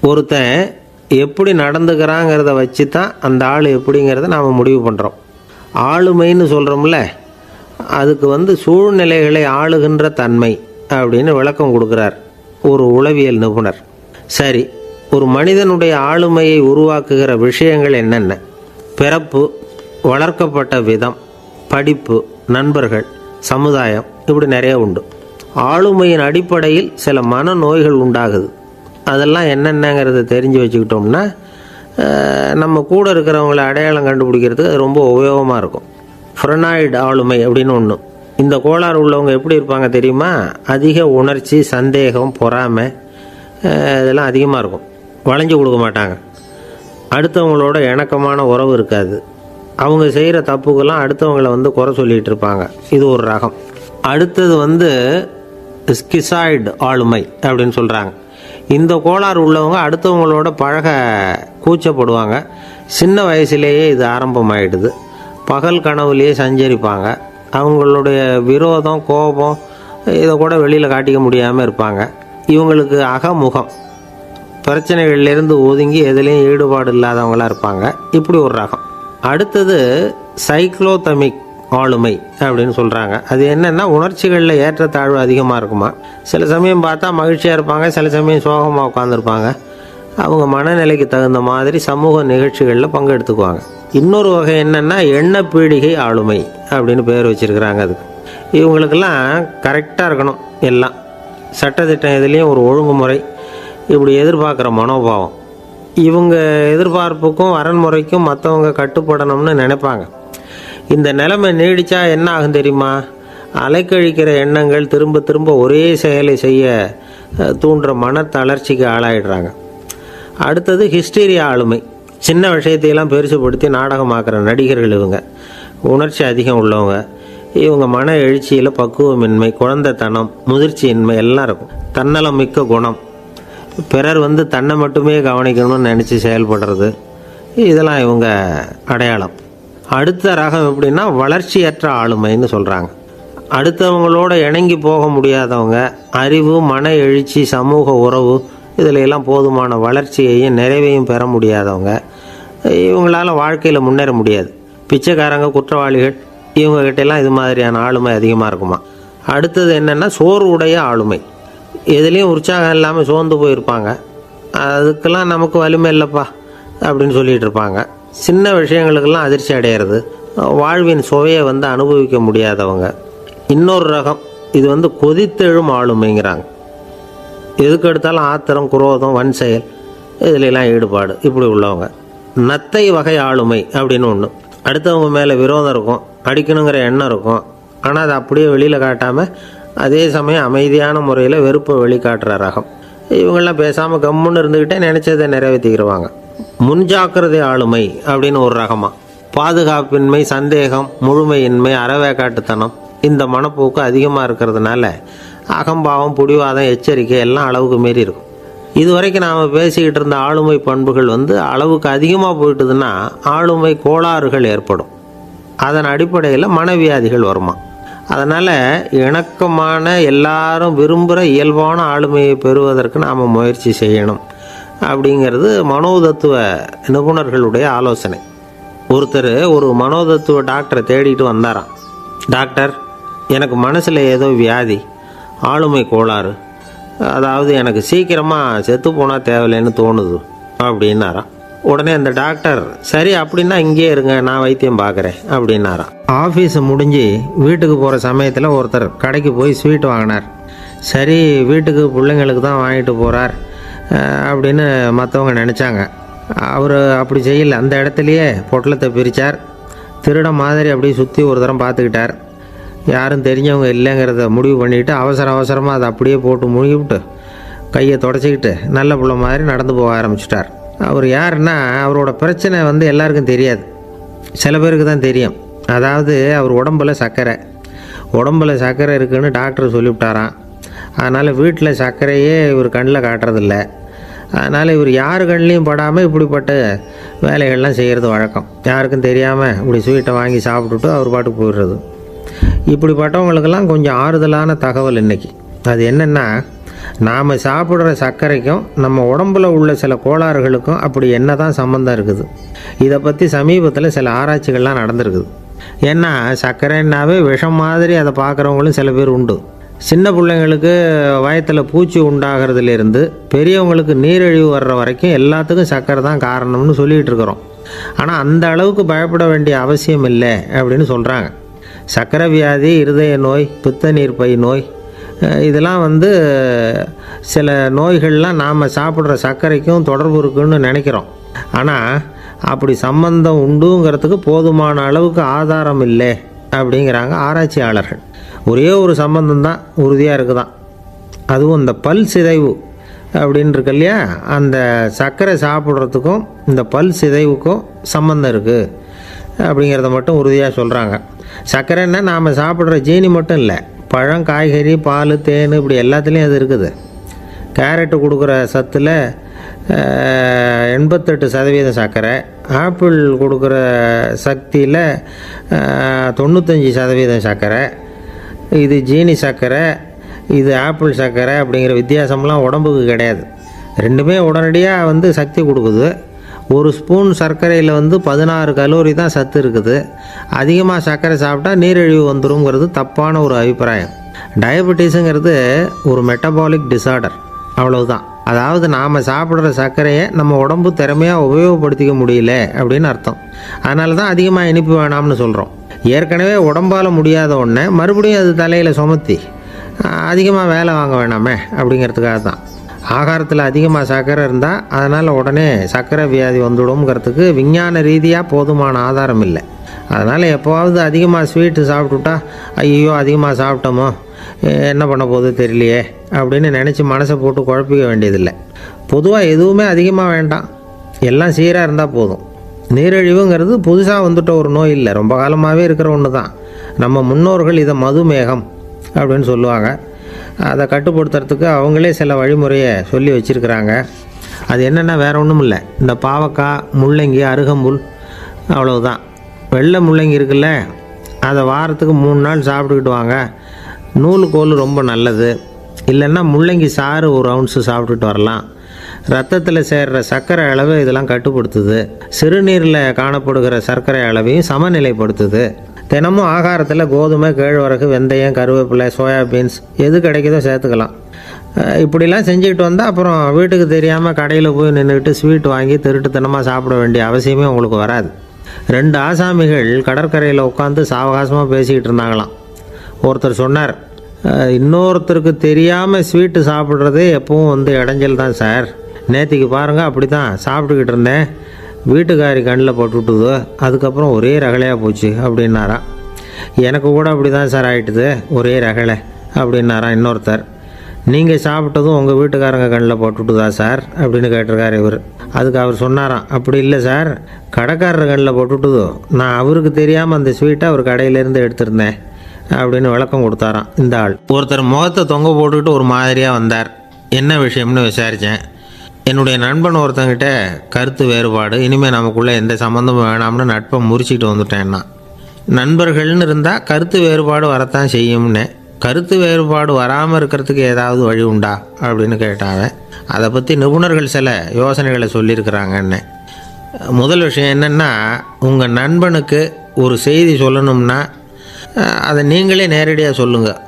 ஒருத்தன் எப்படி நடந்துக்கிறாங்கிறத வச்சு தான் அந்த ஆள் எப்படிங்கிறத நாம் முடிவு பண்ணுறோம். ஆளுமைன்னு சொல்கிறோம்ல, அதுக்கு சூழ்நிலைகளை ஆளுகின்ற தன்மை அப்படின்னு விளக்கம் கொடுக்குறார் ஒரு உளவியல் நிபுணர். சரி, ஒரு மனிதனுடைய ஆளுமையை உருவாக்குகிற விஷயங்கள் என்னென்ன? பிறப்பு, வளர்க்கப்பட்ட விதம், படிப்பு, நண்பர்கள், சமுதாயம், இப்படி நிறைய உண்டு. ஆளுமையின் அடிப்படையில் சில மனநோய்கள் உண்டாகுது. அதெல்லாம் என்னென்னங்கிறத தெரிஞ்சு வச்சுக்கிட்டோம்னா நம்ம கூட இருக்கிறவங்கள அடையாளம் கண்டுபிடிக்கிறதுக்கு அது ரொம்ப உபயோகமாக இருக்கும். ஃப்ரெனாய்டு ஆளுமை அப்படின்னு ஒன்று. இந்த கோளாறு உள்ளவங்க எப்படி இருப்பாங்க தெரியுமா? அதிக உணர்ச்சி, சந்தேகம், பொறாமை இதெல்லாம் அதிகமாக இருக்கும். வளைஞ்சு கொடுக்க மாட்டாங்க. அடுத்தவங்களோட இணக்கமான உறவு இருக்காது. அவங்க செய்கிற தப்புக்கெல்லாம் அடுத்தவங்களை குறை சொல்லிகிட்டு இருப்பாங்க. இது ஒரு ரகம். அடுத்தது ஸ்கிசாய்டு ஆளுமை அப்படின்னு சொல்கிறாங்க. இந்த கோளாறு உள்ளவங்க அடுத்தவங்களோட பழக கூச்சப்படுவாங்க. சின்ன வயசுலேயே இது ஆரம்பமாயிடுது. பகல் கனவுலேயே சஞ்சரிப்பாங்க. அவங்களுடைய விரோதம், கோபம் இதை கூட வெளியில் காட்டிக்க முடியாமல் இருப்பாங்க. இவங்களுக்கு அகமுகம், பிரச்சனைகள்லேருந்து ஒதுங்கி எதுலேயும் ஈடுபாடு இல்லாதவங்களாக இருப்பாங்க. இப்படி ஒரு ரகம். அடுத்தது சைக்ளோதமிக் ஆளுமை அப்படின்னு சொல்கிறாங்க. அது என்னென்னா, உணர்ச்சிகளில் ஏற்றத்தாழ்வு அதிகமாக இருக்குமா. சில சமயம் பார்த்தா மகிழ்ச்சியாக இருப்பாங்க, சில சமயம் சோகமாக உட்காந்துருப்பாங்க. அவங்க மனநிலைக்கு தகுந்த மாதிரி சமூக நிகழ்ச்சிகளில் பங்கெடுத்துக்குவாங்க. இன்னொரு வகை என்னென்னா எண்ணப்பீடிகை ஆளுமை அப்படின்னு பேர் வச்சுருக்கிறாங்க. அதுக்கு இவங்களுக்கெல்லாம் கரெக்டாக இருக்கணும். எல்லாம் சட்டத்திட்டம், இதுலேயும் ஒரு ஒழுங்குமுறை, இப்படி எதிர்பார்க்குற மனோபாவம். இவங்க எதிர்பார்ப்புக்கும் வரன்முறைக்கும் மற்றவங்க கட்டுப்படணும்னு நினைப்பாங்க. இந்த நிலைமை நீடித்தா என்ன ஆகும் தெரியுமா? அலைக்கழிக்கிற எண்ணங்கள் திரும்ப திரும்ப ஒரே செயலை செய்ய தூண்டுற மன தளர்ச்சிக்கு ஆளாயிடுறாங்க. அடுத்தது ஹிஸ்டீரியா ஆளுமை. சின்ன விஷயத்தையெல்லாம் பெருசுப்படுத்தி நாடகமாக்குற நடிகர்கள் இவங்க. உணர்ச்சி அதிகம் உள்ளவங்க. இவங்க மன எழுச்சியில் பக்குவமின்மை, குழந்தைத்தனம், முதிர்ச்சியின்மை எல்லாம் இருக்கும். தன்னலம் மிக்க குணம். பிறர் தன்னை மட்டுமே கவனிக்கணும்னு நினச்சி செயல்படுறது, இதெல்லாம் இவங்க அடையாளம். அடுத்த ரகம் எப்படின்னா வளர்ச்சியற்ற ஆளுமைன்னு சொல்கிறாங்க. அடுத்தவங்களோட இணங்கி போக முடியாதவங்க. அறிவு, மன எழுச்சி, சமூக உறவு இதில் எல்லாம் போதுமான வளர்ச்சியையும் நிறைவையும் பெற முடியாதவங்க. இவங்களால வாழ்க்கையில் முன்னேற முடியாது. பிச்சைக்காரங்க, குற்றவாளிகள், இவங்ககிட்டெல்லாம் இது மாதிரியான ஆளுமை அதிகமாக இருக்குமா. அடுத்தது என்னென்னா சோர்வுடைய ஆளுமை. எதுலேயும் உற்சாகம் இல்லாமல் சோர்ந்து போயிருப்பாங்க. அதுக்கெல்லாம் நமக்கு வலிமை இல்லைப்பா அப்படின்னு சொல்லிகிட்டு இருப்பாங்க. சின்ன விஷயங்களுக்கெல்லாம் அதிர்ச்சி அடையிறது. வாழ்வின் சுவையை அனுபவிக்க முடியாதவங்க. இன்னொரு ரகம் இது கொதித்தெழும் ஆளுமைங்கிறாங்க. எதுக்கு எடுத்தாலும் ஆத்திரம், குரோதம், வன் செயல் இதிலெல்லாம் ஈடுபாடு, இப்படி உள்ளவங்க. நத்தை வகை ஆளுமை அப்படின்னு ஒன்று. அடுத்தவங்க மேலே விரோதம் இருக்கும், அடிக்கணுங்கிற எண்ணம் இருக்கும். ஆனால் அதை அப்படியே வெளியில் காட்டாமல் அதே சமயம் அமைதியான முறையில் வெறுப்பை வெளிக்காட்டுற ரகம். இவங்கெல்லாம் பேசாமல் கம்முன்னு இருந்துக்கிட்டே நினச்சதை நிறைவேற்றிக்கிடுவாங்க. முன்ஜாக்கிரதை ஆளுமை அப்படின்னு ஒரு ரகமாக. பாதுகாப்பின்மை, சந்தேகம், முழுமையின்மை, அறவேக்காட்டுத்தனம் இந்த மனப்போக்கு அதிகமாக இருக்கிறதுனால அகம்பாவம், புடிவாதம், எச்சரிக்கை எல்லாம் அளவுக்கு மீறி இருக்கும். இதுவரைக்கும் நாம் பேசிக்கிட்டு இருந்த ஆளுமை பண்புகள் அளவுக்கு அதிகமாக போயிட்டுதுன்னா ஆளுமை கோளாறுகள் ஏற்படும். அதன் அடிப்படையில் மனவியாதிகள் வருமா. அதனால் இணக்கமான, எல்லாரும் விரும்புகிற இயல்பான ஆளுமையை பெறுவதற்கு நாம் முயற்சி செய்யணும் அப்படிங்கிறது மனோதத்துவ நிபுணர்களுடைய ஆலோசனை. ஒருத்தர் ஒரு மனோதத்துவ டாக்டரை தேடிட்டு வந்தாராம். டாக்டர், எனக்கு மனசில் ஏதோ வியாதி, ஆளுமை கோளாறு, அதாவது எனக்கு சீக்கிரமாக செத்து போனால் தேவையில்லைன்னு தோணுது அப்படின்னாராம். உடனே அந்த டாக்டர், சரி அப்படின்னா இங்கே இருங்க, நான் வைத்தியம் பார்க்குறேன் அப்படின்னாராம். ஆஃபீஸை முடிஞ்சு வீட்டுக்கு போகிற சமயத்தில் ஒருத்தர் கடைக்கு போய் ஸ்வீட் வாங்கினார். சரி, வீட்டுக்கு பிள்ளைங்களுக்கு தான் வாங்கிட்டு போகிறார் அப்படின்னு மற்றவங்க நினச்சாங்க. அவர் அப்படி செய்யலை. அந்த இடத்துலையே பொட்டலத்தை பிரித்தார். திருட மாதிரி அப்படியே சுற்றி ஒரு தரம் பார்த்துக்கிட்டார். யாரும் தெரிஞ்சவங்க இல்லைங்கிறத முடிவு பண்ணிவிட்டு அவசரமாக அதை அப்படியே போட்டு முழுகிவிட்டு கையை தொடச்சிக்கிட்டு நல்ல பிள்ளை மாதிரி நடந்து போக ஆரம்பிச்சிட்டார். அவர் யாருன்னா, அவரோட பிரச்சனை எல்லாருக்கும் தெரியாது, சில பேருக்கு தான் தெரியும். அதாவது அவர் உடம்பில் சர்க்கரை இருக்குதுன்னு டாக்டர் சொல்லிவிட்டாராம். அதனால் வீட்டில் சர்க்கரையே இவர் கண்ணில் காட்டுறதில்ல. அதனால் இவர் யார் கண்ணிலையும் படாமல் இப்படிப்பட்ட வேலைகள்லாம் செய்கிறது வழக்கம். யாருக்கும் தெரியாமல் இப்படி ஸ்வீட்டை வாங்கி சாப்பிட்டுட்டு அவர் பாட்டுக்கு போயிடுறது. இப்படிப்பட்டவங்களுக்கெல்லாம் கொஞ்சம் ஆறுதலான தகவல் இன்றைக்கி. அது என்னென்னா, நாம் சாப்பிட்ற சர்க்கரைக்கும் நம்ம உடம்புல உள்ள சில கோளாறுகளுக்கும் அப்படி என்ன தான் சம்மந்தம் இருக்குது? இதை பற்றி சமீபத்தில் சில ஆராய்ச்சிகள்லாம் நடந்திருக்குது. ஏன்னா சர்க்கரைன்னாவே விஷம் மாதிரி அதை பார்க்குறவங்களும் சில பேர் உண்டு. சின்ன பிள்ளைங்களுக்கு வயத்தில் பூச்சி உண்டாகிறதுலேருந்து பெரியவங்களுக்கு நீரிழிவு வர்ற வரைக்கும் எல்லாத்துக்கும் சர்க்கரை தான் காரணம்னு சொல்லிகிட்டு இருக்கிறோம். ஆனால் அந்த அளவுக்கு பயப்பட வேண்டிய அவசியம் இல்லை அப்படின்னு சொல்கிறாங்க. சர்க்கரை வியாதி, இருதய நோய், பித்த நீர்ப்பை நோய், இதெல்லாம் சில நோய்கள்லாம் நாம் சாப்பிட்ற சர்க்கரைக்கும் தொடர்பு இருக்குன்னு நினைக்கிறோம். ஆனால் அப்படி சம்பந்தம் உண்டுங்கிறதுக்கு போதுமான அளவுக்கு ஆதாரம் இல்லை அப்படிங்கிறாங்க ஆராய்ச்சியாளர்கள். ஒரே ஒரு சம்பந்தம் தான் உறுதியாக இருக்குதான். அதுவும் இந்த பல் சிதைவு அப்படின்னு இருக்கு இல்லையா, அந்த சர்க்கரை சாப்பிட்றதுக்கும் இந்த பல் சிதைவுக்கும் சம்பந்தம் இருக்குது அப்படிங்கிறத மட்டும் உறுதியாக சொல்கிறாங்க. சர்க்கரைன்னா நாம் சாப்பிட்ற ஜீனி மட்டும் இல்லை, பழம், காய்கறி, பால், தேன், இப்படி எல்லாத்துலேயும் அது இருக்குது. கேரட்டு கொடுக்குற சத்தில் 88% சர்க்கரை, ஆப்பிள் கொடுக்குற சக்தியில் 95% சர்க்கரை. இது ஜீனி சர்க்கரை, இது ஆப்பிள் சர்க்கரை அப்படிங்கிற வித்தியாசம்லாம் உடம்புக்கு கிடையாது. ரெண்டுமே உடனடியாக சக்தி கொடுக்குது. ஒரு ஸ்பூன் சர்க்கரையில் 16 கலோரி தான் சத்து இருக்குது. அதிகமாக சர்க்கரை சாப்பிட்டா நீரிழிவு வந்துருங்கிறது தப்பான ஒரு அபிப்பிராயம். டயபெட்டிஸுங்கிறது ஒரு மெட்டபாலிக் டிஸார்டர், அவ்வளவுதான். அதாவது நாம் சாப்பிட்ற சர்க்கரையை நம்ம உடம்பு திறமையாக உபயோகப்படுத்திக்க முடியல அப்படின்னு அர்த்தம். அதனால தான் அதிகமாக இனிப்பு வேணாம்னு சொல்கிறோம். ஏற்கனவே உடம்பால் முடியாத ஒன்றை மறுபடியும் அது தலையில் சுமத்தி அதிகமாக வேலை வாங்க வேணாமே அப்படிங்கிறதுக்காக தான். ஆகாரத்தில் அதிகமாக சர்க்கரை இருந்தால் அதனால் உடனே சர்க்கரை வியாதி வந்துடும்ங்கிறதுக்கு விஞ்ஞான ரீதியாக போதுமான ஆதாரம் இல்லை. அதனால் எப்போவாவது அதிகமாக ஸ்வீட்டு சாப்பிட்டுட்டா ஐயோ அதிகமாக சாப்பிட்டோமோ, என்ன பண்ண போகுது தெரியலையே அப்படின்னு நினச்சி மனசை போட்டு குழப்பிக்க வேண்டியதில்லை. பொதுவாக எதுவுமே அதிகமாக வேண்டாம், எல்லாம் சீராக இருந்தால் போதும். நீரிழிவுங்கிறது புதுசாக வந்துட்ட ஒரு நோய் இல்லை, ரொம்ப காலமாகவே இருக்கிற ஒன்று தான். நம்ம முன்னோர்கள் இதை மதுமேகம் அப்படின்னு சொல்லுவாங்க. அதை கட்டுப்படுத்துறதுக்கு அவங்களே சில வழிமுறையை சொல்லி வச்சுருக்கிறாங்க. அது என்னென்னா வேறு ஒன்றும் இல்லை, இந்த பாவக்காய், முள்ளங்கி, அருகம்புல், அவ்வளவுதான். வெள்ளை முள்ளங்கி இருக்குல்ல, அதை வாரத்துக்கு 3 நாள் சாப்பிட்டுக்கிட்டு வாங்க. நூலுக்கோல் ரொம்ப நல்லது. இல்லைன்னா முள்ளங்கி சாறு 1 ounce சாப்பிட்டுட்டு வரலாம். ரத்தத்தில் சேர்கிற சர்க்கரை அளவு இதெல்லாம் கட்டுப்படுத்துது. சிறுநீரில் காணப்படுகிற சர்க்கரை அளவையும் சமநிலைப்படுத்துது. தினமும் ஆகாரத்தில் கோதுமை, கேழ்வரகு, வெந்தயம், கருவேப்பிலை, சோயாபீன்ஸ் எது கிடைக்குதோ சேர்த்துக்கலாம். இப்படிலாம் செஞ்சுக்கிட்டு வந்தால் அப்புறம் வீட்டுக்கு தெரியாமல் கடையில் போய் நின்றுக்கிட்டு ஸ்வீட் வாங்கி திருட்டுத்தனமாக சாப்பிட வேண்டிய அவசியமே உங்களுக்கு வராது. 2 ஆசாமிகள் கடற்கரையில் உட்காந்து சாவகாசமாக பேசிக்கிட்டு இருந்தாங்களாம். ஒருத்தர் சொன்னார், இன்னொருத்தருக்கு தெரியாமல் ஸ்வீட்டு சாப்பிட்றதே எப்பவும் இடைஞ்சல் தான் சார். நேற்றுக்கு பாருங்கள், அப்படி தான் சாப்பிட்டுக்கிட்டு இருந்தேன், வீட்டுக்காரி கண்ணில் போட்டுவிட்டுது, அதுக்கப்புறம் ஒரே ரகலையாக போச்சு அப்படின்னாராம். எனக்கு கூட அப்படி தான் சார் ஆகிட்டுது, ஒரே ரகலை அப்படின்னாராம் இன்னொருத்தர். நீங்கள் சாப்பிட்டதும் உங்கள் வீட்டுக்காரங்க கண்ணில் போட்டுவிட்டுதா சார் அப்படின்னு கேட்டிருக்கார் இவர். அதுக்கு அவர் சொன்னாராம், அப்படி இல்லை சார், கடைக்காரர் கண்ணில் போட்டுவிட்டுதோ, நான் அவருக்கு தெரியாமல் அந்த ஸ்வீட்டை அவர் கடையிலேருந்து எடுத்திருந்தேன் அப்படின்னு விளக்கம் கொடுத்தாராம் இந்த ஆள். ஒருத்தர் முகத்தை தொங்க போட்டுக்கிட்டு ஒரு மாதிரியாக வந்தார். என்ன விஷயம்னு விசாரித்தேன். என்னுடைய நண்பன் ஒருத்தங்கிட்ட கருத்து வேறுபாடு, இனிமேல் நமக்குள்ளே எந்த சம்மந்தமும் வேணாம்னு நட்பை முறிச்சிக்கிட்டு வந்துட்டேன்னா. நண்பர்கள்னு இருந்தால் கருத்து வேறுபாடு வரத்தான் செய்யும்னு. கருத்து வேறுபாடு வராமல் இருக்கிறதுக்கு ஏதாவது வழி உண்டா அப்படின்னு கேட்டாங்க. அதை பற்றி நிபுணர்கள் சில யோசனைகளை சொல்லியிருக்கிறாங்கன்னு. முதல் விஷயம் என்னென்னா, உங்கள் நண்பனுக்கு ஒரு செய்தி சொல்லணும்னா அதை நீங்களே நேரடியாக சொல்லுங்கள்,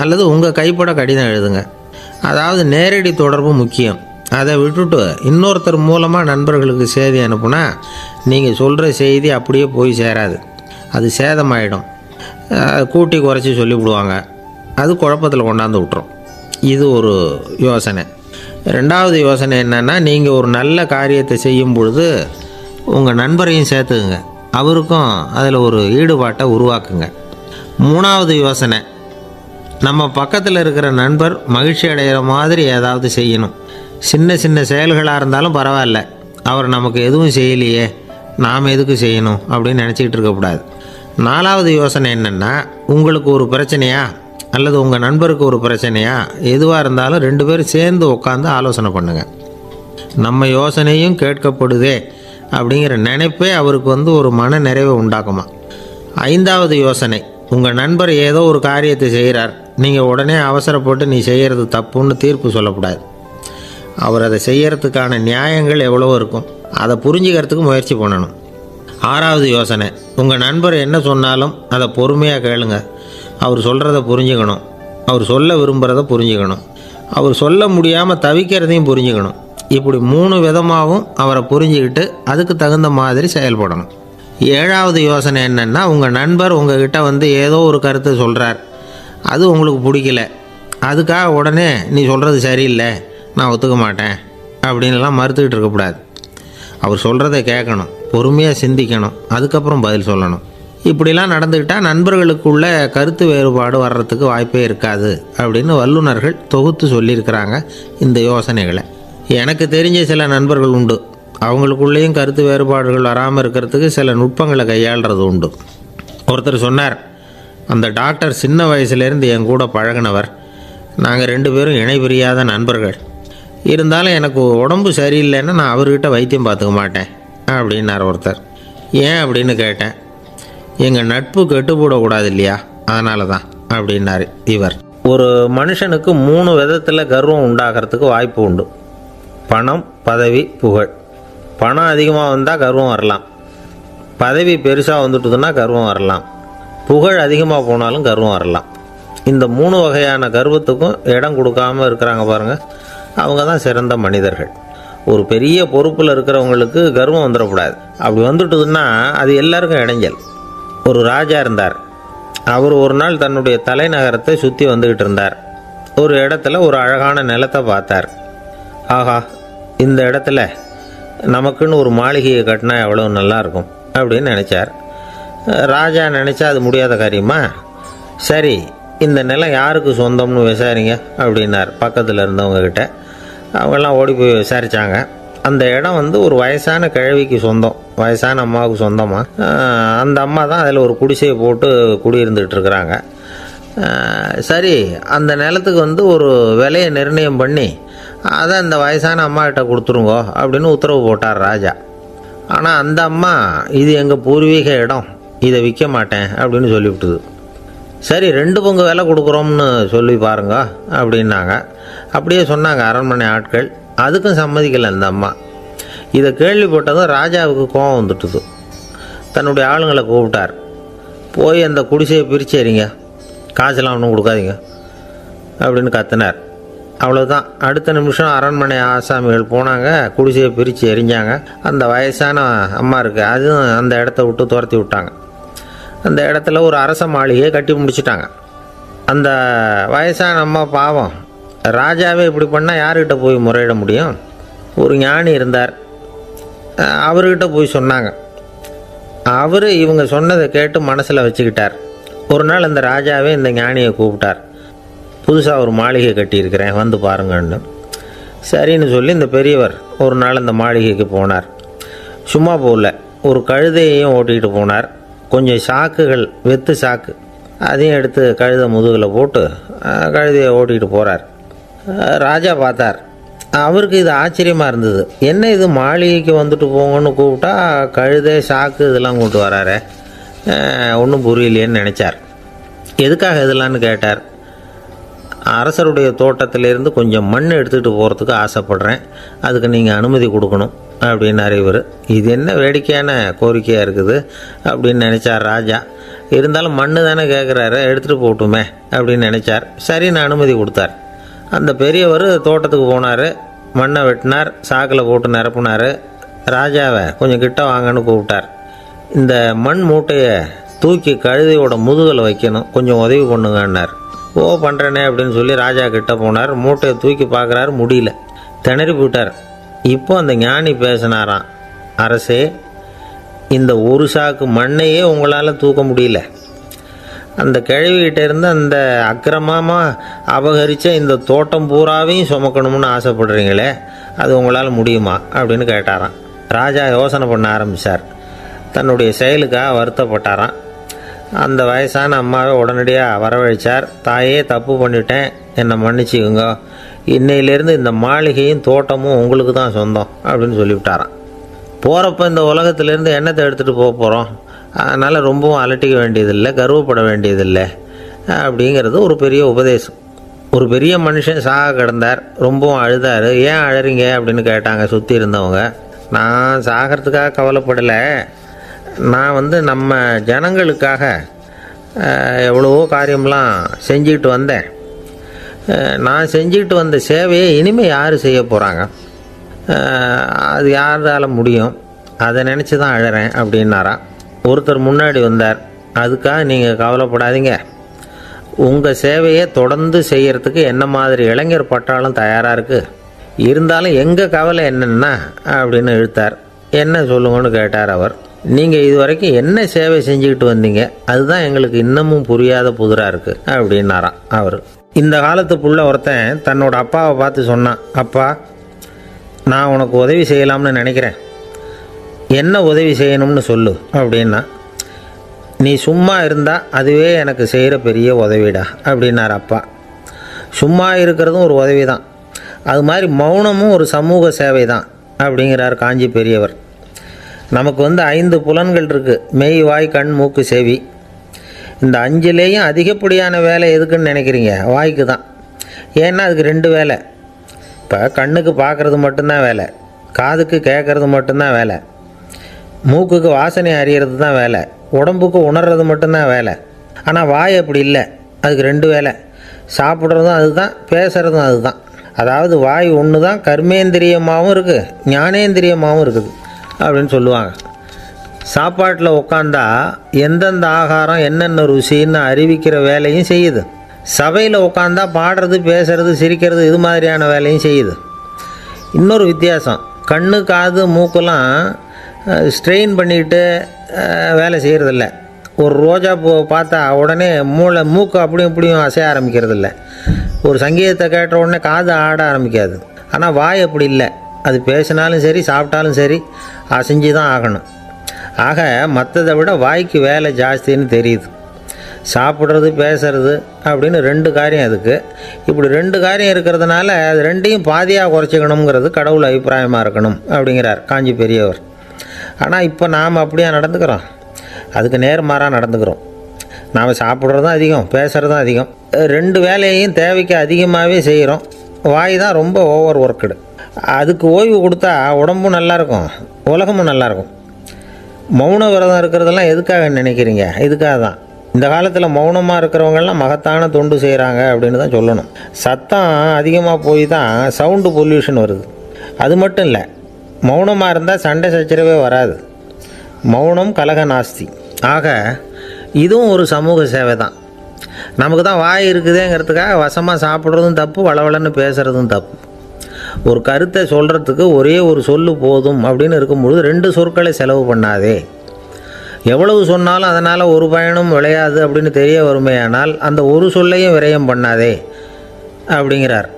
அல்லது உங்கள் கைப்பட கடிதம் எழுதுங்க. அதாவது நேரடி தொடர்பு முக்கியம். அதை விட்டுட்டு இன்னொருத்தர் மூலமாக நண்பர்களுக்கு செய்தி அனுப்புனா நீங்கள் சொல்கிற செய்தி அப்படியே போய் சேராது, அது சேதமாயிடும். கூட்டி குறைச்சி சொல்லிவிடுவாங்க, அது குழப்பத்தில் கொண்டாந்து விட்டுரும். இது ஒரு யோசனை. 2வது யோசனை என்னென்னா, நீங்கள் ஒரு நல்ல காரியத்தை செய்யும் பொழுது உங்கள் நண்பரையும் சேர்த்துக்குங்க, அவருக்கும் அதில் ஒரு ஈடுபாட்டை உருவாக்குங்க. 3வது யோசனை, நம்ம பக்கத்தில் இருக்கிற நண்பர் மகிழ்ச்சி அடைகிற மாதிரி ஏதாவது செய்யணும். சின்ன சின்ன செயல்களாக இருந்தாலும் பரவாயில்ல, அவர் நமக்கு எதுவும் செய்யலையே, நாம் எதுக்கு செய்யணும் அப்படின்னு நினச்சிக்கிட்டு இருக்கக்கூடாது. 4வது யோசனை என்னென்னா, உங்களுக்கு ஒரு பிரச்சனையா அல்லது உங்கள் நண்பருக்கு ஒரு பிரச்சனையா, எதுவாக இருந்தாலும் 2 பேரும் சேர்ந்து உட்காந்து ஆலோசனை பண்ணுங்கள். நம்ம யோசனையும் கேட்கப்படுதே அப்படிங்கிற நினைப்பே அவருக்கு ஒரு மன நிறைவை உண்டாக்குமா. 5வது யோசனை, உங்கள் நண்பர் ஏதோ ஒரு காரியத்தை செய்கிறார், நீங்கள் உடனே அவசரப்பட்டு நீ செய்கிறது தப்புன்னு தீர்ப்பு சொல்லக்கூடாது. அவர் அதை செய்யறதுக்கான நியாயங்கள் எவ்வளவோ இருக்கும், அதை புரிஞ்சுக்கிறதுக்கு முயற்சி பண்ணணும். 6வது யோசனை, உங்கள் நண்பர் என்ன சொன்னாலும் அதை பொறுமையாக கேளுங்க. அவர் சொல்கிறத புரிஞ்சுக்கணும், அவர் சொல்ல விரும்புகிறத புரிஞ்சுக்கணும், அவர் சொல்ல முடியாமல் தவிக்கிறதையும் புரிஞ்சுக்கணும். இப்படி 3 விதமாகவும் அவரை புரிஞ்சுக்கிட்டு அதுக்கு தகுந்த மாதிரி செயல்படணும். 7வது யோசனை என்னென்னா, உங்கள் நண்பர் உங்ககிட்ட வந்து ஏதோ ஒரு கருத்தை சொல்கிறார், அது உங்களுக்கு பிடிக்கல, அதுக்காக உடனே நீ சொல்கிறது சரியில்லை, நான் ஒத்துக்க மாட்டேன் அப்படின்லாம் மறுத்துக்கிட்டு இருக்கக்கூடாது. அவர் சொல்கிறத கேட்கணும், பொறுமையாக சிந்திக்கணும், அதுக்கப்புறம் பதில் சொல்லணும். இப்படிலாம் நடந்துக்கிட்டால் நண்பர்களுக்குள்ள கருத்து வேறுபாடு வர்றதுக்கு வாய்ப்பே இருக்காது அப்படின்னு வல்லுநர்கள் தொகுத்து சொல்லியிருக்கிறாங்க இந்த யோசனைகளை. எனக்கு தெரிஞ்ச சில நண்பர்கள் உண்டு, அவங்களுக்குள்ளேயும் கருத்து வேறுபாடுகள் வராமல் இருக்கிறதுக்கு சில நுட்பங்களை கையாளுறது உண்டு. ஒருத்தர் சொன்னார், அந்த டாக்டர் சின்ன வயசுலேருந்து என் கூட பழகினவர், நாங்கள் 2 பேரும் இணை பிரியாத நண்பர்கள். இருந்தாலும் எனக்கு உடம்பு சரியில்லைன்னா நான் அவர்கிட்ட வைத்தியம் பார்த்துக்க மாட்டேன் அப்படின்னார் ஒருத்தர். ஏன் அப்படின்னு கேட்டேன். எங்கள் நட்பு கெட்டுப்போடக்கூடாது இல்லையா, அதனால தான் அப்படின்னார் இவர். ஒரு மனுஷனுக்கு 3 விதத்தில் கர்வம் உண்டாகிறதுக்கு வாய்ப்பு உண்டு. பணம், பதவி, புகழ். பணம் அதிகமாக வந்தால் கர்வம் வரலாம், பதவி பெருசாக வந்துட்டுதுன்னா கர்வம் வரலாம், புகழ் அதிகமாக போனாலும் கர்வம் வரலாம். இந்த 3 வகையான கர்வத்துக்கும் இடம் கொடுக்காமல் இருக்கிறாங்க பாருங்கள், அவங்க தான் சிறந்த மனிதர்கள். ஒரு பெரிய பொறுப்பில் இருக்கிறவங்களுக்கு கர்வம் வந்துடக்கூடாது. அப்படி வந்துட்டுதுன்னா அது எல்லாருக்கும் இடைஞ்சல். ஒரு ராஜா இருந்தார். அவர் ஒரு நாள் தன்னுடைய தலைநகரத்தை சுற்றி வந்துக்கிட்டு இருந்தார். ஒரு இடத்துல ஒரு அழகான நிலத்தை பார்த்தார். ஆஹா, இந்த இடத்துல நமக்குன்னு ஒரு மாளிகையை கட்டினா எவ்வளோ நல்லாயிருக்கும் அப்படின்னு நினச்சார். ராஜா நினச்சா அது முடியாத காரியமா? சரி, இந்த நிலம் யாருக்கு சொந்தம்னு விசாரிங்க அப்படின்னார் பக்கத்தில் இருந்தவங்கக்கிட்ட. அவங்கெல்லாம் ஓடி போய் விசாரித்தாங்க. அந்த இடம் வந்து ஒரு வயசான கிழவிக்கு சொந்தம், வயசான அம்மாவுக்கு சொந்தமாக. அந்த அம்மா தான் அதில் ஒரு குடிசையை போட்டு குடியிருந்துகிட்டு இருக்கிறாங்க. சரி, அந்த நிலத்துக்கு வந்து ஒரு விலையை நிர்ணயம் பண்ணி அதை அந்த வயசான அம்மாக்கிட்ட கொடுத்துருங்கோ அப்படின்னு உத்தரவு போட்டார் ராஜா. ஆனால் அந்த அம்மா, இது எங்கள் பூர்வீக இடம், இதை விற்க மாட்டேன் அப்படின்னு சொல்லிவிட்டுது. சரி, 2 பங்கு விலை கொடுக்குறோம்னு சொல்லி பாருங்க அப்படின்னாங்க. அப்படியே சொன்னாங்க அரண்மனை ஆட்கள். அதுக்கும் சம்மதிக்கலை அந்த அம்மா. இதை கேள்விப்பட்டதும் ராஜாவுக்கு கோபம் வந்துட்டுது. தன்னுடைய ஆளுங்களை கூப்பிட்டார். போய் அந்த குடிசையை பிரித்து எறிங்க, காசெல்லாம் ஒன்றும் கொடுக்காதீங்க அப்படின்னு கத்தினார். அவ்வளோதான். அடுத்த நிமிஷம் அரண்மனை ஆசாமிகள் போனாங்க, குடிசையை பிரித்து எரிஞ்சாங்க. அந்த வயசான அம்மா இருக்குது, அதுவும் அந்த இடத்த விட்டு துரத்தி விட்டாங்க. அந்த இடத்துல ஒரு அரச மாளிகையை கட்டி முடிச்சிட்டாங்க. அந்த வயசான அம்மா பாவம், ராஜாவே இப்படி பண்ணால் யார்கிட்ட போய் முறையிட முடியும்? ஒரு ஞானி இருந்தார், அவர்கிட்ட போய் சொன்னாங்க. அவர் இவங்க சொன்னதை கேட்டு மனசில் வச்சுக்கிட்டார். ஒரு நாள் அந்த ராஜாவே இந்த ஞானியை கூப்பிட்டார். புதுசாக ஒரு மாளிகை கட்டியிருக்கிறேன், வந்து பாருங்கன்னு. சரின்னு சொல்லி இந்த பெரியவர் ஒரு நாள் அந்த மாளிகைக்கு போனார். சும்மா போகல, ஒரு கழுதையையும் ஓட்டிகிட்டு போனார். கொஞ்சம் சாக்குகள், வெத்து சாக்கு, அதையும் எடுத்து கழுதை முதுகில் போட்டு கழுதையை ஓட்டிகிட்டு போகிறார். ராஜா பார்த்தார். அவருக்கு இது ஆச்சரியமாக இருந்தது. என்ன இது, மாளிகைக்கு வந்துட்டு போங்கன்னு கூப்பிட்டா கழுதை சாக்கு இதெல்லாம் கொண்டு வராரு, ஒன்றும் புரியலையேன்னு நினச்சார். எதுக்காக இதெல்லாம்னு கேட்டார். அரசருடைய தோட்டத்திலேருந்து கொஞ்சம் மண் எடுத்துகிட்டு போகிறதுக்கு ஆசைப்பட்றேன், அதுக்கு நீங்கள் அனுமதி கொடுக்கணும் அப்படின்னாரு இவர். இது என்ன வேடிக்கையான கோரிக்கையாக இருக்குது அப்படின்னு நினச்சார் ராஜா. இருந்தாலும் மண் தானே கேட்குறாரு, எடுத்துகிட்டு போகட்டுமே அப்படின்னு நினச்சார். சரி, நான் அனுமதி கொடுத்தார். அந்த பெரியவர் தோட்டத்துக்கு போனார், மண்ணை வெட்டினார், சாக்கில் போட்டு நிரப்புனார். ராஜாவை கொஞ்சம் கிட்ட வாங்கன்னு கூப்பிட்டார். இந்த மண் மூட்டையை தூக்கி கழுதையோட முதுகில் வைக்கணும், கொஞ்சம் உதவி பண்ணுங்கன்னார். ஓ, பண்ணுறேனே அப்படின்னு சொல்லி ராஜா கிட்ட போனார். மூட்டையை தூக்கி பார்க்குறாரு, முடியல, திணறி போயிட்டார். இப்போ அந்த ஞானி பேசினாராம். அரசே, இந்த ஒரு சாக்கு மண்ணையே உங்களால் தூக்க முடியல, அந்த கிழவிகிட்ட இருந்து அந்த அக்கிரமமாக அபகரித்த இந்த தோட்டம் பூராவையும் சுமக்கணும்னு ஆசைப்படுறீங்களே, அது உங்களால் முடியுமா அப்படின்னு கேட்டாராம். ராஜா யோசனை பண்ண ஆரம்பித்தார். தன்னுடைய செயலுக்காக வருத்தப்பட்டாராம். அந்த வயசான அம்மாவை உடனடியாக வரவழைச்சார். தாயே, தப்பு பண்ணிட்டேன், என்னை மன்னிச்சுக்குங்க, இன்னையிலேருந்து இந்த மாளிகையும் தோட்டமும் உங்களுக்கு தான் சொந்தம் அப்படின்னு சொல்லிவிட்டாராம். போகிறப்ப இந்த உலகத்திலேருந்து எண்ணத்தை எடுத்துகிட்டு போக போகிறோம், அதனால் ரொம்பவும் அலட்டிக்க வேண்டியதில்லை, கர்வப்பட வேண்டியதில்லை, அப்படிங்கிறது ஒரு பெரிய உபதேசம். ஒரு பெரிய மனுஷன் சாக கிடந்தார், ரொம்பவும் அழுதார். ஏன் அழறீங்க அப்படின்னு கேட்டாங்க சுற்றி இருந்தவங்க. நான் சாகிறதுக்காக கவலைப்படலை, நான் நம்ம ஜனங்களுக்காக எவ்வளவோ காரியம்லாம் செஞ்சுக்கிட்டு வந்தேன். நான் செஞ்சுக்கிட்டு வந்த சேவையை இனிமேல் யார் செய்ய போகிறாங்க, அது யாரால முடியும், அதை நினச்சி தான் அழறேன் அப்படின்னாராம். ஒருத்தர் முன்னாடி வந்தார். அதுக்காக நீங்கள் கவலைப்படாதீங்க, உங்கள் சேவையை தொடர்ந்து செய்கிறதுக்கு என்ன மாதிரி இளைஞர் பட்டாலும் தயாராக இருக்குது, இருந்தாலும் எங்கள் கவலை என்னென்னா அப்படின்னு இழுத்தார். என்ன சொல்லுங்கன்னு கேட்டார் அவர். நீங்கள் இது வரைக்கும் என்ன சேவை செஞ்சுக்கிட்டு வந்தீங்க, அதுதான் எங்களுக்கு இன்னமும் புரியாத புதிராக இருக்குது அப்படின்னாராம் அவர். இந்த காலத்து புள்ள ஒருத்தன் தன்னோட அப்பாவை பார்த்து சொன்னான், அப்பா நான் உனக்கு உதவி செய்யலாம்னு நினைக்கிறேன், என்ன உதவி செய்யணும்னு சொல்லு அப்படின்னா. நீ சும்மா இருந்தால் அதுவே எனக்கு செய்கிற பெரிய உதவிடா அப்படின்னார் அப்பா. சும்மா இருக்கிறதும் ஒரு உதவி தான், அது மாதிரி மௌனமும் ஒரு சமூக சேவை தான் அப்படிங்கிறார் காஞ்சி பெரியவர். நமக்கு 5 புலன்கள் இருக்குது, மெய், வாய், கண், மூக்கு, செவி. இந்த 5லேயும் அதிகப்படியான வேலை எதுக்குன்னு நினைக்கிறீங்க? வாய்க்கு தான். ஏன்னா அதுக்கு 2 வேலை. இப்போ கண்ணுக்கு பார்க்குறது மட்டும்தான் வேலை, காதுக்கு கேட்குறது மட்டும்தான் வேலை, மூக்குக்கு வாசனை அறியறது தான் வேலை, உடம்புக்கு உணர்றது மட்டும்தான் வேலை. ஆனால் வாய் அப்படி இல்லை, அதுக்கு 2 வேலை. சாப்பிட்றதும் அதுதான், பேசுகிறதும் அதுதான். அதாவது வாய் ஒன்று தான் கர்மேந்திரியமாகவும் இருக்குது, ஞானேந்திரியமாகவும் இருக்குது அப்படின்னு சொல்லுவாங்க. சாப்பாட்டில் உட்காந்தா எந்தெந்த ஆகாரம் என்னென்ன ருசின்னு அறிவிக்கிற வேலையும் செய்யுது. சபையில் உட்காந்தா பாடுறது, பேசுறது, சிரிக்கிறது, இது மாதிரியான வேலையும் செய்யுது. இன்னொரு வித்தியாசம், கண்ணு, காது, மூக்கெல்லாம் ஸ்ட்ரெயின் பண்ணிக்கிட்டு வேலை செய்கிறதில்ல. ஒரு ரோஜா பூ பார்த்தா உடனே மூக்கு அப்படியும் இப்படியும் அசைய ஆரம்பிக்கிறதில்ல. ஒரு சங்கீதத்தை கேட்ட உடனே காது ஆட ஆரம்பிக்காது. ஆனால் வாய் அப்படி இல்லை, அது பேசினாலும் சரி சாப்பிட்டாலும் சரி அசைஞ்சு தான் ஆகணும். ஆக மற்றதை விட வாய்க்கு வேலை ஜாஸ்தின்னு தெரியுது. சாப்பிட்றது, பேசுறது அப்படின்னு 2 காரியம் அதுக்கு. இப்படி 2 காரியம் இருக்கிறதுனால அது 2ஐயும் பாதியாக குறைச்சிக்கணுங்கிறது கடவுள் அபிப்பிராயமாக இருக்கணும் அப்படிங்கிறார் காஞ்சி பெரியவர். ஆனால் இப்போ நாம் அப்படியே நடந்துக்கிறோம், அதுக்கு நேர்மாறாக நடந்துக்கிறோம். நாம் சாப்பிட்றதும் அதிகம், பேசுகிறதும் அதிகம், 2 வேலையையும் தேவைக்கு அதிகமாகவே செய்கிறோம். வாய் தான் ரொம்ப ஓவர் ஒர்க்குடு. அதுக்கு ஓய்வு கொடுத்தா உடம்பும் நல்லாயிருக்கும், உலகமும் நல்லாயிருக்கும். மௌன விரதம் இருக்கிறதெல்லாம் எதுக்காக நினைக்கிறீங்க? இதுக்காக தான். இந்த காலத்தில் மௌனமாக இருக்கிறவங்கெல்லாம் மகத்தான தொண்டு செய்கிறாங்க அப்படின்னு தான் சொல்லணும். சத்தம் அதிகமாக போய் தான் சவுண்டு பொல்யூஷன் வருது. அது மட்டும் இல்லை, மௌனமாக இருந்தால் சண்டை சச்சரவே வராது. மௌனம் கலக நாஸ்தி. ஆக இதுவும் ஒரு சமூக சேவை தான். நமக்கு தான் வாய் இருக்குதுங்கிறதுக்காக வசமாக சாப்பிட்றதும் தப்பு, வளவளன்னு பேசுகிறதும் தப்பு. ஒரு கருத்தை சொல்கிறதுக்கு ஒரே ஒரு சொல்லு போதும் அப்படின்னு இருக்கும்பொழுது 2 சொற்களை செலவு பண்ணாதே. எவ்வளவு சொன்னாலும் அதனால் ஒரு பயனும் விளையாது அப்படின்னு தெரிய வருமேயானால் அந்த ஒரு சொல்லையும் விரயம் பண்ணாதே அப்படிங்கிறார்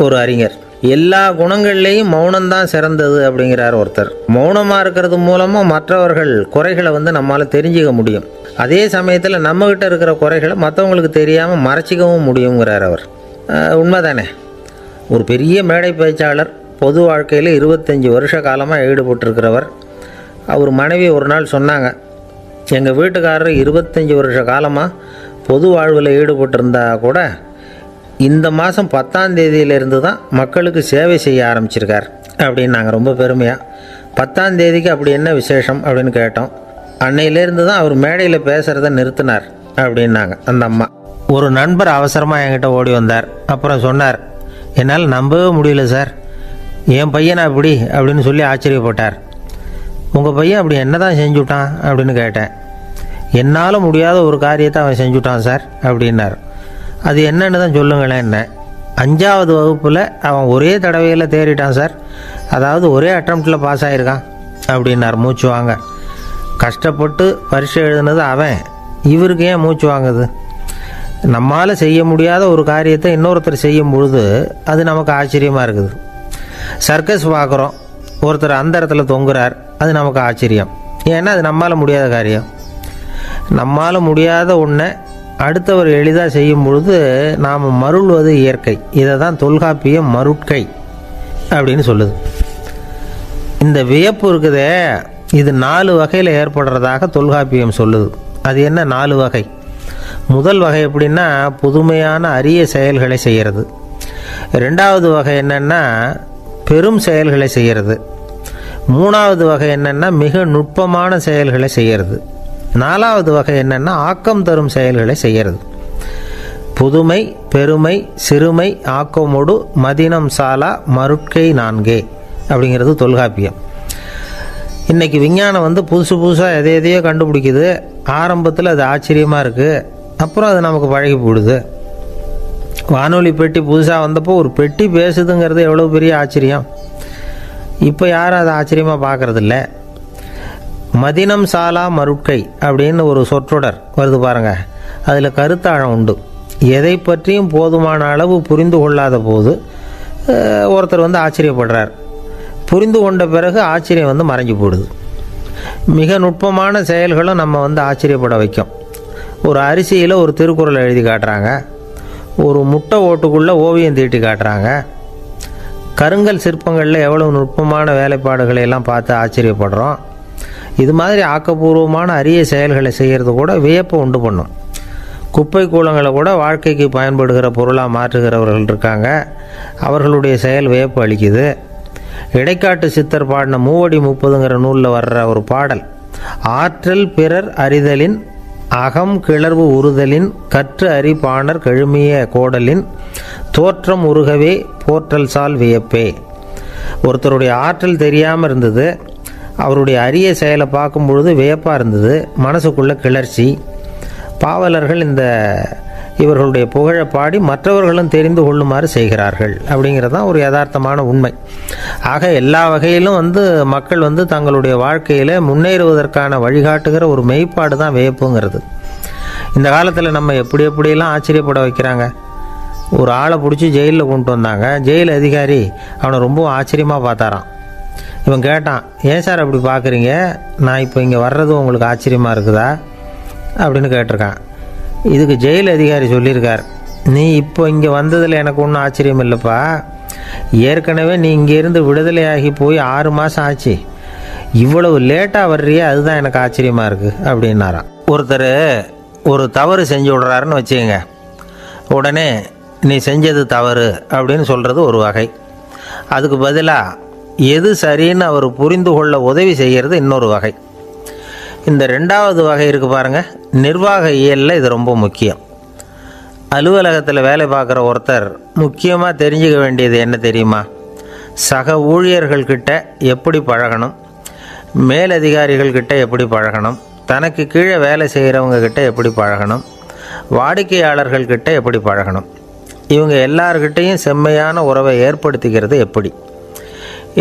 ஒரு அறிஞர். எல்லா குணங்கள்லேயும் மௌனம்தான் சிறந்தது அப்படிங்கிறார் ஒருத்தர். மௌனமாக இருக்கிறது மூலமாக மற்றவர்கள் குறைகளை நம்மளால் தெரிஞ்சிக்க முடியும். அதே சமயத்தில் நம்மக்கிட்ட இருக்கிற குறைகளை மற்றவங்களுக்கு தெரியாமல் மறைச்சிக்கவும் முடியுங்கிறார் அவர். உண்மைதானே? ஒரு பெரிய மேடை பேச்சாளர், பொது வாழ்க்கையில் 25 வருஷ காலமாக ஈடுபட்டிருக்கிறவர். அவர் மனைவி ஒரு நாள் சொன்னாங்க, எங்கள் வீட்டுக்காரர் 25 வருஷ காலமாக பொது வாழ்வில் ஈடுபட்டிருந்தா கூட இந்த மாதம் 10ஆம் தேதியிலிருந்து தான் மக்களுக்கு சேவை செய்ய ஆரம்பிச்சிருக்கார் அப்படின்னாங்க ரொம்ப பெருமையாக. 10ஆம் தேதிக்கு அப்படி என்ன விசேஷம் அப்படின்னு கேட்டோம். அன்னையிலேருந்து தான் அவர் மேடையில் பேசுகிறத நிறுத்தினார் அப்படின்னாங்க அந்த அம்மா. ஒரு நண்பர் அவசரமாக என்கிட்ட ஓடி வந்தார். அப்புறம் சொன்னார், என்னால் நம்பவே முடியல சார், என் பையனை அப்படி அப்படின்னு சொல்லி ஆச்சரியப்பட்டார். உங்கள் பையன் அப்படி என்ன தான் செஞ்சுட்டான் அப்படின்னு கேட்டேன். என்னால் முடியாத ஒரு காரியத்தை அவன் செஞ்சுட்டான் சார் அப்படின்னார். அது என்னன்னு தான் சொல்லுங்களேன். என்ன 5ஆவது வகுப்பில் அவன் ஒரே தடவையில் தேறிட்டான் சார், அதாவது ஒரே அட்டம்ப்டில் பாஸ் ஆகிருக்கான் அப்படின்னார் மூச்சு வாங்க. கஷ்டப்பட்டு பரீட்சை எழுதுனது அவன், இவருக்கு ஏன் மூச்சு வாங்குது? நம்மால் செய்ய முடியாத ஒரு காரியத்தை இன்னொருத்தர் செய்யும் பொழுது அது நமக்கு ஆச்சரியமாக இருக்குது. சர்க்கஸ் பார்க்குறோம், ஒருத்தர் அந்த இடத்துல தொங்குறார், அது நமக்கு ஆச்சரியம். ஏன்னா அது நம்மால் முடியாத காரியம். நம்மால் முடியாத ஒன்றை அடுத்தவர் எளிதாக செய்யும் பொழுது நாம் மருள்வது இயற்கை. இதை தான் தொல்காப்பியம் மருட்கை அப்படின்னு சொல்லுது. இந்த வியப்பு இருக்குதே, இது 4 வகையில் ஏற்படுறதாக தொல்காப்பியம் சொல்லுது. அது என்ன 4 வகை? முதல் வகை எப்படின்னா புதுமையான அரிய செயல்களை செய்கிறது. ரெண்டாவது வகை என்னென்னா பெரும் செயல்களை செய்கிறது. மூணாவது வகை என்னென்னா மிக நுட்பமான செயல்களை செய்கிறது. நாலாவது வகை என்னென்னா ஆக்கம் தரும் செயல்களை செய்கிறது. புதுமை, பெருமை, சிறுமை, ஆக்கமோடு மதினம் சாலா மருட்கை நான்கே அப்படிங்கிறது தொல்காப்பியம். இன்றைக்கி விஞ்ஞானம் புதுசு புதுசாக எதையோ கண்டுபிடிக்குது. ஆரம்பத்தில் அது ஆச்சரியமாக இருக்குது, அப்புறம் அது நமக்கு பழகி போடுது. வானொலி பெட்டி புதுசாக வந்தப்போ ஒரு பெட்டி பேசுதுங்கிறது எவ்வளோ பெரிய ஆச்சரியம். இப்போ யாரும் அதை ஆச்சரியமாக பார்க்குறதில்ல. மதினம் சாலா மருட்கை அப்படின்னு ஒரு சொற்றொடர் வருது பாருங்கள். அதில் கருத்தாழம் உண்டு. எதை பற்றியும் போதுமான அளவு புரிந்து கொள்ளாத போது ஒருத்தர் ஆச்சரியப்படுறார். புரிந்து கொண்ட பிறகு ஆச்சரியம் மறைஞ்சு போடுது. மிக நுட்பமான செயல்களும் நம்ம ஆச்சரியப்பட வைக்கும். ஒரு அரிசியில் ஒரு திருக்குறள் எழுதி காட்டுறாங்க, ஒரு முட்டை ஓட்டுக்குள்ளே ஓவியம் தீட்டி காட்டுறாங்க. கருங்கல் சிற்பங்களில் எவ்வளோ நுட்பமான வேலைப்பாடுகளை எல்லாம் பார்த்து ஆச்சரியப்படுறோம். இது மாதிரி ஆக்கப்பூர்வமான அரிய செயல்களை செய்கிறது கூட வியப்பை உண்டு பண்ணும். குப்பை கூலங்களை கூட வாழ்க்கைக்கு பயன்படுகிற பொருளாக மாற்றுகிறவர்கள் இருக்காங்க. அவர்களுடைய செயல் வியப்பு அளிக்குது. இடைக்காட்டு சித்தர் பாடின மூவடி 30ங்கிற நூலில் வர்ற ஒரு பாடல், ஆற்றல் பிறர் அறிதலின் அகம் கிளர்வு உறுதலின் கற்று அறி பாணர் கழுமிய கோடலின் தோற்றம் உருகவே போற்றல் சால் வியப்பே. ஒருத்தருடைய ஆற்றல் தெரியாமல் இருந்தது, அவருடைய அரிய செயலை பார்க்கும் பொழுது வியப்பாக இருந்தது, மனசுக்குள்ள கிளர்ச்சி. பாவலர்கள் இவர்களுடைய புகழை பாடி மற்றவர்களும் தெரிந்து கொள்ளுமாறு செய்கிறார்கள். அப்படிங்கிறது தான் ஒரு யதார்த்தமான உண்மை. ஆக எல்லா வகையிலும் மக்கள் தங்களுடைய வாழ்க்கையில் முன்னேறுவதற்கான வழிகாட்டுகிற ஒரு மெய்ப்பாடு தான் வியப்புங்கிறது. இந்த காலத்தில் நம்ம எப்படியெல்லாம் ஆச்சரியப்பட வைக்கிறாங்க. ஒரு ஆளை பிடிச்சி ஜெயிலில் கொண்டு வந்தாங்க. ஜெயில் அதிகாரி அவனை ரொம்ப ஆச்சரியமாக பார்த்தாரான். இவன் கேட்டான், ஏன் சார் அப்படி பார்க்குறீங்க, நான் இப்போ இங்கே வர்றது உங்களுக்கு ஆச்சரியமாக இருக்குதா அப்படின்னு கேட்டிருக்கான். இதுக்கு ஜெயில் அதிகாரி சொல்லியிருக்கார், நீ இப்போ இங்கே வந்ததில் எனக்கு ஒன்றும் ஆச்சரியம் இல்லைப்பா, ஏற்கனவே நீ இங்கேருந்து விடுதலையாகி போய் 6 மாதம் ஆச்சு, இவ்வளவு லேட்டாக வர்றியே அதுதான் எனக்கு ஆச்சரியமாக இருக்குது அப்படின்னாராம். ஒருத்தர் ஒரு தவறு செஞ்சு விடுறாருன்னு வச்சுக்கோங்க, உடனே நீ செஞ்சது தவறு அப்படின்னு சொல்கிறது ஒரு வகை. அதுக்கு பதிலாக எது சரின்னு அவர் புரிந்து கொள்ள உதவி செய்கிறது இன்னொரு வகை. இந்த ரெண்டாவது வகை இருக்குது பாருங்கள், நிர்வாக இயலில் இது ரொம்ப முக்கியம். அலுவலகத்தில் வேலை பார்க்குற ஒருத்தர் முக்கியமாக தெரிஞ்சுக்க வேண்டியது என்ன தெரியுமா? சக ஊழியர்கள்கிட்ட எப்படி பழகணும், மேலதிகாரிகள்கிட்ட எப்படி பழகணும், தனக்கு கீழே வேலை செய்கிறவங்கக்கிட்ட எப்படி பழகணும், வாடிக்கையாளர்கள்கிட்ட எப்படி பழகணும், இவங்க எல்லார்கிட்டையும் செம்மையான உறவை ஏற்படுத்திக்கிறது எப்படி.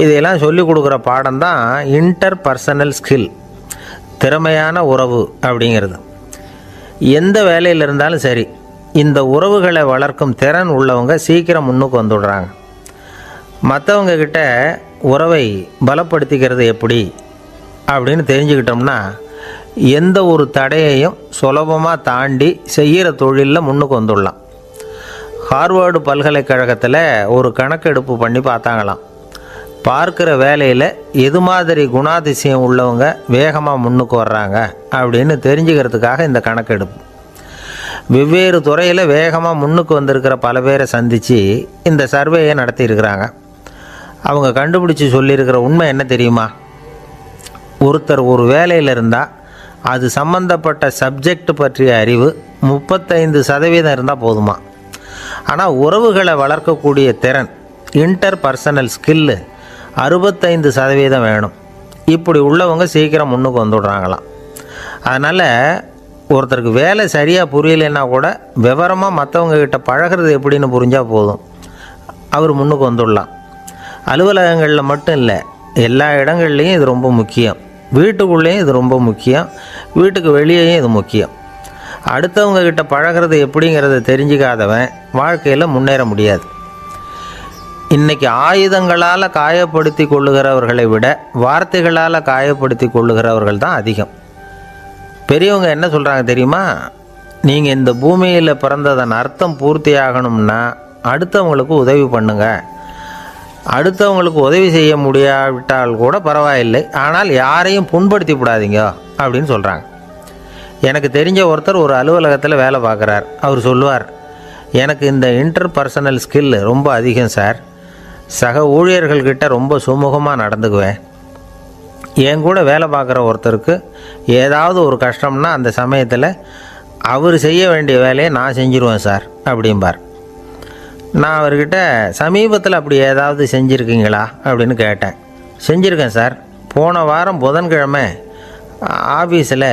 இதையெல்லாம் சொல்லிக் கொடுக்குற பாடம் தான் இன்டர் பர்சனல் ஸ்கில், திறமையான உறவு அப்படிங்கிறது. எந்த வேலையில் இருந்தாலும் சரி, இந்த உறவுகளை வளர்க்கும் திறன் உள்ளவங்க சீக்கிரம் முன்னுக்கு வந்துடுறாங்க. மற்றவங்க கிட்ட உறவை பலப்படுத்திக்கிறது எப்படி அப்படின்னு தெரிஞ்சுக்கிட்டோம்னா எந்த ஒரு தடையையும் சுலபமாக தாண்டி செய்கிற தொழிலில் முன்னுக்கு வந்துடலாம். ஹார்வர்டு பல்கலைக்கழகத்தில் ஒரு கணக்கெடுப்பு பண்ணி பார்த்தாங்களாம். பார்க்குற வேலையில் எது மாதிரி குணாதிசயம் உள்ளவங்க வேகமாக முன்னுக்கு வர்றாங்க அப்படின்னு தெரிஞ்சுக்கிறதுக்காக இந்த கணக்கெடுப்பு. வெவ்வேறு துறையில் வேகமாக முன்னுக்கு வந்திருக்கிற பல பேரை சந்தித்து இந்த சர்வேயை நடத்தியிருக்கிறாங்க. அவங்க கண்டுபிடிச்சி சொல்லியிருக்கிற உண்மை என்ன தெரியுமா? ஒருத்தர் ஒரு வேலையில் இருந்தால் அது சம்பந்தப்பட்ட சப்ஜெக்ட் பற்றிய அறிவு 35% இருந்தால் போதுமா. ஆனால் உறவுகளை வளர்க்கக்கூடிய திறன், இன்டர் பர்சனல் ஸ்கில்லு 65% வேணும். இப்படி உள்ளவங்க சீக்கிரம் முன்னுக்கு வந்துடுறாங்களாம். அதனால் ஒருத்தருக்கு வேலை சரியாக புரியலைன்னா கூட விவரமாக மற்றவங்கக்கிட்ட பழகிறது எப்படின்னு புரிஞ்சால் போதும், அவர் முன்னுக்கு வந்துடலாம். அலுவலகங்களில் மட்டும் இல்லை, எல்லா இடங்கள்லையும் இது ரொம்ப முக்கியம். வீட்டுக்குள்ளேயும் இது ரொம்ப முக்கியம், வீட்டுக்கு வெளியேயும் இது முக்கியம். அடுத்தவங்கக்கிட்ட பழகிறது எப்படிங்கிறத தெரிஞ்சிக்காதவன் வாழ்க்கையில் முன்னேற முடியாது. இன்றைக்கி ஆயுதங்களால் காயப்படுத்தி கொள்ளுகிறவர்களை விட வார்த்தைகளால் காயப்படுத்தி கொள்ளுகிறவர்கள் தான் அதிகம். பெரியவங்க என்ன சொல்கிறாங்க தெரியுமா? நீங்கள் இந்த பூமியில் பிறந்ததன் அர்த்தம் பூர்த்தி ஆகணும்னா அடுத்தவங்களுக்கு உதவி பண்ணுங்க. அடுத்தவங்களுக்கு உதவி செய்ய முடியாவிட்டால் கூட பரவாயில்லை, ஆனால் யாரையும் புண்படுத்தி விடாதீங்க அப்படின்னு சொல்கிறாங்க. எனக்கு தெரிஞ்ச ஒருத்தர் ஒரு அலுவலகத்தில் வேலை பார்க்குறார். அவர் சொல்லுவார், எனக்கு இந்த இன்டர்பர்சனல் ஸ்கில் ரொம்ப அதிகம் சார். சக ஊழியர்கள்கிட்ட ரொம்ப சுமூகமாக நடந்துக்குவேன். என் கூட வேலை பார்க்குற ஒருத்தருக்கு ஏதாவது ஒரு கஷ்டம்னா அந்த சமயத்தில் அவர் செய்ய வேண்டிய வேலையை நான் செஞ்சுருவேன் சார் அப்படிம்பார். நான் அவர்கிட்ட சமீபத்தில் அப்படி ஏதாவது செஞ்சுருக்கீங்களா அப்படின்னு கேட்டேன். செஞ்சுருக்கேன் சார். போன வாரம் புதன்கிழமை ஆஃபீஸில்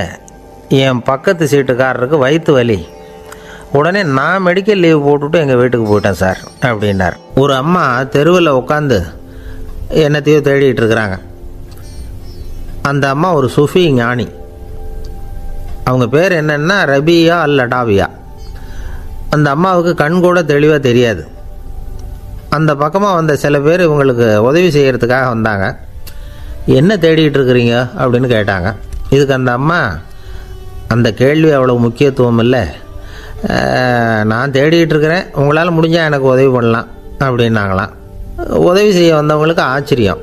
என் பக்கத்து சீட்டுக்காரருக்கு வயிற்று வலி. உடனே நான் மெடிக்கல் லீவ் போட்டுவிட்டு எங்கள் வீட்டுக்கு போயிட்டேன் சார் அப்படின்னார். ஒரு அம்மா தெருவில் உட்காந்து என்னத்தையோ தேடிட்டு இருக்கிறாங்க. அந்த அம்மா ஒரு சூஃபி ஞானி. அவங்க பேர் என்னென்னா ரபியா அல் அடாவியா. அந்த அம்மாவுக்கு கண் கூட தெளிவாக தெரியாது. அந்த பக்கமாக வந்த சில பேர் இவங்களுக்கு உதவி செய்கிறதுக்காக வந்தாங்க. என்ன தேடிகிட்டு இருக்கிறீங்க அப்படின்னு கேட்டாங்க. இதுக்கு அந்த அம்மா, அந்த கேள்வி அவ்வளோ முக்கியத்துவம் இல்லை, நான் தேடிகிட்டு இருக்கிறேன், உங்களால் முடிஞ்சால் எனக்கு உதவி பண்ணலாம் அப்படின்னாங்களாம். உதவி செய்ய வந்தவங்களுக்கு ஆச்சரியம்.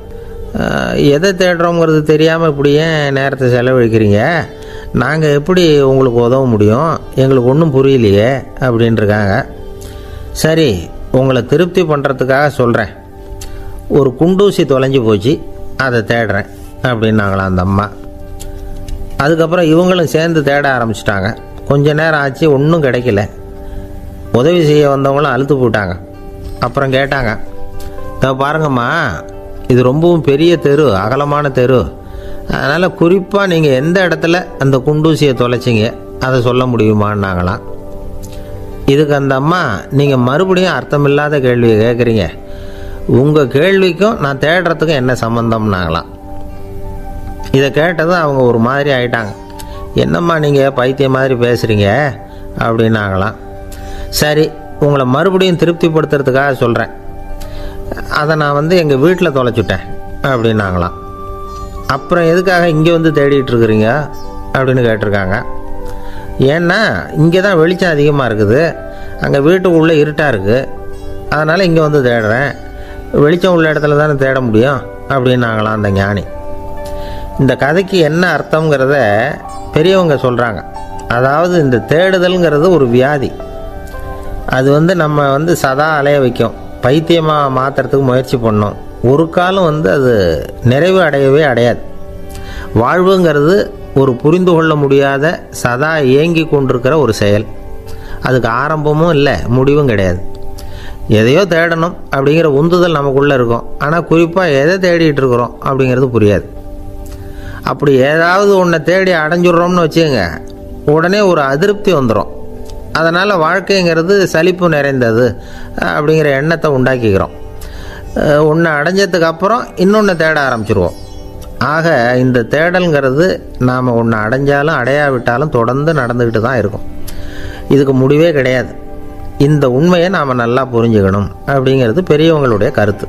எதை தேடுறோங்கிறது தெரியாமல் இப்படி ஏன் நேரத்தை செலவழிக்கிறீங்க, நாங்கள் எப்படி உங்களுக்கு உதவ முடியும், எங்களுக்கு ஒன்றும் புரியலையே அப்படின்ட்டுருக்காங்க. சரி, உங்களை திருப்தி பண்ணுறதுக்காக சொல்கிறேன், ஒரு குண்டூசி தொலைஞ்சி போச்சு, அதை தேடுறேன் அப்படின்னாங்களாம் அந்த அம்மா. அதுக்கப்புறம் இவங்களும் சேர்ந்து தேட ஆரம்பிச்சிட்டாங்க. கொஞ்ச நேரம் ஆச்சு, ஒன்றும் கிடைக்கல. உதவி செய்ய வந்தவங்களும் அழுத்து போட்டாங்க. அப்புறம் கேட்டாங்க, பாருங்கம்மா, இது ரொம்பவும் பெரிய தெரு, அகலமான தெரு, அதனால் குறிப்பாக நீங்கள் எந்த இடத்துல அந்த குண்டூசியை தொலைச்சிங்க அதை சொல்ல முடியுமான்னாங்களாம். இதுக்கு அந்த அம்மா, நீங்கள் மறுபடியும் அர்த்தமில்லாத கேள்வியை கேட்குறீங்க, உங்கள் கேள்விக்கும் நான் தேடுறதுக்கும் என்ன சம்மந்தம்னாங்களாம். இதை கேட்டதும் அவங்க ஒரு மாதிரி ஆகிட்டாங்க. என்னம்மா நீங்கள் பைத்தியம் மாதிரி பேசுகிறீங்க அப்படின்னாங்களாம். சரி, உங்களை மறுபடியும் திருப்திப்படுத்துறதுக்காக சொல்கிறேன், அதை நான் எங்கள் வீட்டில் தொலைச்சுட்டேன் அப்படின்னாங்களாம். அப்புறம் எதுக்காக இங்கே வந்து தேடிட்டு இருக்கிறீங்க அப்படின்னு கேட்டிருக்காங்க. ஏன்னா இங்கே தான் வெளிச்சம் அதிகமாக இருக்குது, அங்கே வீட்டுக்குள்ளே இருட்டாக இருக்குது, அதனால் இங்கே வந்து தேடுறேன், வெளிச்சம் உள்ள இடத்துல தானே தேட முடியும் அப்படின்னாங்களாம் அந்த ஞானி. இந்த கதைக்கு என்ன அர்த்தங்கிறத பெரியவங்க சொல்கிறாங்க. அதாவது இந்த தேடுதல்ங்கிறது ஒரு வியாதி. அது நம்ம சதா அலைய வைக்கும், பைத்தியமாக மாற்றுறதுக்கு முயற்சி பண்ணோம். ஒரு காலம் அது நிறைவு அடையவே அடையாது. வாழ்வுங்கிறது ஒரு புரிந்து கொள்ள முடியாத சதா இயங்கி கொண்டிருக்கிற ஒரு செயல். அதுக்கு ஆரம்பமும் இல்லை, முடிவும் கிடையாது. எதையோ தேடணும் அப்படிங்கிற உந்துதல் நமக்குள்ளே இருக்கும், ஆனால் குறிப்பாக எதை தேடிட்டு இருக்கிறோம் அப்படிங்கிறது புரியாது. அப்படி ஏதாவது ஒன்றை தேடி அடைஞ்சிடுறோம்னு வச்சுக்கோங்க, உடனே ஒரு அதிருப்தி வந்துடும். அதனால் வாழ்க்கைங்கிறது சலிப்பு நிறைந்தது அப்படிங்கிற எண்ணத்தை உண்டாக்கிக்கிறோம். ஒன்று அடைஞ்சதுக்கு அப்புறம் இன்னொன்று தேட ஆரம்பிச்சிருவோம். ஆக இந்த தேடல்ங்கிறது நாம் ஒன்று அடைஞ்சாலும் அடையாவிட்டாலும் தொடர்ந்து நடந்துக்கிட்டு தான் இருக்கும். இதுக்கு முடிவே கிடையாது. இந்த உண்மையை நாம் நல்லா புரிஞ்சுக்கணும் அப்படிங்கிறது பெரியவங்களுடைய கருத்து.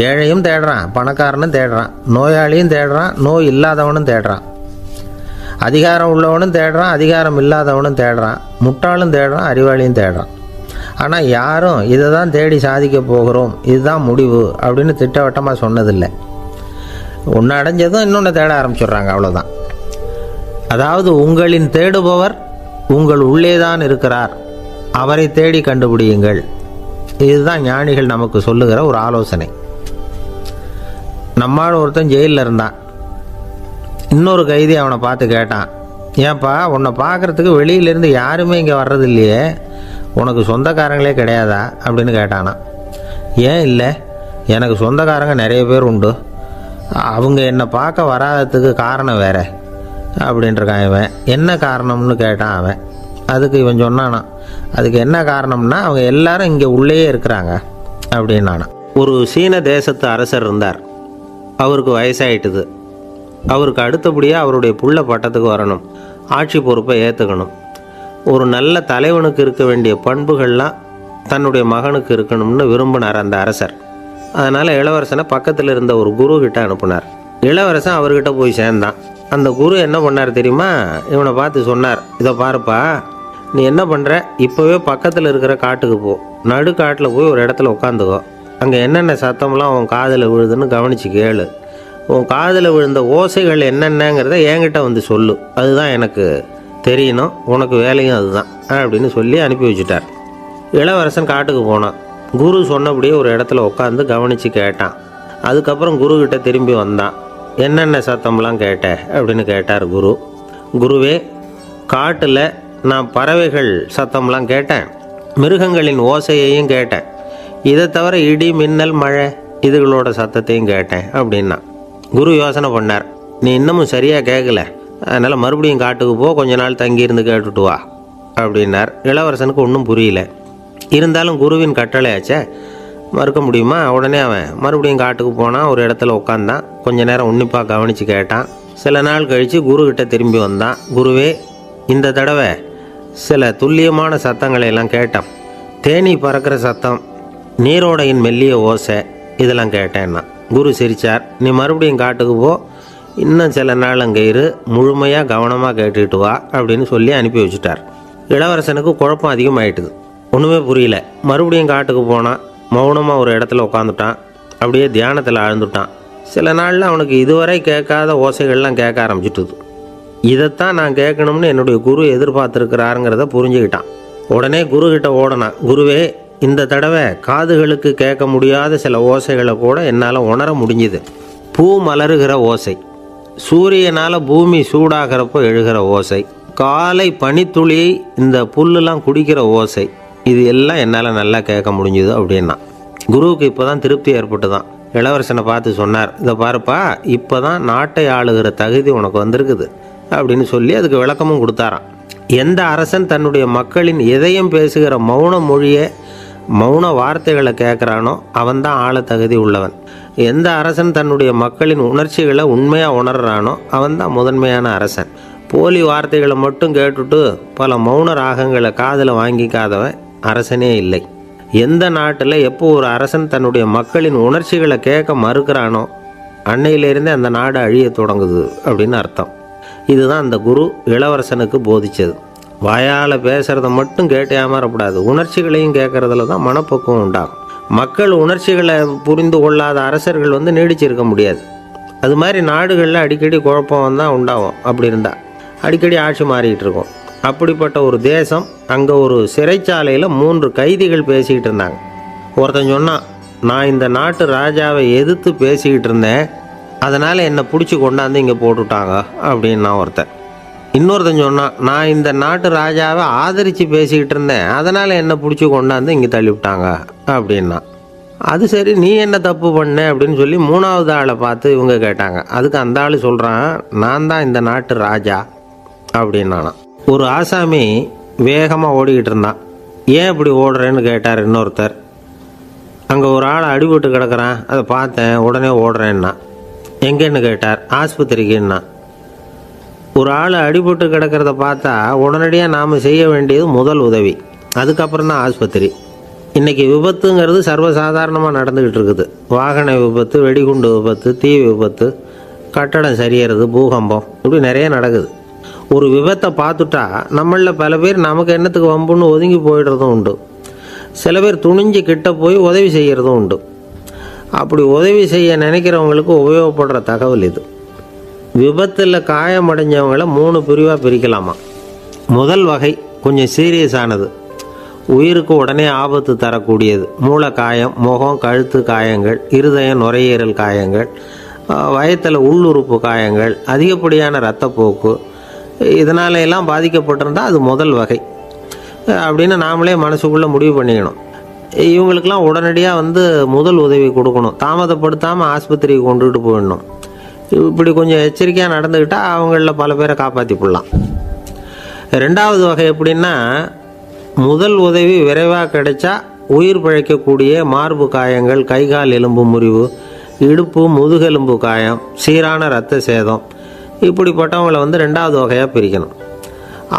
ஏழையும் தேடுறான், பணக்காரனும் தேடுறான், நோயாளியும் தேடுறான், நோய் இல்லாதவனும் தேடுறான், அதிகாரம் உள்ளவனும் தேடுறான், அதிகாரம் இல்லாதவனும் தேடுறான், முட்டாளும் தேடுறான், அறிவாளியும் தேடுறான். ஆனால் யாரும் இதை தான் தேடி சாதிக்க போகிறோம், இதுதான் முடிவு அப்படின்னு திட்டவட்டமாக சொன்னதில்லை. ஒன்று அடைஞ்சதும் இன்னொன்று தேட ஆரம்பிச்சிடுறாங்க, அவ்வளோதான். அதாவது உங்களின் தேடுபவர் உங்கள் உள்ளே தான் இருக்கிறார், அவரை தேடி கண்டுபிடியுங்கள். இதுதான் ஞானிகள் நமக்கு சொல்லுகிற ஒரு ஆலோசனை. நம்மால் ஒருத்தன் ஜெயிலில் இருந்தான். இன்னொரு கைதி அவனை பார்த்து கேட்டான், ஏன்பா உன்னை பார்க்குறதுக்கு வெளியிலேருந்து யாருமே இங்கே வர்றது இல்லையே, உனக்கு சொந்தக்காரங்களே கிடையாதா அப்படின்னு கேட்டானா. ஏன் இல்லை, எனக்கு சொந்தக்காரங்க நிறைய பேர் உண்டு, அவங்க என்னை பார்க்க வராததுக்கு காரணம் வேற அப்படின்ட்டுருக்கான் இவன். என்ன காரணம்னு கேட்டான் அவன். அதுக்கு இவன் சொன்னானா, அதுக்கு என்ன காரணம்னா அவங்க எல்லாரும் இங்கே உள்ளேயே இருக்கிறாங்க அப்படின்னானா. ஒரு சீன தேசத்து அரசர் இருந்தார். அவருக்கு வயசாயிட்டுது. அவருக்கு அடுத்தபடியாக அவருடைய புள்ள பட்டத்துக்கு வரணும், ஆட்சி பொறுப்பை ஏற்றுக்கணும். ஒரு நல்ல தலைவனுக்கு இருக்க வேண்டிய பண்புகள்லாம் தன்னுடைய மகனுக்கு இருக்கணும்னு விரும்பினார் அந்த அரசர். அதனால் இளவரசனை பக்கத்தில் இருந்த ஒரு குரு கிட்ட அனுப்புனார். இளவரசன் அவர்கிட்ட போய் சேர்ந்தான். அந்த குரு என்ன பண்ணார் தெரியுமா, இவனை பார்த்து சொன்னார், இதை பாருப்பா, நீ என்ன பண்ணுற, இப்போவே பக்கத்தில் இருக்கிற காட்டுக்கு போ, நடு காட்டில் போய் ஒரு இடத்துல உட்காந்துக்கோ, அங்கே என்னென்ன சத்தம்லாம் உன் காதில் விழுதுன்னு கவனித்து கேளு, உன் காதில் விழுந்த ஓசைகள் என்னென்னங்கிறத என்கிட்ட வந்து சொல்லு, அதுதான் எனக்கு தெரியணும், உனக்கு வேலையும் அதுதான் அப்படின்னு சொல்லி அனுப்பி வச்சுட்டார். இளவரசன் காட்டுக்கு போனான். குரு சொன்னபடியே ஒரு இடத்துல உட்காந்து கவனித்து கேட்டான். அதுக்கப்புறம் குருக்கிட்ட திரும்பி வந்தான். என்னென்ன சத்தம்லாம் கேட்ட அப்படின்னு கேட்டார் குரு. குருவே, காட்டில் நான் பறவைகள் சத்தம்லாம் கேட்டேன், மிருகங்களின் ஓசையையும் கேட்டேன், இதை தவிர இடி மின்னல் மழை இதுகளோட சத்தத்தையும் கேட்டேன் அப்படின்னா. குரு யோசனை பண்ணார், நீ இன்னமும் சரியாக கேட்கல, அதனால் மறுபடியும் காட்டுக்கு போ, கொஞ்ச நாள் தங்கியிருந்து கேட்டுட்டு வா அப்படின்னார். இளவரசனுக்கு ஒன்றும் புரியல. இருந்தாலும் குருவின் கட்டளையாச்சே, மறுக்க முடியுமா? உடனே அவன் மறுபடியும் காட்டுக்கு போனான். ஒரு இடத்துல உட்காந்தான். கொஞ்ச நேரம் உன்னிப்பாக கவனித்து கேட்டான். சில நாள் கழித்து குருக்கிட்ட திரும்பி வந்தான். குருவே, இந்த தடவை சில துல்லியமான சத்தங்களை எல்லாம் கேட்டான். தேனீ பறக்கிற சத்தம், நீரோடையின் மெல்லிய ஓசை, இதெல்லாம் கேட்டேன்னா. குரு சிரித்தார். நீ மறுபடியும் காட்டுக்கு போ, இன்னும் சில நாள் அங்கே இரு, முழுமையாக கவனமாக கேட்டுக்கிட்டு வா அப்படின்னு சொல்லி அனுப்பி வச்சுட்டார். இளவரசனுக்கு குழப்பம் அதிகமாயிட்டுது. ஒன்றுமே புரியல. மறுபடியும் காட்டுக்கு போனான். மௌனமாக ஒரு இடத்துல உட்காந்துட்டான். அப்படியே தியானத்தில் ஆழ்ந்துட்டான். சில நாளில் அவனுக்கு இதுவரை கேட்காத ஓசைகள்லாம் கேட்க ஆரம்பிச்சிட்டுது. இதைத்தான் நான் கேட்கணும்னு என்னுடைய குரு எதிர்பார்த்துருக்கிறாருங்கிறத புரிஞ்சுக்கிட்டான். உடனே குருக்கிட்ட ஓடனான். குருவே, இந்த தடவை காதுகளுக்கு கேட்க முடியாத சில ஓசைகளை கூட என்னால் உணர முடிஞ்சுது. பூ மலருகிற ஓசை, சூரியனால் பூமி சூடாகிறப்போ எழுகிற ஓசை, காலை பனித்துளி இந்த புல்லுலாம் குடிக்கிற ஓசை, இது எல்லாம் என்னால் நல்லா கேட்க முடிஞ்சுது அப்படின்னா. குருவுக்கு இப்போ தான் திருப்தி ஏற்பட்டு தான். இளவரசனை பார்த்து சொன்னார், இதை பாருப்பா, இப்போ தான் நாட்டை ஆளுகிற தகுதி உனக்கு வந்திருக்குது அப்படின்னு சொல்லி அதுக்கு விளக்கமும் கொடுத்தாராம். எந்த அரசன் தன்னுடைய மக்களின் இதயம் பேசுகிற மௌன மொழியை, மௌன வார்த்தைகளை கேட்குறானோ அவன்தான் ஆள தகுதி உள்ளவன். எந்த அரசன் தன்னுடைய மக்களின் உணர்ச்சிகளை உண்மையாக உணர்றானோ அவன்தான் முதன்மையான அரசன். போலி வார்த்தைகளை மட்டும் கேட்டுட்டு பல மௌன ராகங்களை காதில் வாங்கிக்காதவன் அரசனே இல்லை. எந்த நாட்டில் எப்போ ஒரு அரசன் தன்னுடைய மக்களின் உணர்ச்சிகளை கேட்க மறுக்கிறானோ அன்னையிலேருந்தே அந்த நாடு அழிய தொடங்குது அப்படின்னு அர்த்தம். இதுதான் அந்த குரு இளவரசனுக்கு போதிச்சது. வாயால் பேசுகிறத மட்டும் கேட்டு ஏமாறக்கூடாது, உணர்ச்சிகளையும் கேட்குறதுல தான் மனப்பக்குவம் உண்டாகும். மக்கள் உணர்ச்சிகளை புரிந்து கொள்ளாத அரசர்கள் நீடிச்சிருக்க முடியாது. அது மாதிரி நாடுகளில் அடிக்கடி குழப்பம் தான் உண்டாகும். அப்படி இருந்தால் அடிக்கடி ஆட்சி மாறிக்கிட்டு இருக்கும். அப்படிப்பட்ட ஒரு தேசம், அங்கே ஒரு சிறைச்சாலையில் 3 கைதிகள் பேசிக்கிட்டு இருந்தாங்க. ஒருத்தன் சொன்னான், நான் இந்த நாட்டு ராஜாவை எதிர்த்து பேசிக்கிட்டு இருந்தேன், அதனால் என்னை பிடிச்சி கொண்டாந்து இங்கே போட்டுவிட்டாங்க அப்படின்னா ஒருத்தன். இன்னொருத்தன் சொன்னான், நான் இந்த நாட்டு ராஜாவை ஆதரித்து பேசிக்கிட்டு இருந்தேன், அதனால் என்னை பிடிச்சி கொண்டாந்து இங்கே தள்ளிவிட்டாங்க அப்படின்னா. அது சரி, நீ என்ன தப்பு பண்ண அப்படின்னு சொல்லி 3வது ஆளை பார்த்து இவங்க கேட்டாங்க. அதுக்கு அந்த ஆள் சொல்கிறான், நான் தான் இந்த நாட்டு ராஜா அப்படின்னானா. ஒரு ஆசாமி வேகமாக ஓடிக்கிட்டு இருந்தான். ஏன் இப்படி ஓடுறேன்னு கேட்டார் இன்னொருத்தர். அங்கே ஒரு ஆள் அடிபட்டு கிடக்கிறான், அதை பார்த்தேன், உடனே ஓடுறேன்னா. எங்கேன்னு கேட்டார். ஆஸ்பத்திரிக்குன்னா. ஒரு ஆள் அடிபட்டு கிடக்கிறத பார்த்தா உடனடியாக நாம் செய்ய வேண்டியது முதல் உதவி, அதுக்கப்புறம் தான் ஆஸ்பத்திரி. இன்றைக்கி விபத்துங்கிறது சர்வசாதாரணமாக நடந்துக்கிட்டு இருக்குது. வாகன விபத்து, வெடிகுண்டு விபத்து, தீ விபத்து, கட்டடம் சரியறது, பூகம்பம், இப்படி நிறைய நடக்குது. ஒரு விபத்தை பார்த்துட்டா நம்மளில் பல பேர் நமக்கு என்னத்துக்கு வம்புன்னு ஒதுங்கி போயிடுறதும் உண்டு. சில பேர் துணிஞ்சு கிட்ட போய் உதவி செய்கிறதும் உண்டு. அப்படி உதவி செய்ய நினைக்கிறவங்களுக்கு உபயோகப்படுற தகவல் இது. விபத்தில் காயமடைஞ்சவங்களை 3 பிரிவாக பிரிக்கலாமா. முதல் வகை கொஞ்சம் சீரியஸானது, உயிருக்கு உடனே ஆபத்து தரக்கூடியது. மூளை காயம், முகம், கழுத்து காயங்கள், இருதயம், நுரையீரல் காயங்கள், வயத்தில் உள்ளுறுப்பு காயங்கள், அதிகப்படியான இரத்தப்போக்கு, இதனால எல்லாம் பாதிக்கப்பட்டிருந்தால் அது முதல் வகை அப்படின்னு நாமளே மனசுக்குள்ளே முடிவு பண்ணிக்கணும். இவங்களுக்கெல்லாம் உடனடியாக முதல் உதவி கொடுக்கணும். தாமதப்படுத்தாமல் ஆஸ்பத்திரிக்கு கொண்டுகிட்டு போயிடணும். இப்படி கொஞ்சம் எச்சரிக்கையாக நடந்துக்கிட்டால் அவங்களில் பல பேரை காப்பாற்றி போடலாம். 2வது வகை எப்படின்னா, முதல் உதவி விரைவாக கிடைச்சா உயிர் பிழைக்கக்கூடிய மார்பு காயங்கள், கைகால் எலும்பு முறிவு, இடுப்பு முதுகெலும்பு காயம், சீரான இரத்த சேதம், இப்படிப்பட்டவங்களை 2வது வகையாக பிரிக்கணும்.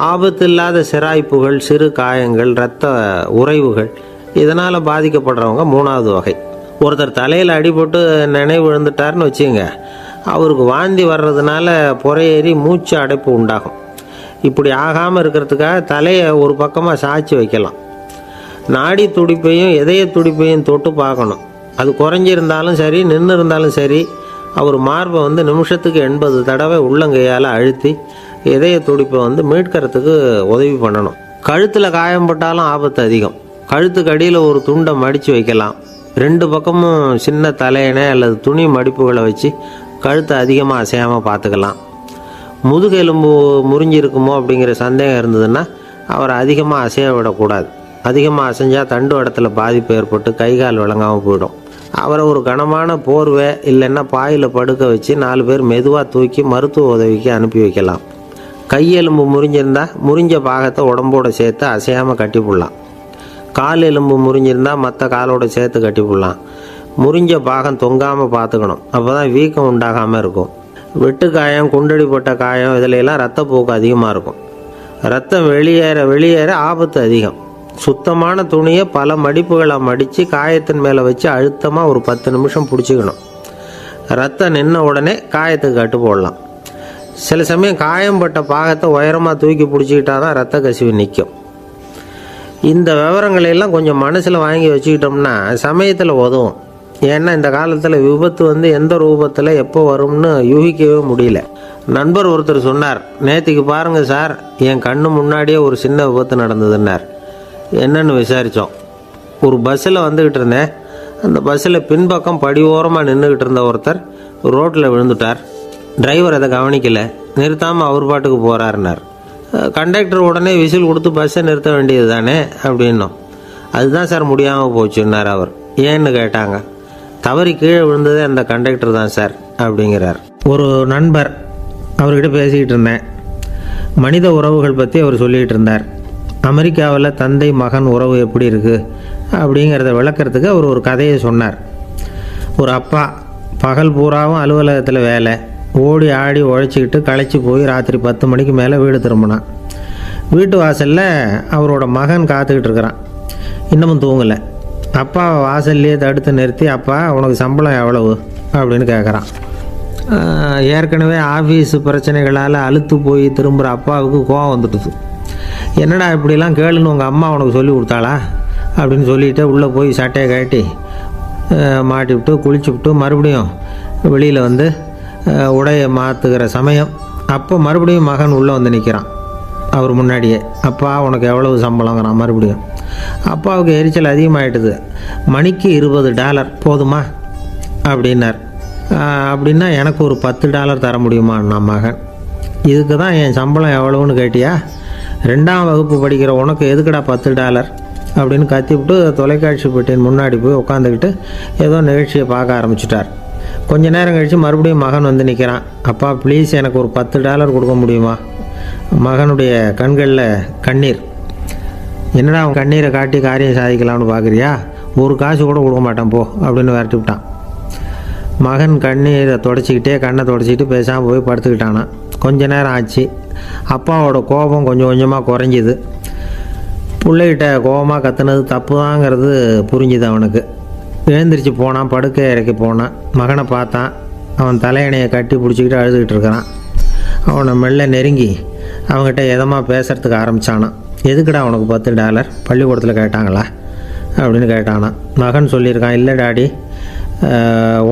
ஆபத்து இல்லாத சிராய்ப்புகள், சிறு காயங்கள், இரத்த உறைவுகள், இதனால் பாதிக்கப்படுறவங்க 3வது வகை. ஒருத்தர் தலையில் அடிபட்டு நினைவு விழுந்துட்டார்னு வச்சுங்க, அவருக்கு வாந்தி வர்றதுனால புறையேறி மூச்சு அடைப்பு உண்டாகும். இப்படி ஆகாமல் இருக்கிறதுக்காக தலையை ஒரு பக்கமாக சாய்ச்சி வைக்கலாம். நாடி துடிப்பையும் இதய துடிப்பையும் தொட்டு பார்க்கணும். அது குறைஞ்சிருந்தாலும் சரி, நின்று இருந்தாலும் சரி, அவர் மார்பை நிமிஷத்துக்கு 80 தடவை உள்ளங்கையால் அழுத்தி இதய துடிப்பை வந்து மீட்கிறதுக்கு உதவி பண்ணணும். கழுத்தில் காயம்பட்டாலும் ஆபத்து அதிகம். கழுத்துக்கு அடியில் ஒரு துண்டை மடித்து வைக்கலாம். 2 பக்கமும் சின்ன தலையணை அல்லது துணி மடிப்புகளை வச்சு கழுத்தை அதிகமாக அசையாமல் பார்த்துக்கலாம். முதுகெலும்பு முறிஞ்சிருக்குமோ அப்படிங்கிற சந்தேகம் இருந்ததுன்னா அவரை அதிகமாக அசைய விடக்கூடாது. அதிகமாக அசைஞ்சால் தண்டு இடத்துல பாதிப்பு ஏற்பட்டு கை கால் விளங்காமல் போயிடும். அவரை ஒரு கனமான போர்வை இல்லைன்னா பாயில் படுக்க வச்சு 4 பேர் மெதுவாக தூக்கி மருத்துவ உதவிக்கு அனுப்பி வைக்கலாம். கையெலும்பு முறிஞ்சிருந்தால் முறிஞ்ச பாகத்தை உடம்போடு சேர்த்து அசையாமல் கட்டி போடலாம். கால் எலும்பு முறிஞ்சிருந்தால் மற்ற காலோடு சேர்த்து கட்டி போடலாம். முறிஞ்ச பாகம் தொங்காமல் பார்த்துக்கணும். அப்போ தான் வீக்கம் உண்டாகாமல் இருக்கும். வெட்டு காயம், குண்டடிப்பட்ட காயம் இதிலெல்லாம் ரத்தப்போக்கு அதிகமாக இருக்கும். ரத்தம் வெளியேற ஆபத்து அதிகம். சுத்தமான துணியை பல மடிப்புகளை மடித்து காயத்தின் மேலே வச்சு அழுத்தமாக ஒரு 10 நிமிஷம் பிடிச்சிக்கணும். ரத்தம் நின்ன உடனே காயத்துக்கு கட்டு போடலாம். சில சமயம் காயம்பட்ட பாகத்தை உயரமாக தூக்கி பிடிச்சிக்கிட்டா தான் ரத்த கசிவு நிற்கும். இந்த விவரங்களையெல்லாம் கொஞ்சம் மனசில் வாங்கி வச்சுக்கிட்டோம்னா சமயத்தில் உதவும். ஏன்னா இந்த காலத்தில் விபத்து வந்து எந்த ரூபத்தில் எப்போ வரும்னு யூகிக்கவே முடியல. நண்பர் ஒருத்தர் சொன்னார், நேற்றுக்கு பாருங்கள் சார், என் கண்ணு முன்னாடியே ஒரு சின்ன விபத்து நடந்ததுன்னார். என்னன்னு விசாரித்தோம். ஒரு பஸ்ஸில் வந்துக்கிட்டு இருந்தேன். அந்த பஸ்ஸில் பின்பக்கம் படி ஓரமாக நின்றுக்கிட்டு இருந்த ஒருத்தர் ரோட்டில் விழுந்துட்டார். டிரைவர் அதை கவனிக்கலை, நிறுத்தாமல் அவர் பாட்டுக்கு போகிறாருன்னார். கண்டக்டர் உடனே விசில் கொடுத்து பஸ்ஸை நிறுத்த வேண்டியது தானே அப்படின்னோம். அதுதான் சார் முடியாமல் போச்சுன்னார் அவர். ஏன்னு கேட்டாங்க. தவறி கீழே விழுந்ததே அந்த கண்டக்டர் தான் சார் அப்படிங்கிறார். ஒரு நண்பர், அவர்கிட்ட பேசிக்கிட்டு இருந்தேன். மனித உறவுகள் பற்றி அவர் சொல்லிகிட்டு இருந்தார். அமெரிக்காவில் தந்தை மகன் உறவு எப்படி இருக்குது அப்படிங்கிறத விளக்கிறதுக்கு அவர் ஒரு கதையை சொன்னார். ஒரு அப்பா பகல் பூராவும் அலுவலகத்தில் வேலை, ஓடி ஆடி உழைச்சிக்கிட்டு களைச்சி போய் ராத்திரி 10 மணிக்கு மேலே வீடு திரும்பினான். வீட்டு வாசலில் அவரோட மகன் காத்துக்கிட்டு இருக்கிறான். இன்னமும் தூங்கலை. அப்பாவை வாசல்லையே தடுத்து நிறுத்தி, அப்பா உனக்கு சம்பளம் எவ்வளவு அப்படின்னு கேட்குறான். ஏற்கனவே ஆஃபீஸு பிரச்சனைகளால் அலுத்து போய் திரும்புகிற அப்பாவுக்கு கோவம் வந்துடுது. என்னடா இப்படிலாம் கேளுன்னு உங்கள் அம்மா உனக்கு சொல்லி கொடுத்தாளா அப்படின்னு சொல்லிவிட்டு உள்ளே போய் சட்டையை கட்டி மாட்டிவிட்டு குளிச்சுவிட்டு மறுபடியும் வெளியில் வந்து உடையை மாற்றுகிற சமயம் அப்போ மறுபடியும் மகன் உள்ளே வந்து நிற்கிறான் அவர் முன்னாடியே. அப்பா உனக்கு எவ்வளவு சம்பளங்கிறான் மறுபடியும். அப்பாவுக்கு எரிச்சல் அதிகமாகிட்டுது. மணிக்கு $20 போதுமா அப்படின்னார். அப்படின்னா எனக்கு ஒரு $10 தர முடியுமா நான் மகன்? இதுக்கு தான் என் சம்பளம் எவ்வளவுன்னு கேட்டியா? 2ஆம் வகுப்பு படிக்கிற உனக்கு எதுக்குடா $10 அப்படின்னு கத்திவிட்டு தொலைக்காட்சி பெட்டியின் முன்னாடி போய் உட்காந்துக்கிட்டு ஏதோ நிகழ்ச்சியை பார்க்க ஆரம்பிச்சிட்டார். கொஞ்ச நேரம் கழித்து மறுபடியும் மகன் வந்து நிற்கிறான். அப்பா ப்ளீஸ் எனக்கு ஒரு $10 கொடுக்க முடியுமா? மகனுடைய கண்களில் கண்ணீர். என்னடா அவன் கண்ணீரை காட்டி காரியம் சாதிக்கலாம்னு பார்க்குறியா? ஒரு காசு கூட கொடுக்க மாட்டான் போ அப்படின்னு விரட்டி விட்டான். மகன் கண்ணீரை தொடச்சிக்கிட்டே கண்ணை தொடச்சிக்கிட்டு பேசாமல் போய் படுத்துக்கிட்டானா. கொஞ்ச நேரம் ஆச்சு. அப்பாவோட கோபம் கொஞ்சம் கொஞ்சமாக குறைஞ்சிது. பிள்ளைகிட்ட கோபமாக கத்துனது தப்பு தாங்கிறது புரிஞ்சுது அவனுக்கு. எழுந்திரிச்சு போனான், படுக்கை இறக்கி போனான். மகனை பார்த்தான். அவன் தலையணையை கட்டி பிடிச்சிக்கிட்டு அழுதுகிட்டு இருக்கிறான். அவனை மெல்ல நெருங்கி அவங்ககிட்ட எதமாக பேசுகிறதுக்கு ஆரம்பித்தானான். எதுக்குடா உனக்கு $10 பள்ளிக்கூடத்தில் கேட்டாங்களா அப்படின்னு கேட்டானான். மகன் சொல்லியிருக்கான், இல்லை டாடி,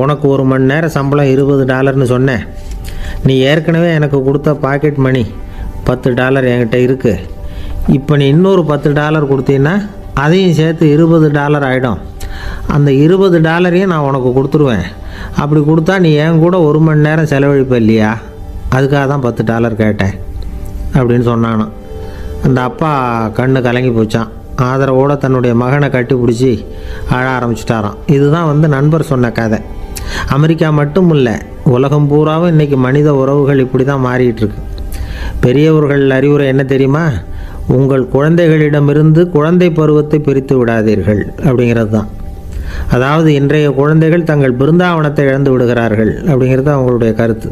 உனக்கு 1 மணி நேரம் சம்பளம் $20ன்னு சொன்னேன். நீ ஏற்கனவே எனக்கு கொடுத்த பாக்கெட் மணி $10 என்கிட்ட இருக்குது. இப்போ நீ இன்னொரு $10 கொடுத்தீங்கன்னா அதையும் சேர்த்து $20 ஆகிடும். அந்த $20 நான் உனக்கு கொடுத்துருவேன். அப்படி கொடுத்தா நீ என் கூட 1 மணி நேரம் செலவழிப்ப இல்லையா? அதுக்காக தான் $10 கேட்டேன் அப்படின்னு சொன்னானான். அந்த அப்பா கண்ணு கலங்கி போச்சான். ஆதரவோடு தன்னுடைய மகனை கட்டி பிடிச்சி அழ ஆரம்பிச்சிட்டாராம். இதுதான் நண்பர் சொன்ன கதை. அமெரிக்கா மட்டும் இல்லை, உலகம் பூராவும் இன்றைக்கி மனித உறவுகள் இப்படி தான் மாறிட்டுருக்கு. பெரியவர்கள் அறிவுரை என்ன தெரியுமா? உங்கள் குழந்தைகளிடமிருந்து குழந்தை பருவத்தை பிரித்து விடாதீர்கள் அப்படிங்கிறது தான். அதாவது இன்றைய குழந்தைகள் தங்கள் பிருந்தாவனத்தை இழந்து விடுகிறார்கள் அப்படிங்கிறது அவங்களுடைய கருத்து.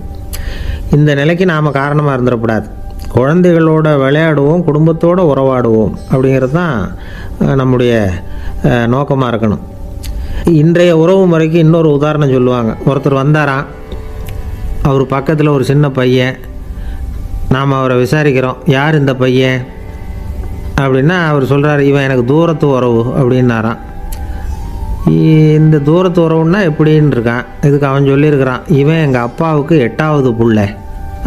இந்த நிலைக்கு நாம் காரணமாக இருந்துடக்கூடாது. குழந்தைகளோட விளையாடுவோம், குடும்பத்தோடு உறவாடுவோம் அப்படிங்கிறது தான் நம்முடைய நோக்கமாக இருக்கணும். இன்றைய உறவு முறைக்கு இன்னொரு உதாரணம் சொல்லுவாங்க. ஒருத்தர் வந்தாராம். அவர் பக்கத்தில் ஒரு சின்ன பையன். நாம் அவரை விசாரிக்கிறோம், யார் இந்த பையன் அப்படின்னா அவர் சொல்கிறார், இவன் எனக்கு தூரத்து உறவு அப்படின்னாராம். இந்த தூரத்து உறவுன்னா எப்படின்னு இருக்கான். இதுக்கு அவன் சொல்லியிருக்கிறான், இவன் எங்கள் அப்பாவுக்கு 8வது புள்ள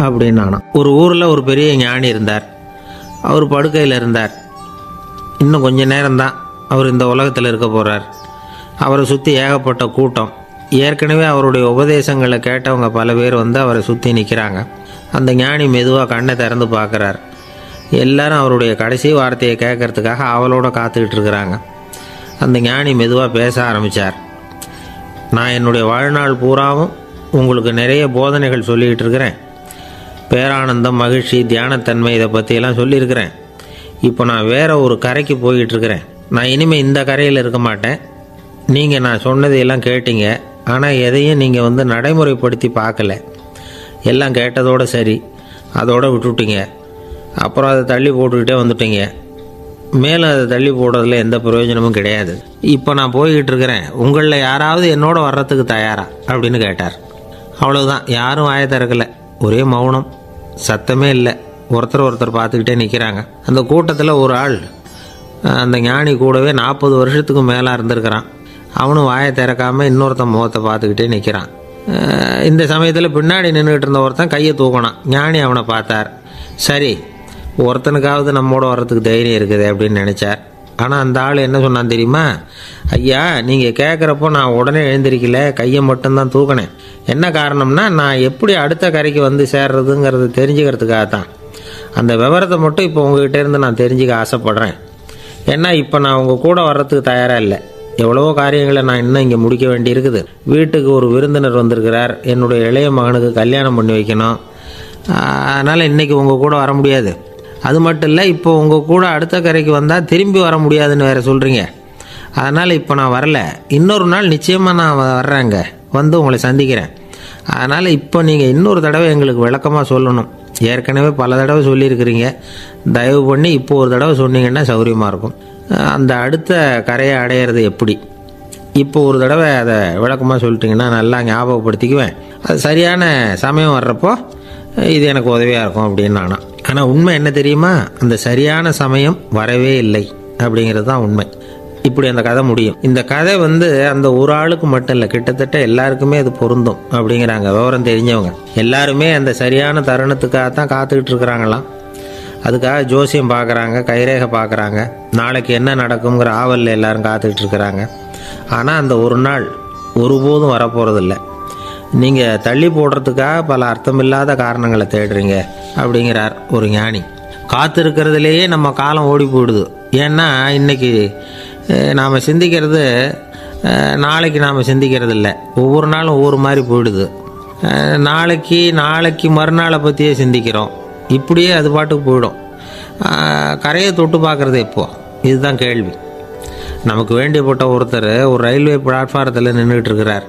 அப்படின்னானாம். ஒரு ஊரில் ஒரு பெரிய ஞானி இருந்தார். அவர் படுக்கையில் இருந்தார். இன்னும் கொஞ்ச நேரம்தான் அவர் இந்த உலகத்தில் இருக்க போகிறார். அவரை சுற்றி ஏகப்பட்ட கூட்டம். ஏற்கனவே அவருடைய உபதேசங்களை கேட்டவங்க பல பேர் வந்து அவரை சுற்றி நிற்கிறாங்க. அந்த ஞானி மெதுவாக கண்ணை திறந்து பார்க்குறார். எல்லாரும் அவருடைய கடைசி வார்த்தையை கேட்கறதுக்காக அவளோட காத்துக்கிட்டு இருக்கிறாங்க. அந்த ஞானி மெதுவாக பேச ஆரம்பித்தார். நான் என்னுடைய வாழ்நாள் பூராவும் உங்களுக்கு நிறைய போதனைகள் சொல்லிக்கிட்டு இருக்கிறேன். பேரானந்தம், மகிழ்ச்சி, தியானத்தன்மை இதை பற்றியெல்லாம் சொல்லியிருக்கிறேன். இப்போ நான் வேறு ஒரு கரைக்கு போய்கிட்டு இருக்கிறேன். நான் இனிமேல் இந்த கரையில் இருக்க மாட்டேன். நீங்கள் நான் சொன்னதையெல்லாம் கேட்டீங்க, ஆனால் எதையும் நீங்கள் வந்து நடைமுறைப்படுத்தி பார்க்கல. எல்லாம் கேட்டதோடு சரி, அதோடு விட்டுவிட்டீங்க. அப்புறம் அதை தள்ளி போட்டுக்கிட்டே வந்துட்டீங்க. மேலும் அதை தள்ளி போடுறதுல எந்த பிரயோஜனமும் கிடையாது. இப்போ நான் போய்கிட்டு இருக்கிறேன். உங்களில் யாராவது என்னோட வர்றதுக்கு தயாரா அப்படின்னு கேட்டார். அவ்வளவுதான். யாரும் வாயை திறக்கலை. ஒரே மௌனம், சத்தமே இல்லை. ஒருத்தர் பார்த்துக்கிட்டே நிற்கிறாங்க. அந்த கூட்டத்தில் ஒரு ஆள் அந்த ஞானி கூடவே 40 வருஷத்துக்கு மேலே இருந்திருக்கிறான். அவனும் வாயை திறக்காமல் இன்னொருத்தன் முகத்தை பார்த்துக்கிட்டே நிற்கிறான். இந்த சமயத்தில் பின்னாடி நின்றுக்கிட்டு இருந்த ஒருத்தன் கையை தூக்கினான். ஞானி அவனை பார்த்தார். சரி, ஒருத்தனுக்காவது நம்மோட வர்றதுக்கு தைரியம் இருக்குது அப்படின்னு நினச்சார். ஆனால் அந்த ஆள் என்ன சொன்னான் தெரியுமா? ஐயா, நீங்கள் கேட்குறப்போ நான் உடனே எழுந்திருக்கல, கையை மட்டும்தான் தூக்கினேன். என்ன காரணம்னா, நான் எப்படி அடுத்த கரைக்கு வந்து சேர்றதுங்கிறது தெரிஞ்சுக்கிறதுக்காக தான். அந்த விவரத்தை மட்டும் இப்போ உங்ககிட்ட இருந்து நான் தெரிஞ்சுக்க ஆசைப்பட்றேன். ஏன்னா இப்போ நான் உங்கள் கூட வர்றதுக்கு தயாராக இல்லை. எவ்வளவோ காரியங்களை நான் இன்னும் இங்கே முடிக்க வேண்டி இருக்குது. வீட்டுக்கு ஒரு விருந்தினர் வந்திருக்கிறார். என்னுடைய இளைய மகனுக்கு கல்யாணம் பண்ணி வைக்கணும். அதனால் இன்றைக்கி உங்கள் கூட வர முடியாது. அது மட்டும் இல்லை, இப்போ உங்கள் கூட அடுத்த கரைக்கு வந்தால் திரும்பி வர முடியாதுன்னு வேறு சொல்கிறீங்க. அதனால் இப்போ நான் வரல. இன்னொரு நாள் நிச்சயமாக நான் வர்றேங்க, வந்து உங்களை சந்திக்கிறேன். அதனால் இப்போ நீங்கள் இன்னொரு தடவை எங்களுக்கு விளக்கமாக சொல்லணும். ஏற்கனவே பல தடவை சொல்லியிருக்கிறீங்க. தயவு பண்ணி இப்போ ஒரு தடவை சொன்னீங்கன்னா சௌகரியமாக இருக்கும். அந்த அடுத்த கரையை அடையிறது எப்படி? இப்போ ஒரு தடவை அதை விளக்கமாக சொல்லிட்டிங்கன்னா நல்லா ஞாபகப்படுத்திக்குவேன். அது சரியான சமயம் வர்றப்போ இது எனக்கு உதவியாக இருக்கும் அப்படின்னு நானா. ஆனால் உண்மை என்ன தெரியுமா? அந்த சரியான சமயம் வரவே இல்லை அப்படிங்கிறது தான் உண்மை. இப்படி அந்த கதை முடியும். இந்த கதை வந்து அந்த ஒரு ஆளுக்கு மட்டும் இல்லை, கிட்டத்தட்ட எல்லாருக்குமே அது பொருந்தும் அப்படிங்கிறாங்க விவரம் தெரிஞ்சவங்க. எல்லாருமே அந்த சரியான தருணத்துக்காக தான் காத்துக்கிட்டு இருக்கிறாங்களாம். அதுக்காக ஜோசியம் பார்க்குறாங்க, கைரேகை பார்க்குறாங்க. நாளைக்கு என்ன நடக்குங்கிற ஆவலில் எல்லாரும் காத்துக்கிட்டு இருக்கிறாங்க. ஆனால் அந்த ஒரு நாள் ஒருபோதும் வரப்போகிறதில்ல. நீங்கள் தள்ளி போடுறதுக்காக பல அர்த்தமில்லாத காரணங்களை தேடுறீங்க அப்படிங்கிறார் ஒரு ஞானி. காத்திருக்கிறதுலேயே நம்ம காலம் ஓடி போயிடுது. ஏன்னா இன்றைக்கி நாம் சிந்திக்கிறது நாளைக்கு நாம் சிந்திக்கிறது இல்லை. ஒவ்வொரு நாளும் ஒவ்வொரு மாதிரி போயிடுது. நாளைக்கு மறுநாளை பற்றியே சிந்திக்கிறோம். இப்படியே அது பாட்டுக்கு போயிடும். கரையை தொட்டு பார்க்குறது எப்போ? இதுதான் கேள்வி. நமக்கு வேண்டியப்பட்ட ஒருத்தர் ஒரு ரயில்வே பிளாட்ஃபாரத்தில் நின்றுட்டு இருக்கிறார்.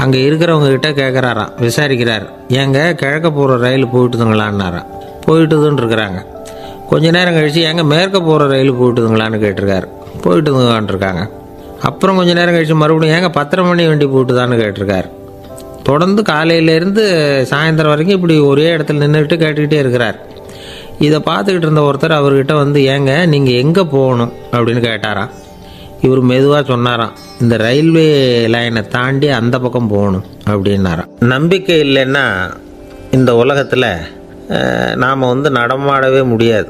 அங்கே இருக்கிறவங்க கிட்ட கேட்குறாராம், விசாரிக்கிறார். ஏங்க கிழக்க போகிற ரயில் போயிட்டுதுங்களான்னாராம். போயிட்டுதுன்னு இருக்கிறாங்க. கொஞ்ச நேரம் கழித்து ஏங்க மேற்க போகிற ரயில் போயிட்டுதுங்களான்னு கேட்டிருக்காரு. போயிட்டுதுங்களான் இருக்காங்க. அப்புறம் கொஞ்சம் நேரம் கழித்து மறுபடியும் ஏங்க 10:30 மணி வண்டி போட்டுதான்னு கேட்டிருக்காரு. தொடர்ந்து காலையிலேருந்து சாயந்தரம் வரைக்கும் இப்படி ஒரே இடத்துல நின்றுட்டு கேட்டுக்கிட்டே இருக்கிறார். இதை பார்த்துக்கிட்டு இருந்த ஒருத்தர் அவர்கிட்ட வந்து, ஏங்க நீங்கள் எங்கே போகணும் அப்படின்னு கேட்டாராம். இவர் மெதுவாக சொன்னாராம், இந்த ரயில்வே லைனை தாண்டி அந்த பக்கம் போகணும் அப்படின்னாராம். நம்பிக்கை இல்லைன்னா இந்த உலகத்தில் நாம் வந்து நடமாடவே முடியாது.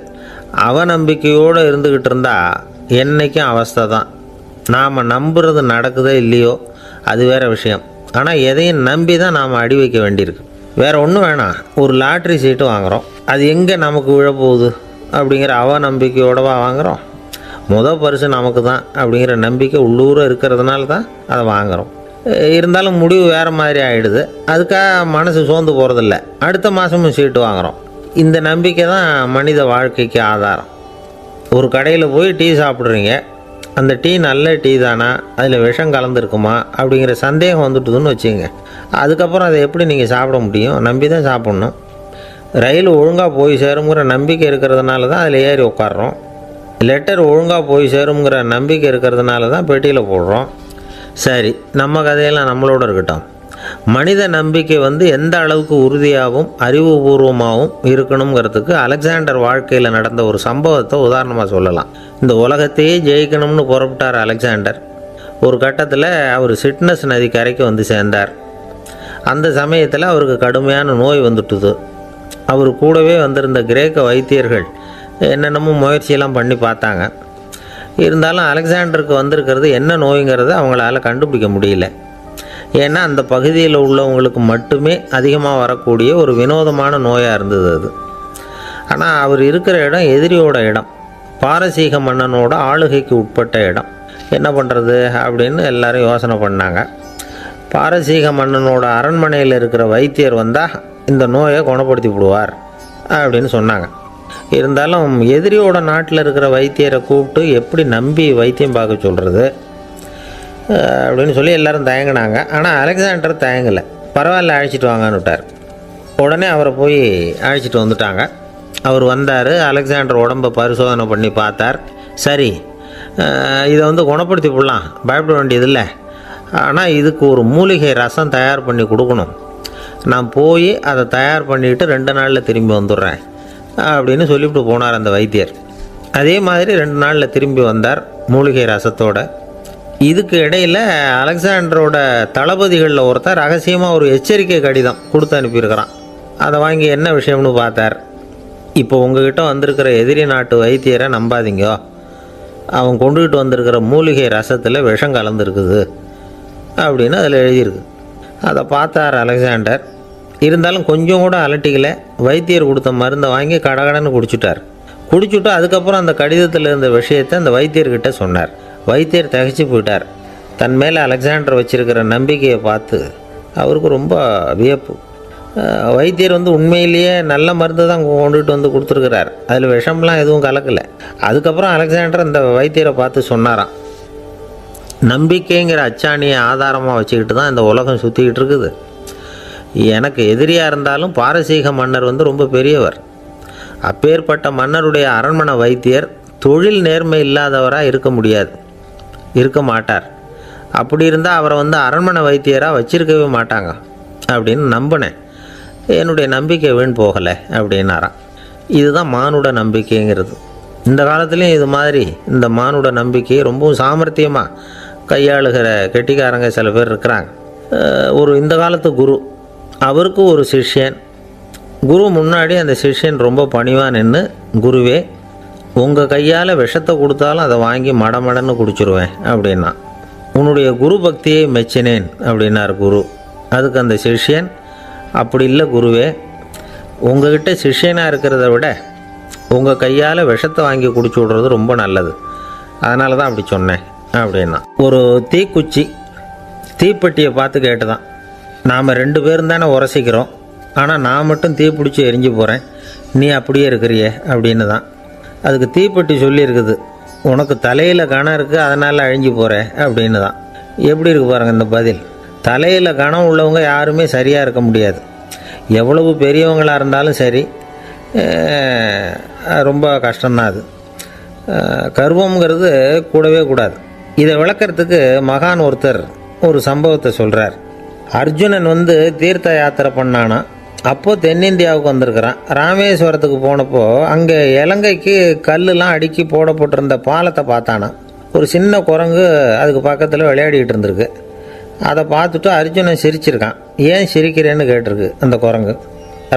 அவநம்பிக்கையோடு இருந்துக்கிட்டு இருந்தால் என்றைக்கும் அவஸ்தை தான். நாம் நம்புறது நடக்குதோ இல்லையோ அது வேறு விஷயம். ஆனால் எதையும் நம்பி தான் நாம் அடி வைக்க வேண்டியிருக்கு. வேறு ஒன்றும் வேணாம். ஒரு லாட்ரி சீட்டு வாங்குகிறோம். அது எங்கே நமக்கு விழப்போகுது அப்படிங்கிற அவநம்பிக்கையோடவா வாங்குகிறோம்? பரிசு நமக்கு தான் அப்படிங்கிற நம்பிக்கை உள்ளூர இருக்கிறதுனால தான் அதை வாங்குகிறோம். இருந்தாலும் முடிவு வேறு மாதிரி ஆகிடுது. அதுக்காக மனசு சோர்ந்து போகிறதில்ல. அடுத்த மாதமும் சீட்டு வாங்குகிறோம். இந்த நம்பிக்கை தான் மனித வாழ்க்கைக்கு ஆதாரம். ஒரு கடையில் போய் டீ சாப்பிட்றீங்க. அந்த டீ நல்ல டீ தானா, அதில் விஷம் கலந்துருக்குமா அப்படிங்கிற சந்தேகம் வந்துட்டுதுன்னு வச்சுங்க. அதுக்கப்புறம் அதை எப்படி நீங்கள் சாப்பிட முடியும்? நம்பி தான் சாப்பிட்ணும். ரயில் ஒழுங்காக போய் சேருங்கிற நம்பிக்கை இருக்கிறதுனால தான் அதில் ஏறி உட்காடுறோம். லெட்டர் ஒழுங்காக போய் சேருங்கிற நம்பிக்கை இருக்கிறதுனால தான் பெட்டியில் போடுறோம். சரி, நம்ம கதையெல்லாம் நம்மளோட இருக்கட்டும். மனித நம்பிக்கை வந்து எந்த அளவுக்கு உறுதியாகவும் அறிவுபூர்வமாகவும் இருக்கணுங்கிறதுக்கு அலெக்சாண்டர் வாழ்க்கையில் நடந்த ஒரு சம்பவத்தை உதாரணமாக சொல்லலாம். இந்த உலகத்தையே ஜெயிக்கணும்னு புறப்பட்டார் அலெக்சாண்டர். ஒரு கட்டத்தில் அவர் சிட்னஸ் நதி கரைக்கு வந்து சேர்ந்தார். அந்த சமயத்தில் அவருக்கு கடுமையான நோய் வந்துட்டுது. அவர் கூடவே வந்திருந்த கிரேக்க வைத்தியர்கள் என்னென்னமோ முயற்சியெல்லாம் பண்ணி பார்த்தாங்க. இருந்தாலும் அலெக்சாண்டருக்கு வந்திருக்கிறது என்ன நோய்ங்கிறத அவங்களால கண்டுபிடிக்க முடியல. ஏன்னா அந்த பகுதியில் உள்ளவங்களுக்கு மட்டுமே அதிகமாக வரக்கூடிய ஒரு வினோதமான நோயாக இருந்தது அது. ஆனால் அவர் இருக்கிற இடம் எதிரியோட இடம், பாரசீக மன்னனோட ஆளுகைக்கு உட்பட்ட இடம். என்ன பண்ணுறது அப்படின்னு எல்லாரும் யோசனை பண்ணாங்க. பாரசீக மன்னனோட அரண்மனையில் இருக்கிற வைத்தியர் வந்தால் இந்த நோயை குணப்படுத்தி விடுவார் அப்படின்னு சொன்னாங்க. இருந்தாலும் எதிரியோட நாட்டில் இருக்கிற வைத்தியரை கூப்பிட்டு எப்படி நம்பி வைத்தியம் பார்க்க சொல்கிறது அப்படின்னு சொல்லி எல்லோரும் தயங்கினாங்க. ஆனால் அலெக்சாண்டர் தயங்கலை. பரவாயில்ல, அழைச்சிட்டு வாங்கன்னு விட்டார். உடனே அவரை போய் அழைச்சிட்டு வந்துட்டாங்க. அவர் வந்தார். அலெக்சாண்டர் உடம்பை பரிசோதனை பண்ணி பார்த்தார். சரி, இதை குணப்படுத்தி விடலாம், பயப்பட வேண்டியதில்லை. ஆனால் இதுக்கு ஒரு மூலிகை ரசம் தயார் பண்ணி கொடுக்கணும். நான் போய் அதை தயார் பண்ணிவிட்டு 2 நாளில் திரும்பி வந்துடுறேன் அப்படின்னு சொல்லிவிட்டு போனார் அந்த வைத்தியர். அதே மாதிரி 2 நாளில் திரும்பி வந்தார் மூலிகை ரசத்தோட. இதுக்கு இடையில் அலெக்சாண்டரோட தளபதிகளில் ஒருத்தர் ரகசியமாக ஒரு எச்சரிக்கை கடிதம் கொடுத்து அனுப்பியிருக்கிறான். அதை வாங்கி என்ன விஷயம்னு பார்த்தார். இப்போ உங்ககிட்ட வந்திருக்கிற எதிரி நாட்டு வைத்தியரை நம்பாதீங்கோ, அவன் கொண்டுகிட்டு வந்திருக்கிற மூலிகை ரசத்தில் விஷம் கலந்துருக்குது அப்படின்னு அதில் எழுதியிருக்கு. அதை பார்த்தார் அலெக்சாண்டர். இருந்தாலும் கொஞ்சம் கூட அலட்டிக்கலை. வைத்தியர் கொடுத்த மருந்தை வாங்கி கடகடன்னு குடிச்சுட்டு அதுக்கப்புறம் அந்த கடிதத்தில் இருந்த விஷயத்தை அந்த வைத்தியர்கிட்ட சொன்னார். வைத்தியர் திகைச்சு போயிட்டார். தன் மேலே அலெக்சாண்டர் வச்சிருக்கிற நம்பிக்கையை பார்த்து அவருக்கு ரொம்ப வியப்பு. வைத்தியர் உண்மையிலேயே நல்ல மருந்து தான் கொண்டுகிட்டு கொடுத்துருக்கிறார், அதில் விஷம்லாம் எதுவும் கலக்கலை. அதுக்கப்புறம் அலெக்சாண்டர் அந்த வைத்தியரை பார்த்து சொன்னாராம், நம்பிக்கைங்கிற அச்சாணியை ஆதாரமாக வச்சுக்கிட்டு தான் இந்த உலகம் சுற்றிக்கிட்டு இருக்குது. எனக்கு எதிரியாக இருந்தாலும் பாரசீக மன்னர் ரொம்ப பெரியவர். அப்பேற்பட்ட மன்னருடைய அரண்மனை வைத்தியர் தொழில் நேர்மை இல்லாதவராக இருக்க மாட்டார். அப்படி இருந்தால் அவரை அரண்மனை வைத்தியராக வச்சிருக்கவே மாட்டாங்க அப்படின்னு நம்பினேன். என்னுடைய நம்பிக்கை வீண் போகலை அப்படின்னாராம். இதுதான் மானுட நம்பிக்கைங்கிறது. இந்த காலத்துலேயும் இது மாதிரி இந்த மானுட நம்பிக்கையை ரொம்பவும் சாமர்த்தியமாக கையாளுகிற கெட்டிக்காரங்க சில பேர் இருக்கிறாங்க. இந்த காலத்து குரு, அவருக்கு ஒரு சிஷ்யன். குரு முன்னாடி அந்த சிஷ்யன் ரொம்ப பணிவாக நின்று, குருவே, உங்கள் கையால் விஷத்தை கொடுத்தாலும் அதை வாங்கி மடமடன்னு குடிச்சிருவேன் அப்படின்னா. உன்னுடைய குரு பக்தியை மெச்சினேன் அப்படின்னார் குரு. அதுக்கு அந்த சிஷ்யன், அப்படி இல்லை குருவே, உங்ககிட்ட சிஷ்யனாக இருக்கிறத விட உங்கள் கையால் விஷத்தை வாங்கி குடிச்சு விட்றது ரொம்ப நல்லது, அதனால தான் அப்படி சொன்னேன் அப்படின்னா. ஒரு தீக்குச்சி தீப்பெட்டியை பார்த்து கேட்டுதான், நாம் 2 பேரும் தானே உரசிக்கிறோம், ஆனால் நான் மட்டும் தீப்பிடிச்சி எரிஞ்சு போகிறேன், நீ அப்படியே இருக்கிறியே அப்படின்னு தான். அதுக்கு தீப்பெட்டி சொல்லியிருக்குது, உனக்கு தலையில் கணம் இருக்குது அதனால் அழிஞ்சு போகிற அப்படின்னு தான். எப்படி இருக்குது பாருங்கள் இந்த பதில். தலையில் கணம் உள்ளவங்க யாருமே சரியாக இருக்க முடியாது. எவ்வளவு பெரியவங்களாக இருந்தாலும் சரி, ரொம்ப கஷ்டம்தான் அது. கர்வம்ங்கிறது கூடவே கூடாது. இதை விளக்கிறதுக்கு மகான் ஒருத்தர் ஒரு சம்பவத்தை சொல்கிறார். அர்ஜுனன் தீர்த்த யாத்திரை பண்ணானா. அப்போது தென்னிந்தியாவுக்கு வந்திருக்கிறான். ராமேஸ்வரத்துக்கு போனப்போ அங்கே இலங்கைக்கு கல்லுலாம் அடுக்கி போடப்பட்டிருந்த பாலத்தை பார்த்தானா. ஒரு சின்ன குரங்கு அதுக்கு பக்கத்தில் விளையாடிக்கிட்டு இருந்திருக்கு. அதை பார்த்துட்டு அர்ஜுனன் சிரிச்சிருக்கான். ஏன் சிரிக்கிறேன்னு கேட்டிருக்கு அந்த குரங்கு.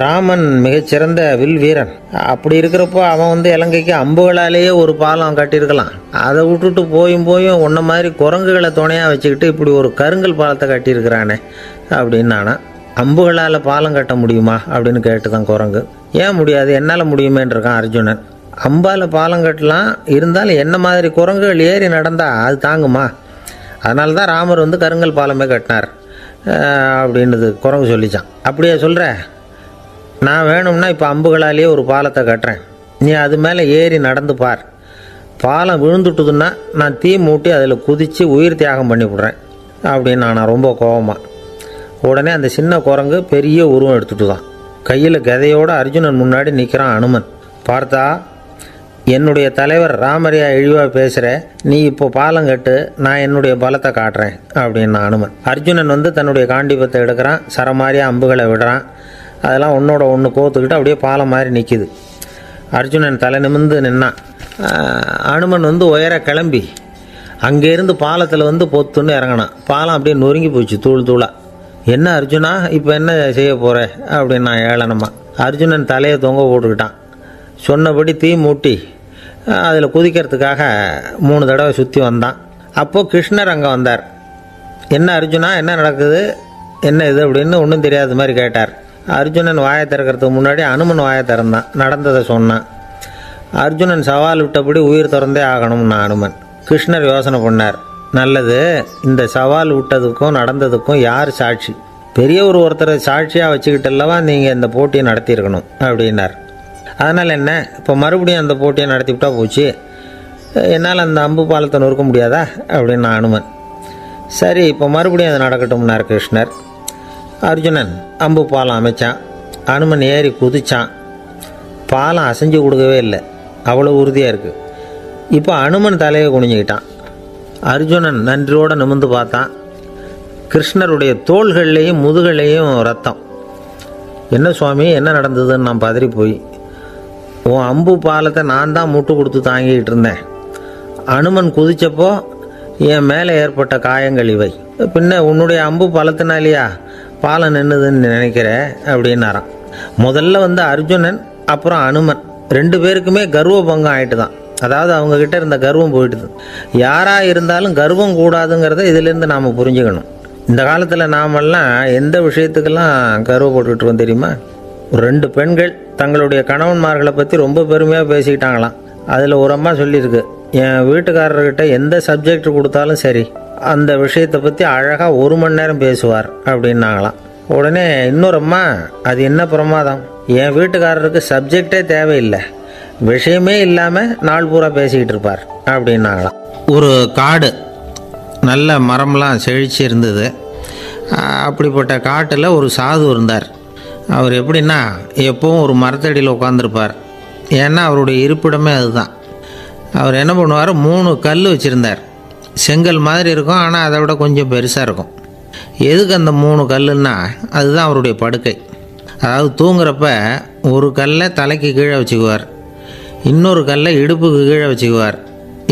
ராமன் மிகச்சிறந்த வில் வீரன். அப்படி இருக்கிறப்போ அவன் இலங்கைக்கு அம்புகளாலேயே ஒரு பாலம் கட்டியிருக்கலாம். அதை விட்டுட்டு போயும் உன்ன மாதிரி குரங்குகளை துணையாக வச்சுக்கிட்டு இப்படி ஒரு கருங்கல் பாலத்தை கட்டியிருக்கிறானே அப்படின்னு நானா. அம்புகளால் பாலம் கட்ட முடியுமா அப்படின்னு கேட்டுதான் குரங்கு. ஏன் முடியாது, என்னால் முடியுமேன்னு இருக்கான் அர்ஜுனன். அம்பால் பாலம் கட்டலாம், இருந்தாலும் என்ன மாதிரி குரங்குகள் ஏறி நடந்தா அது தாங்குமா? அதனால தான் ராமர் கருங்கல் பாலமே கட்டினார் அப்படின்னுது குரங்கு சொல்லிச்சான். அப்படியே சொல்கிற, நான் வேணும்னா இப்போ அம்புகளாலேயே ஒரு பாலத்தை கட்டுறேன், நீ அது மேலே ஏறி நடந்து பார். பாலம் விழுந்துட்டுதுன்னா நான் தீ மூட்டி அதில் குதித்து உயிர் தியாகம் பண்ணி விட்றேன் அப்படின்னு நான் ரொம்ப கோபமாக. உடனே அந்த சின்ன குரங்கு பெரிய உருவம் எடுத்துட்டு தான் கையில் கதையோடு அர்ஜுனன் முன்னாடி நிற்கிறான் அனுமன். பார்த்தா, என்னுடைய தலைவர் ராமரையா இழிவாக பேசுகிற, நீ இப்போ பாலம் கட்டு, நான் என்னுடைய பலத்தை காட்டுறேன் அப்படின்னா அனுமன். அர்ஜுனன் தன்னுடைய காண்டிபத்தை எடுக்கிறான், சரமாரியாக அம்புகளை விடுறான். அதெல்லாம் ஒன்றோட ஒன்று கோத்துக்கிட்டு அப்படியே பாலம் மாதிரி நிற்கிது. அர்ஜுனன் தலை நிமிர்ந்து நின்னான். அனுமன் உயர கிளம்பி அங்கேருந்து பாலத்தில் பொத்துன்னு இறங்கினான். பாலம் அப்படியே நொறுங்கி போச்சு தூள் தூளாக. என்ன அர்ஜுனா, இப்போ என்ன செய்ய போகிற அப்படின்னா ஏளனமா. அர்ஜுனன் தலையை தொங்க போட்டுக்கிட்டான். சொன்னபடி தீ மூட்டி அதில் குதிக்கிறதுக்காக 3 தடவை சுற்றி வந்தான். அப்போது கிருஷ்ணர் அங்கே வந்தார். என்ன அர்ஜுனா, என்ன நடக்குது, என்ன இது அப்படின்னு ஒன்றும் தெரியாத மாதிரி கேட்டார். அர்ஜுனன் வாயை திறக்கிறதுக்கு முன்னாடி அனுமன் வாயை திறந்தான், நடந்ததை சொன்னான். அர்ஜுனன் சவால் விட்டபடி உயிர் திறந்தே ஆகணும்னா அனுமன். கிருஷ்ணர் யோசனை பண்ணார். நல்லது, இந்த சவால் விட்டதுக்கும் நடந்ததுக்கும் யார் சாட்சி? பெரிய ஒருத்தரை சாட்சியாக வச்சுக்கிட்டல்லவா நீங்கள் இந்த போட்டியை நடத்தியிருக்கணும் அப்படின்னார். அதனால் என்ன, இப்போ மறுபடியும் அந்த போட்டியை நடத்திவிட்டா போச்சு, என்னால் அந்த அம்பு பாலத்தை நொறுக்க முடியாதா அப்படின்னா அனுமன். சரி, இப்போ மறுபடியும் அது நடக்கட்டும்னார் கிருஷ்ணர். அர்ஜுனன் அம்பு பாலம் அமைச்சான். அனுமன் ஏறி குதிச்சான். பாலம் அசைஞ்சு கொடுக்கவே இல்லை, அவ்வளோ உறுதியாக இருக்குது. இப்போ அனுமன் தலையை குனிஞ்சிக்கிட்டான். அர்ஜுனன் நன்றியோடு நிமிர்ந்து பார்த்தான். கிருஷ்ணருடைய தோள்கள்லேயும் முதுகள்லேயும் ரத்தம். என்ன சுவாமி, என்ன நடந்ததுன்னு நான் பதறி போய், உன் அம்பு பாலத்தை நான் தான் முட்டு கொடுத்து தாங்கிக்கிட்டு இருந்தேன். அனுமன் குதித்தப்போ என் மேலே ஏற்பட்ட காயங்கள் இவை. பின்ன உன்னுடைய அம்பு பலத்தினாலேயா பாலம் நின்றுதுன்னு நினைக்கிறேன் அப்படின்னாராம். முதல்ல அர்ஜுனன் அப்புறம் அனுமன் 2 பேருக்குமே கர்வ பங்கம் ஆகிட்டு தான். அதாவது அவங்கக்கிட்ட இருந்த கர்வம் போயிட்டுது. யாராக இருந்தாலும் கர்வம் கூடாதுங்கிறத இதிலேருந்து நாம் புரிஞ்சுக்கணும். இந்த காலத்தில் நாமெல்லாம் எந்த விஷயத்துக்கெல்லாம் கர்வப்பட்டுருக்கோம் தெரியுமா? 2 பெண்கள் தங்களுடைய கணவன்மார்களை பற்றி ரொம்ப பெருமையாக பேசிக்கிட்டாங்களாம். அதில் ஒரு அம்மா சொல்லியிருக்கு, என் வீட்டுக்காரர்கிட்ட எந்த சப்ஜெக்ட் கொடுத்தாலும் சரி அந்த விஷயத்தை பற்றி அழகாக 1 மணி நேரம் பேசுவார் அப்படின்னாங்களாம். உடனே இன்னொரு அம்மா, அது என்ன பிரமாதம், என் வீட்டுக்காரருக்கு சப்ஜெக்டே தேவையில்லை, விஷயமே இல்லாமல் நாள் பூரா பேசிக்கிட்டு இருப்பார் அப்படின்னாங்களாம். ஒரு காடு, நல்ல மரம்லாம் செழிச்சு இருந்தது. அப்படிப்பட்ட காட்டில் ஒரு சாது இருந்தார். அவர் எப்படின்னா எப்பவும் ஒரு மரத்தடியில் உட்காந்துருப்பார். ஏன்னா அவருடைய இருப்பிடமே அதுதான். அவர் என்ன பண்ணுவார், 3 கல் வச்சுருந்தார். செங்கல் மாதிரி இருக்கும், ஆனால் அதை விட கொஞ்சம் பெருசாக இருக்கும். எதுக்கு அந்த 3 கல்லுன்னா அதுதான் அவருடைய படுக்கை. அதாவது தூங்குறப்ப ஒரு கல்லை தலைக்கு கீழே வச்சுக்குவார், இன்னொரு கல்லை இடுப்புக்கு கீழே வச்சுக்குவார்,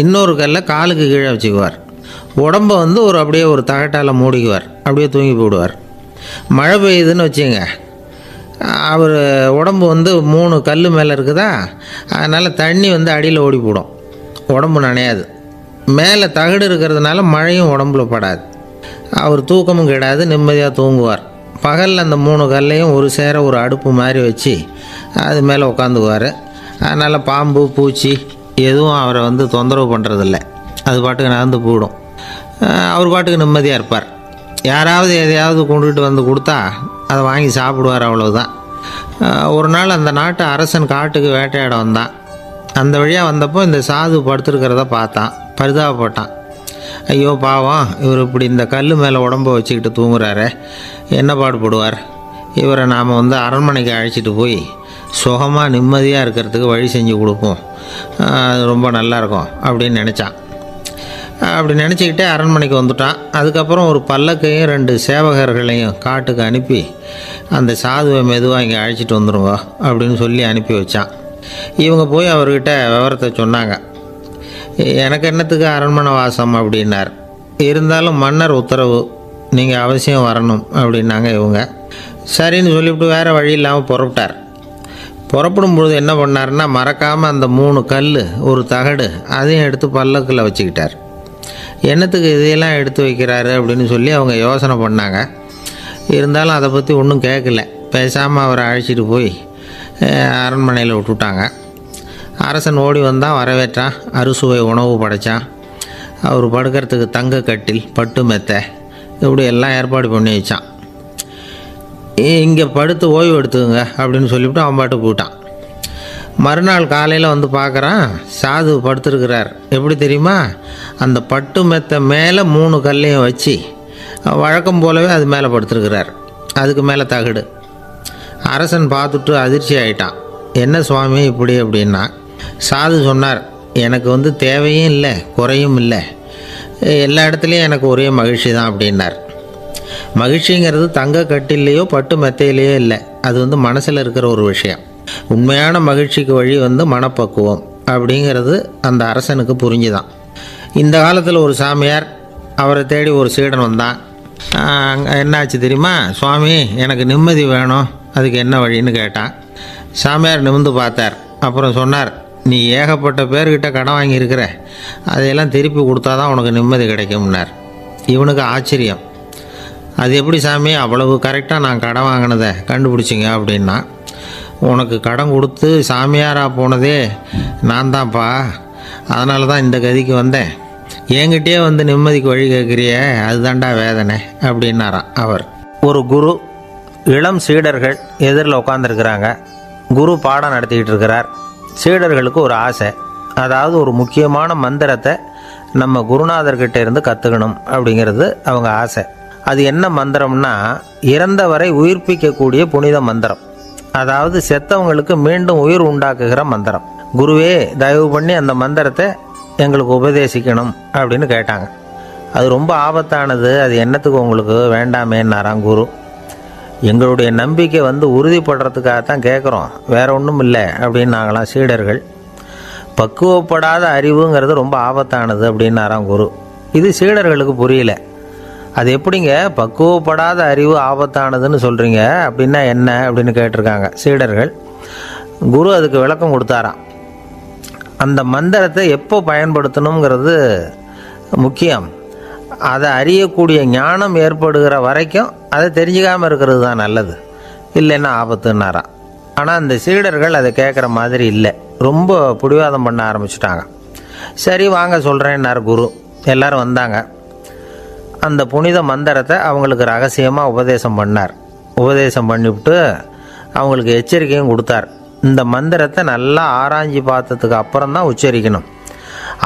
இன்னொரு கல்லை காலுக்கு கீழே வச்சுக்குவார். உடம்பை அப்படியே ஒரு தகட்டால் மூடிக்குவார், அப்படியே தூங்கி போடுவார். மழை பெய்யுதுன்னு வச்சுங்க, அவர் உடம்பு 3 கல் மேலே இருக்குதா, அதனால் தண்ணி அடியில் ஓடி போடும், உடம்பு நனையாது. மேலே தகடு இருக்கிறதுனால மழையும் உடம்புல படாது. அவர் தூக்கமும் கிடாது, நிம்மதியாக தூங்குவார். பகலில் அந்த 3 கல்லையும் ஒரு சேர ஒரு அடுப்பு மாதிரி வச்சு அது மேலே உட்காந்துக்குவார். அதனால் பாம்பு பூச்சி எதுவும் அவரை தொந்தரவு பண்ணுறதில்ல, அது பாட்டுக்கு நடந்து போயிடும். அவர் பாட்டுக்கு நிம்மதியாக இருப்பார். யாராவது எதையாவது கொண்டுகிட்டு கொடுத்தா அதை வாங்கி சாப்பிடுவார், அவ்வளவுதான். ஒரு நாள் அந்த நாட்டு அரசன் காட்டுக்கு வேட்டையாட வந்தான். அந்த வழியாக வந்தப்போ இந்த சாது படுத்துருக்கிறத பார்த்தான், பரிதாபப்பட்டான். ஐயோ பாவம், இவர் இப்படி இந்த கல் மேலே உடம்பை வச்சுக்கிட்டு தூங்குறாரு, என்ன பாடுபடுவார், இவரை நாம் அரண்மனைக்கு அழைச்சிட்டு போய் சுகமாக நிம்மதியாக இருக்கிறதுக்கு வழி செஞ்சு கொடுப்போம், அது ரொம்ப நல்லாயிருக்கும் அப்படின்னு நினச்சான். அப்படி நினச்சிக்கிட்டே அரண்மனைக்கு வந்துட்டான். அதுக்கப்புறம் ஒரு பல்லக்கையும் 2 சேவகர்களையும் காட்டுக்கு அனுப்பி அந்த சாதுவை மெதுவாக இங்கே அழைச்சிட்டு வந்துடுங்க அப்படின்னு சொல்லி அனுப்பி வச்சான். இவங்க போய் அவர்கிட்ட விவரத்தை சொன்னாங்க. எனக்கு என்னத்துக்கு அரண்மனை வாசம் அப்படின்னார். இருந்தாலும் மன்னர் உத்தரவு, நீங்கள் அவசியம் வரணும் அப்படின்னாங்க இவங்க. சரின்னு சொல்லிவிட்டு வேறு வழி இல்லாமல் புறப்பட்டார். புறப்படும் பொழுது என்ன பண்ணார்னா, மறக்காமல் அந்த 3 கல் ஒரு தகடு அதையும் எடுத்து பல்லக்கில் வச்சுக்கிட்டார். என்னத்துக்கு இதையெல்லாம் எடுத்து வைக்கிறாரு அப்படின்னு சொல்லி அவங்க யோசனை பண்ணாங்க. இருந்தாலும் அதை பற்றி ஒன்றும் கேட்கல. பேசாமல் அவரை அழைச்சிட்டு போய் அரண்மனையில் விட்டுட்டாங்க. அரசன் ஓடி வந்தான், வரவேற்றான், அறுசுவை உணவு படைத்தான். அவர் படுக்கிறதுக்கு தங்க கட்டில், பட்டு மெத்தை, இப்படி எல்லாம் ஏற்பாடு பண்ணி வச்சான். இங்கே படுத்து ஓய்வு எடுத்துங்க அப்படின்னு சொல்லிவிட்டு அவன் பாட்டு போயிட்டான். மறுநாள் காலையில் பார்க்குறான், சாது படுத்துருக்கிறார். எப்படி தெரியுமா, அந்த பட்டு மெத்தை மேலே 3 கல்லையும் வச்சு வழக்கம் போலவே அது மேலே படுத்துருக்கிறார், அதுக்கு மேலே தகடு. அரசன் பார்த்துட்டு அதிர்ச்சி ஆகிட்டான். என்ன சுவாமி இப்படி அப்படின்னா, சாது சொன்னார், எனக்கு தேவையும் இல்லை குறையும் இல்லை, எல்லா இடத்துலையும் எனக்கு ஒரே மகிழ்ச்சி தான் அப்படின்னார். மகிழ்ச்சிங்கிறது தங்க கட்டிலேயோ பட்டு மெத்தையிலேயோ இல்லை, அது மனசில் இருக்கிற ஒரு விஷயம். உண்மையான மகிழ்ச்சிக்கு வழி மனப்பக்குவம் அப்படிங்கிறது அந்த அரசனுக்கு புரிஞ்சுதான். இந்த காலத்தில் ஒரு சாமியார், அவரை தேடி ஒரு சீடன் வந்தான். என்னாச்சு தெரியுமா? சுவாமி, எனக்கு நிம்மதி வேணும், அதுக்கு என்ன வழின்னு கேட்டான். சாமியார் நிமிர்ந்து பார்த்தார். அப்புறம் சொன்னார், நீ ஏகப்பட்ட பேர்கிட்ட கடன் வாங்கியிருக்கிற, அதையெல்லாம் திருப்பி கொடுத்தா தான் உனக்கு நிம்மதி கிடைக்கும்னார். இவனுக்கு ஆச்சரியம். அது எப்படி சாமி, அவ்வளவு கரெக்டாக நான் கடன் வாங்கினதை கண்டுபிடிச்சிங்க அப்படின்னா, உனக்கு கடன் கொடுத்து சாமியாராக போனதே நான் தான்ப்பா, அதனால தான் இந்த கதிக்கு வந்தேன். என்கிட்டயே வந்து நிம்மதிக்கு வழி கேட்குறிய, அதுதான்டா வேதனை அப்படின்னாராம் அவர். ஒரு குரு, இளம் சீடர்கள் எதிரில் உட்காந்துருக்கிறாங்க. குரு பாடம் நடத்திக்கிட்டு இருக்கிறார். சீடர்களுக்கு ஒரு ஆசை, அதாவது ஒரு முக்கியமான மந்திரத்தை நம்ம குருநாதர்கிட்ட இருந்து கற்றுக்கணும் அப்படிங்கிறது அவங்க ஆசை. அது என்ன மந்திரம்னா, இறந்தவரை உயிர்ப்பிக்கக்கூடிய புனித மந்திரம், அதாவது செத்தவங்களுக்கு மீண்டும் உயிர் உண்டாக்குகிற மந்திரம். குருவே, தயவு பண்ணி அந்த மந்திரத்தை எங்களுக்கு உபதேசிக்கணும் அப்படின்னு கேட்டாங்க. அது ரொம்ப ஆபத்தானது, அது என்னத்துக்கு உங்களுக்கு வேண்டாமேன்னாராம் குரு. எங்களுடைய நம்பிக்கை வந்து உறுதிப்படுறதுக்காகத்தான் கேட்குறோம், வேற ஒன்றும் இல்லை அப்படின்னு நாங்களாம் சீடர்கள். பக்குவப்படாத அறிவுங்கிறது ரொம்ப ஆபத்தானது அப்படின்னாராம் குரு. இது சீடர்களுக்கு புரியல. அது எப்படிங்க பக்குவப்படாத அறிவு ஆபத்தானதுன்னு சொல்கிறீங்க, அப்படின்னா என்ன அப்படின்னு கேட்டிருக்காங்க சீடர்கள். குரு அதுக்கு விளக்கம் கொடுத்தாராம். அந்த மந்திரத்தை எப்போ பயன்படுத்தணுங்கிறது முக்கியம். அதை அறியக்கூடிய ஞானம் ஏற்படுகிற வரைக்கும் அதை தெரிஞ்சுக்காமல் இருக்கிறது தான் நல்லது, இல்லைன்னா ஆபத்துன்னாராம். ஆனால் அந்த சீடர்கள் அதை கேட்குற மாதிரி இல்லை, ரொம்ப பிடிவாதம் பண்ண ஆரம்பிச்சுட்டாங்க. சரி வாங்க சொல்கிறேன்னார் குரு. எல்லோரும் வந்தாங்க. அந்த புனித மந்திரத்தை அவங்களுக்கு ரகசியமாக உபதேசம் பண்ணார். உபதேசம் பண்ணிவிட்டு அவங்களுக்கு எச்சரிக்கையும் கொடுத்தார். இந்த மந்திரத்தை நல்லா ஆராய்ச்சி பார்த்ததுக்கு அப்புறம் தான் உச்சரிக்கணும்,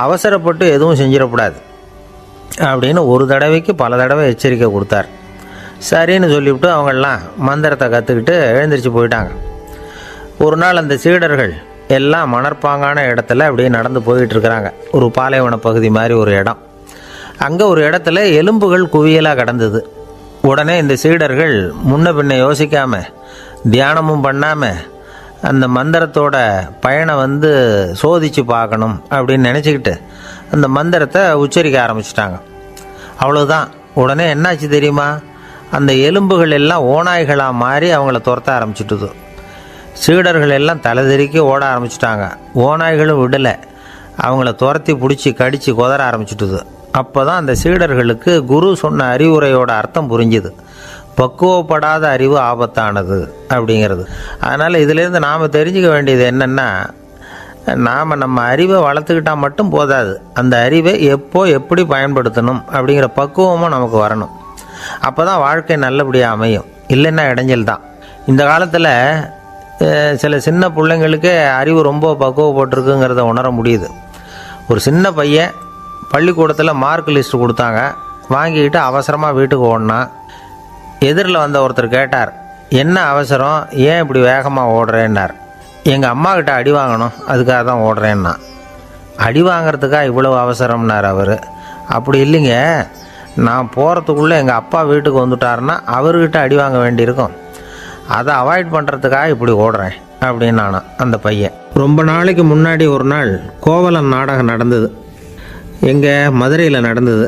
அவசரப்பட்டு எதுவும் செஞ்சிடக்கூடாது அப்படின்னு ஒரு தடவைக்கு பல தடவை எச்சரிக்கை கொடுத்தார். சரின்னு சொல்லிவிட்டு அவங்கெல்லாம் மந்திரத்தை கற்றுக்கிட்டு எழுந்திரிச்சு போயிட்டாங்க. ஒரு நாள் அந்த சீடர்கள் எல்லாம் மணற்பாங்கான இடத்துல அப்படியே நடந்து போயிட்டுருக்கிறாங்க. ஒரு பாலைவன பகுதி மாதிரி ஒரு இடம். அங்கே ஒரு இடத்துல எலும்புகள் குவியலாக கிடந்தது. உடனே இந்த சீடர்கள் முன்ன பின்ன யோசிக்காமல், தியானமும் பண்ணாமல், அந்த மந்திரத்தோட பயனை வந்து சோதித்து பார்க்கணும் அப்படின்னு நினச்சிக்கிட்டு அந்த மந்திரத்தை உச்சரிக்க ஆரம்பிச்சிட்டாங்க. அவ்வளோதான். உடனே என்னாச்சு தெரியுமா? அந்த எலும்புகள் எல்லாம் ஓநாய்களாக மாறி அவங்கள துரத்த ஆரம்பிச்சிட்டுது. சீடர்கள் எல்லாம் தலைதெறிக்கி ஓட ஆரம்பிச்சிட்டாங்க. ஓநாய்களும் விடலை, அவங்கள துரத்தி பிடிச்சி கடித்து கொதற ஆரம்பிச்சிட்டுது. அப்போ தான் அந்த சீடர்களுக்கு குரு சொன்ன அறிவுரையோட அர்த்தம் புரிஞ்சுது. பக்குவப்படாத அறிவு ஆபத்தானது அப்படிங்கிறது. அதனால் இதிலேருந்து நாம் தெரிஞ்சுக்க வேண்டியது என்னென்னா, நாம் நம்ம அறிவை வளர்த்துக்கிட்டால் மட்டும் போதாது, அந்த அறிவை எப்போ எப்படி பயன்படுத்தணும் அப்படிங்கிற பக்குவமும் நமக்கு வரணும். அப்போ தான் வாழ்க்கை நல்லபடியாக அமையும், இல்லைன்னா இடைஞ்சல் தான். இந்த காலத்தில் சில சின்ன பிள்ளைங்களுக்கே அறிவு ரொம்ப பக்குவப்பட்டிருக்குங்கிறத உணர முடியுது. ஒரு சின்ன பையன் பள்ளிக்கூடத்தில் மார்க் லிஸ்ட் கொடுத்தாங்க, வாங்கிக்கிட்டு அவசரமாக வீட்டுக்கு ஓடினான். எதிரில் வந்த ஒருத்தர் கேட்டார், என்ன அவசரம், ஏன் இப்படி வேகமாக ஓடுறேன்னார். எங்கள் அம்மா கிட்ட அடி வாங்கணும், அதுக்காக தான் ஓடுறேன்னா. அடி வாங்கிறதுக்காக இவ்வளவு அவசரம்னார் அவர். அப்படி இல்லைங்க, நான் போகிறதுக்குள்ளே எங்கள் அப்பா வீட்டுக்கு வந்துட்டாருன்னா அவர்கிட்ட அடி வாங்க வேண்டியிருக்கும், அதை அவாய்ட் பண்ணுறதுக்காக இப்படி ஓடுறேன் அப்படின்னு நானும் அந்த பையன். ரொம்ப நாளைக்கு முன்னாடி ஒரு நாள் கோவலன் நாடகம் நடந்தது. எங்கள் மதுரையில் நடந்தது.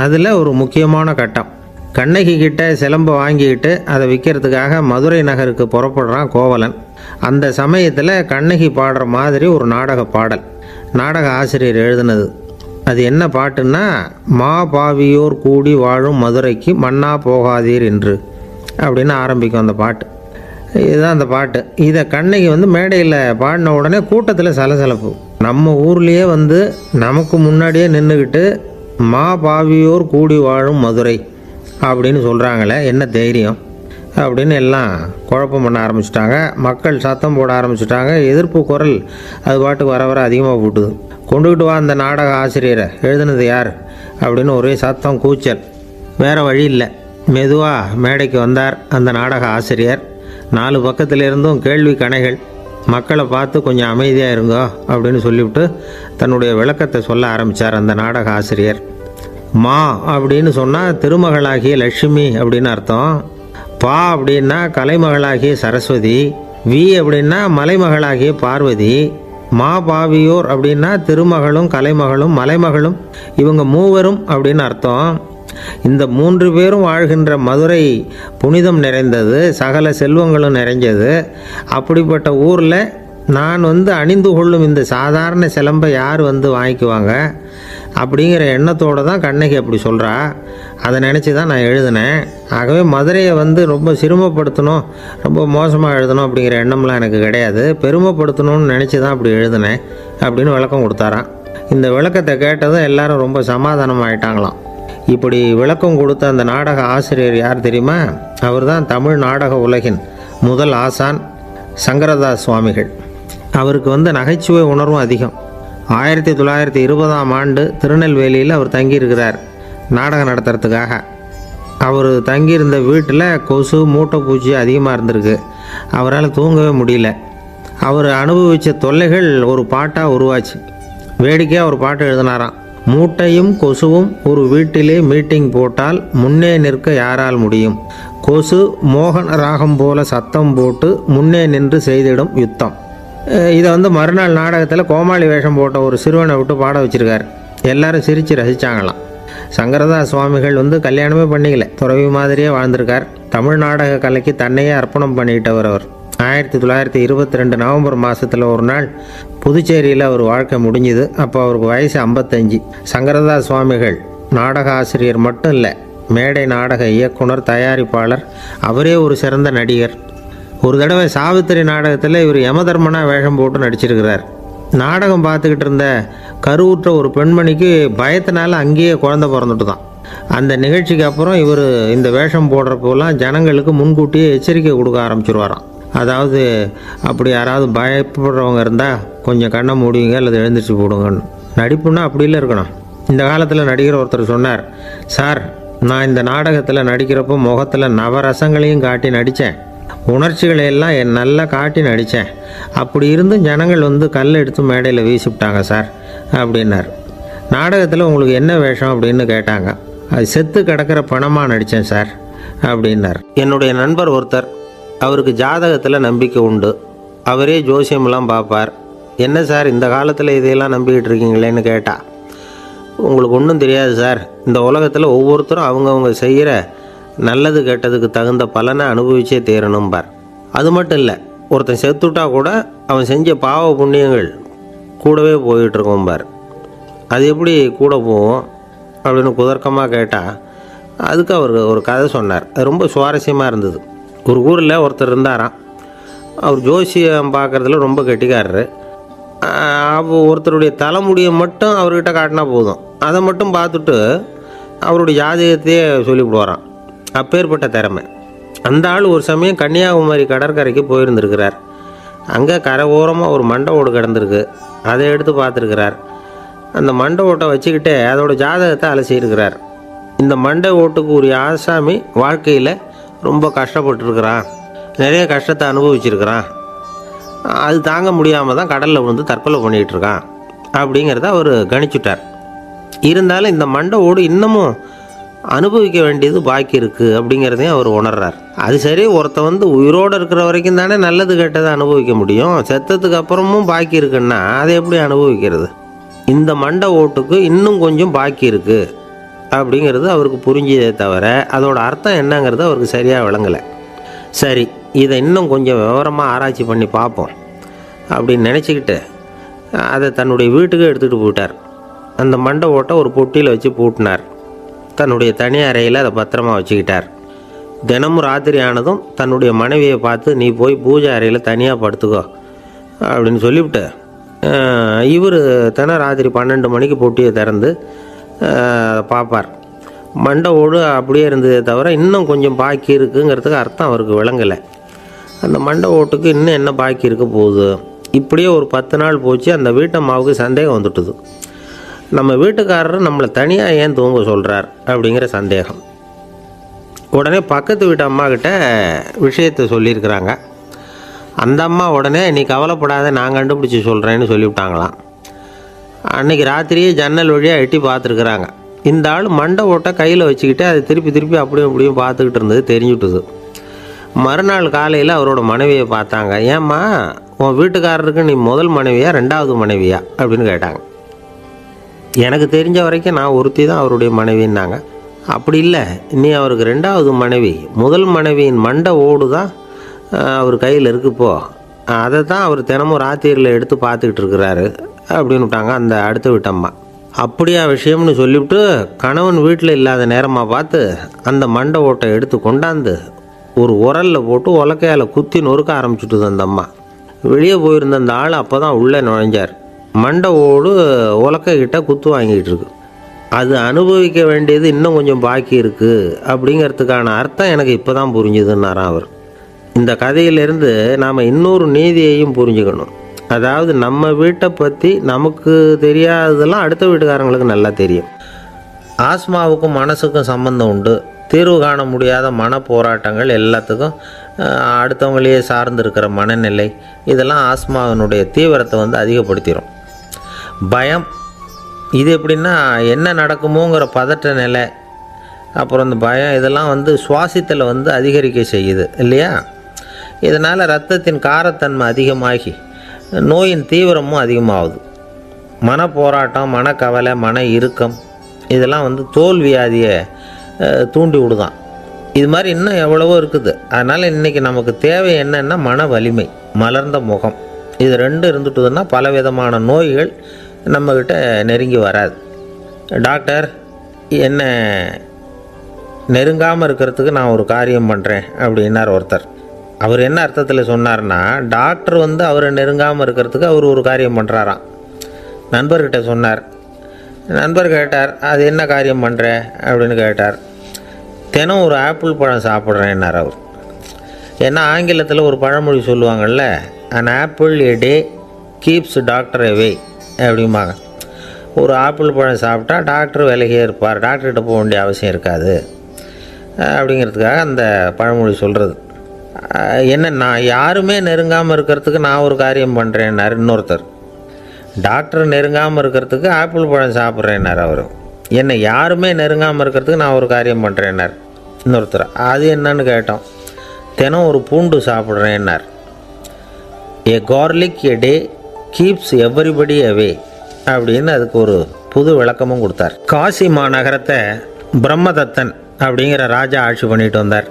அதில் ஒரு முக்கியமான கட்டம், கண்ணகி கிட்ட சிலம்பை வாங்கிக்கிட்டு அதை விற்கிறதுக்காக மதுரை நகருக்கு புறப்படுறான் கோவலன். அந்த சமயத்தில் கண்ணகி பாடுற மாதிரி ஒரு நாடக பாடல், நாடக ஆசிரியர் எழுதினது. அது என்ன பாட்டுன்னா, மா பாவியோர் கூடி வாழும் மதுரைக்கு மன்னா போகாதீர் என்று அப்படின்னு ஆரம்பிக்கும் அந்த பாட்டு. இதுதான் அந்த பாட்டு. இதை கண்ணகி மேடையில் பாடின உடனே கூட்டத்தில் சலசலப்பு. நம்ம ஊர்லேயே நமக்கு முன்னாடியே நின்றுக்கிட்டு மா பாவியோர் கூடி வாழும் மதுரை அப்படின்னு சொல்கிறாங்களே, என்ன தைரியம் அப்படின்னு எல்லாம் குழப்பம் பண்ண ஆரம்பிச்சிட்டாங்க. மக்கள் சத்தம் போட ஆரம்பிச்சிட்டாங்க. எதிர்ப்பு குரல் அது பாட்டுக்கு வர வர அதிகமாக போட்டுது. கொண்டுக்கிட்டு வா அந்த நாடக ஆசிரியரை, எழுதுனது யார் அப்படின்னு ஒரே சத்தம், கூச்சல். வேறு வழி இல்லை. மெதுவாக மேடைக்கு வந்தார் அந்த நாடக ஆசிரியர். 4 பக்கத்திலிருந்தும் கேள்வி கணைகள். மக்களை பார்த்து கொஞ்சம் அமைதியாக இருங்கோ அப்படின்னு சொல்லிவிட்டு தன்னுடைய விளக்கத்தை சொல்ல ஆரம்பித்தார் அந்த நாடக ஆசிரியர். மா அப்படின்னு சொன்னால் திருமகளாகிய லட்சுமி அப்படின்னு அர்த்தம். பா அப்படின்னா கலைமகளாகிய சரஸ்வதி. வி அப்படின்னா மலைமகளாகிய பார்வதி. மா பாவியோர் அப்படின்னா திருமகளும் கலைமகளும் மலைமகளும், இவங்க மூவரும் அப்படின்னு அர்த்தம். இந்த 3 பேரும் வாழ்கின்ற மதுரை புனிதம் நிறைந்தது, சகல செல்வங்களும் நிறைஞ்சது. அப்படிப்பட்ட ஊரில் நான் அணிந்து கொள்ளும் இந்த சாதாரண சிலம்பை யார் வாங்கிக்குவாங்க அப்படிங்கிற எண்ணத்தோடு தான் கண்ணகி அப்படி சொல்கிறா. அதை நினச்சி தான் நான் எழுதினேன். ஆகவே மதுரையை ரொம்ப சிரமப்படுத்தணும், ரொம்ப மோசமாக எழுதணும் அப்படிங்கிற எண்ணம்லாம் எனக்கு கிடையாது. பெருமைப்படுத்தணும்னு நினச்சி தான் அப்படி எழுதினேன் அப்படின்னு விளக்கம் கொடுத்தாராம். இந்த விளக்கத்தை கேட்டதும் எல்லாரும் ரொம்ப சமாதானமாயிட்டாங்களாம். இப்படி விளக்கம் கொடுத்த அந்த நாடக ஆசிரியர் யார் தெரியுமா? அவர் தான் தமிழ் நாடக உலகின் முதல் ஆசான் சங்கரதாஸ் சுவாமிகள். அவருக்கு நகைச்சுவை உணர்வும் அதிகம். 1920ஆம் ஆண்டு திருநெல்வேலியில் அவர் தங்கியிருக்கிறார் நாடகம் நடத்துறதுக்காக. அவர் தங்கியிருந்த வீட்டில் கொசு மூட்டை பூச்சி அதிகமாக இருந்திருக்கு. அவரால் தூங்கவே முடியல. அவர் அனுபவித்த தொல்லைகள் ஒரு பாட்டாக உருவாச்சு. வேடிக்கையாக ஒரு பாட்டு எழுதினாராம். மூட்டையும் கொசுவும் ஒரு வீட்டிலே மீட்டிங் போட்டால் முன்னே நிற்க யாரால் முடியும்? கொசு மோகன ராகம் போல சத்தம் போட்டு முன்னே நின்று செய்திடும் யுத்தம். இதை மறுநாள் நாடகத்தில் கோமாளி வேஷம் போட்ட ஒரு சிறுவனை விட்டு பாட வச்சுருக்கார். எல்லாரும் சிரித்து ரசித்தாங்களாம். சங்கரதாஸ் சுவாமிகள் கல்யாணமே பண்ணிக்கல, துறவி மாதிரியே வாழ்ந்திருக்கார். தமிழ் நாடக கலைக்கு தன்னையே அர்ப்பணம் பண்ணிட்டவர் அவர். 1922 நவம்பர் மாதத்தில் ஒரு நாள் புதுச்சேரியில் அவர் வாழ்க்கை முடிஞ்சுது. அப்போ அவருக்கு வயசு 55. சங்கரதாஸ் சுவாமிகள் நாடக ஆசிரியர் மட்டும் இல்லை, மேடை நாடக இயக்குனர், தயாரிப்பாளர், அவரே ஒரு சிறந்த நடிகர். ஒரு தடவை சாவித்திரி நாடகத்தில் இவர் யமதர்மனா வேஷம் போட்டு நடிச்சிருக்கிறார். நாடகம் பார்த்துக்கிட்டு இருந்த கருவுற்ற ஒரு பெண்மணிக்கு பயத்தினால அங்கேயே குழந்தை பிறந்துட்டு தான். அந்த நிகழ்ச்சிக்கு அப்புறம் இவர் இந்த வேஷம் போடுறப்போலாம் ஜனங்களுக்கு முன்கூட்டியே எச்சரிக்கை கொடுக்க ஆரம்பிச்சிருவாராம். அதாவது அப்படி யாராவது பயப்படுறவங்க இருந்தால் கொஞ்சம் கண்ணை மூடிங்க அல்லது எழுந்திரிச்சு போடுங்கன்னு. நடிப்புன்னா அப்படிலாம் இருக்கணும். இந்த காலத்தில் நடிகர் ஒருத்தர் சொன்னார், சார் நான் இந்த நாடகத்தில் நடிக்கிறப்போ முகத்தில் நவரசங்களையும் காட்டி நடித்தேன், உணர்ச்சிகளை எல்லாம் நல்லா காட்டி நடித்தேன். அப்படி இருந்தும் ஜனங்கள் கல் எடுத்து மேடையில் வீசிவிட்டாங்க சார் அப்படின்னார். நாடகத்தில் உங்களுக்கு என்ன வேஷம் அப்படின்னு கேட்டாங்க. அது செத்து கிடக்கிற பணமாக நடித்தேன் சார் அப்படின்னார். என்னுடைய நண்பர் ஒருத்தர், அவருக்கு ஜாதகத்தில் நம்பிக்கை உண்டு. அவரே ஜோசியமெல்லாம் பார்ப்பார். என்ன சார் இந்த காலத்தில் இதையெல்லாம் நம்பிக்கிட்டு இருக்கீங்களேன்னு கேட்டா, உங்களுக்கு ஒன்றும் தெரியாது சார், இந்த உலகத்தில் ஒவ்வொருத்தரும் அவங்கவுங்க செய்கிற நல்லது கெட்டதுக்கு தகுந்த பலனை அனுபவிச்சே தேரணும்பார். அது மட்டும் இல்லை, ஒருத்தன் செத்துட்டா கூட அவன் செஞ்ச பாவ புண்ணியங்கள் கூடவே போயிட்டுருக்கோம்பார். அது எப்படி கூட போகும் அப்படின்னு குதர்க்கமாக கேட்டால் அதுக்கு அவர் ஒரு கதை சொன்னார். அது ரொம்ப சுவாரஸ்யமாக இருந்தது. ஒரு ஊரில் ஒருத்தர் இருந்தாராம். அவர் ஜோசியம் பார்க்குறதுல ரொம்ப கெட்டிக்காரரு. அப்போ ஒருத்தருடைய தலைமுடியை மட்டும் அவர்கிட்ட காட்டினா போதும், அதை மட்டும் பார்த்துட்டு அவருடைய ஜாதகத்தையே சொல்லிவிடுவாராம். அப்பேற்பட்ட திறமை. அந்த ஆள் ஒரு சமயம் கன்னியாகுமரி கடற்கரைக்கு போயிருந்துருக்கிறார். அங்கே கரை ஓரமாக ஒரு மண்டை ஓடு கிடந்திருக்கு. அதை எடுத்து பார்த்துருக்கிறார். அந்த மண்டை ஓட்டை வச்சுக்கிட்டே அதோட ஜாதகத்தை அலசியிருக்கிறார். இந்த மண்டை ஓட்டுக்கு ஒரு ஆசாமி வாழ்க்கையில் ரொம்ப கஷ்டப்பட்டுருக்கிறான், நிறைய கஷ்டத்தை அனுபவிச்சிருக்கிறான், அது தாங்க முடியாமல் தான் கடலில் விழுந்து தற்கொலை பண்ணிகிட்டு இருக்கான் அப்படிங்கிறத அவர் கணிச்சுட்டார். இருந்தாலும் இந்த மண்டை ஓடு இன்னமும் அனுபவிக்க வேண்டியது பாக்கி இருக்குது அப்படிங்கிறதையும் அவர் உணர்றார். அது சரி, ஒருத்த உயிரோடு இருக்கிற வரைக்கும் தானே நல்லது கெட்டதை அனுபவிக்க முடியும். செத்ததுக்கு அப்புறமும் பாக்கி இருக்குன்னா அதை எப்படி அனுபவிக்கிறது? இந்த மண்டை ஓட்டுக்கு இன்னும் கொஞ்சம் பாக்கி இருக்குது அப்படிங்கிறது அவருக்கு புரிஞ்சதே தவிர அதோட அர்த்தம் என்னங்கிறது அவருக்கு சரியாக விளங்கலை. சரி, இதை இன்னும் கொஞ்சம் விவரமாக ஆராய்ச்சி பண்ணி பார்ப்போம் அப்படின்னு நினச்சிக்கிட்டு அதை தன்னுடைய வீட்டுக்கு எடுத்துகிட்டு போயிட்டார். அந்த மண்டை ஓட்டை ஒரு பொட்டியில் வச்சு பூட்டினார். தன்னுடைய தனி அறையில் அதை பத்திரமா வச்சுக்கிட்டார். தினமும் ராத்திரி ஆனதும் தன்னுடைய மனைவியை பார்த்து, நீ போய் பூஜை அறையில் தனியாக படுத்துக்கோ அப்படின்னு சொல்லிவிட்டு இவர் தினம் ராத்திரி 12 மணிக்கு பொட்டியை திறந்து பார்ப்பார். மண்டை ஓடு அப்படியே இருந்ததே தவிர இன்னும் கொஞ்சம் பாக்கி இருக்குங்கிறதுக்கு அர்த்தம் அவருக்கு விளங்கலை. அந்த மண்டை ஓட்டுக்கு இன்னும் என்ன பாக்கி இருக்க போகுது? இப்படியே ஒரு 10 நாள் போச்சு. அந்த வீட்டம்மாவுக்கு சந்தேகம் வந்துட்டுது. நம்ம வீட்டுக்காரர் நம்மளை தனியாக ஏன் தூங்க சொல்கிறார் அப்படிங்கிற சந்தேகம். உடனே பக்கத்து வீட்டு அம்மாக்கிட்ட விஷயத்தை சொல்லியிருக்கிறாங்க. அந்த அம்மா உடனே நீ கவலைப்படாத, நான் கண்டுபிடிச்சி சொல்கிறேன்னு சொல்லிவிட்டாங்களாம். அன்றைக்கி ராத்திரியே ஜன்னல் வழியாக எட்டி பார்த்துருக்குறாங்க. இந்த ஆள் மண்டை ஓட்டை கையில் வச்சுக்கிட்டு அதை திருப்பி திருப்பி அப்படியும் அப்படியும் பார்த்துக்கிட்டு இருந்தது தெரிஞ்சுட்டுது. மறுநாள் காலையில் அவரோட மனைவியை பார்த்தாங்க. ஏம்மா, உன் வீட்டுக்காரருக்கு நீ முதல் மனைவியா 2வது மனைவியா அப்படின்னு கேட்டாங்க. எனக்கு தெரிஞ்ச வரைக்கும் நான் ஒருத்தி தான் அவருடைய மனைவின்னாங்க. அப்படி இல்லை, இனி அவருக்கு 2வது மனைவி, முதல் மனைவியின் மண்டை ஓடு தான் அவர் கையில் இருக்குப்போ, அதை தான் அவர் தினமும் ராத்திரியில் எடுத்து பார்த்துக்கிட்டு இருக்கிறாரு அப்படின்னு விட்டாங்க அந்த அடுத்த வீட்டம்மா. அப்படியா விஷயம்னு சொல்லிவிட்டு கணவன் வீட்டில் இல்லாத நேரமாக பார்த்து அந்த மண்டை ஓட்டை எடுத்து கொண்டாந்து ஒரு உரலில் போட்டு உலக்கையால் குத்தி நொறுக்க ஆரம்பிச்சுட்டுது அந்த அம்மா. வெளியே போயிருந்த அந்த ஆள் அப்போ தான் உள்ளே நுழைஞ்சார். மண்டை ஓடு உலக்கைக்கிட்ட குத்து வாங்கிட்டு இருக்கு. அது அனுபவிக்க வேண்டியது இன்னும் கொஞ்சம் பாக்கி இருக்குது அப்படிங்கிறதுக்கான அர்த்தம் எனக்கு இப்போ தான் புரிஞ்சுதுன்னாராம் அவர். இந்த கதையிலேருந்து நாம் இன்னொரு நீதியையும் புரிஞ்சுக்கணும். அதாவது நம்ம வீட்டை பற்றி நமக்கு தெரியாததெல்லாம் அடுத்த வீட்டுக்காரங்களுக்கு நல்லா தெரியும். ஆஸ்மாவுக்கும் மனசுக்கும் சம்பந்தம் உண்டு. தீர்வு காண முடியாத மன போராட்டங்கள் எல்லாத்துக்கும் அடுத்தவங்களையே சார்ந்து இருக்கிற மனநிலை, இதெல்லாம் ஆஸ்மாவினுடைய தீவிரத்தை அதிகப்படுத்திடும். பயம், இது எப்படின்னா என்ன நடக்குமோங்கிற பதற்ற நிலை, அப்புறம் இந்த பயம் இதெல்லாம் சுவாசித்தலை அதிகரிக்க செய்யுது இல்லையா? இதனால் இரத்தத்தின் காரத்தன்மை அதிகமாகி நோயின் தீவிரமும் அதிகமாகுது. மன போராட்டம், மனக்கவலை, மன இறுக்கம் இதெல்லாம் தோல் வியாதியை தூண்டி விடுதான். இது மாதிரி இன்னும் எவ்வளவோ இருக்குது. அதனால் இன்றைக்கி நமக்கு தேவை என்னென்னா மன வலிமை, மலர்ந்த முகம். இது 2 இருந்துட்டுதுன்னா பலவிதமான நோய்கள் நம்மக்கிட்ட நெருங்கி வராது. டாக்டர் என்ன நெருங்காமல் இருக்கிறதுக்கு நான் ஒரு காரியம் பண்ணுறேன் அப்படின்னார் ஒருத்தர். அவர் என்ன அர்த்தத்தில் சொன்னார்னா, டாக்டர் அவரை நெருங்காமல் இருக்கிறதுக்கு அவர் ஒரு காரியம் பண்ணுறாராம். நண்பர்கிட்ட சொன்னார். நண்பர் கேட்டார், அது என்ன காரியம் பண்ணுற அப்படின்னு கேட்டார். தினம் ஒரு ஆப்பிள் பழம் சாப்பிட்றேன்னார் அவர். ஏன்னா ஆங்கிலத்தில் ஒரு பழமொழி சொல்லுவாங்கள்ல, an apple a day keeps doctor away அப்படிம்பாங்க. ஒரு ஆப்பிள் பழம் சாப்பிட்டா டாக்டர் விலகியே இருப்பார், டாக்டர்கிட்ட போக வேண்டிய அவசியம் இருக்காது அப்படிங்கிறதுக்காக அந்த பழமொழி சொல்கிறது. என்ன, நான் யாருமே நெருங்காமல் இருக்கிறதுக்கு நான் ஒரு காரியம் பண்ணுறேன்னார் இன்னொருத்தர். டாக்டர் நெருங்காமல் இருக்கிறதுக்கு ஆப்பிள் பழம் சாப்பிட்றேன்னார் அவர். என்னை யாருமே நெருங்காமல் இருக்கிறதுக்கு நான் ஒரு காரியம் பண்ணுறேன்னார் இன்னொருத்தர். அது என்னன்னு கேட்டோம். தினம் ஒரு பூண்டு சாப்பிட்றேன்னார். ஏ கார்லிக் எ டே கீப்ஸ் எவ்ரிபடி அவே அப்படின்னு அதுக்கு ஒரு புது விளக்கமும் கொடுத்தார். காசி மாநகரத்தை பிரம்மதத்தன் அப்படிங்கிற ராஜா ஆட்சி பண்ணிட்டு வந்தார்.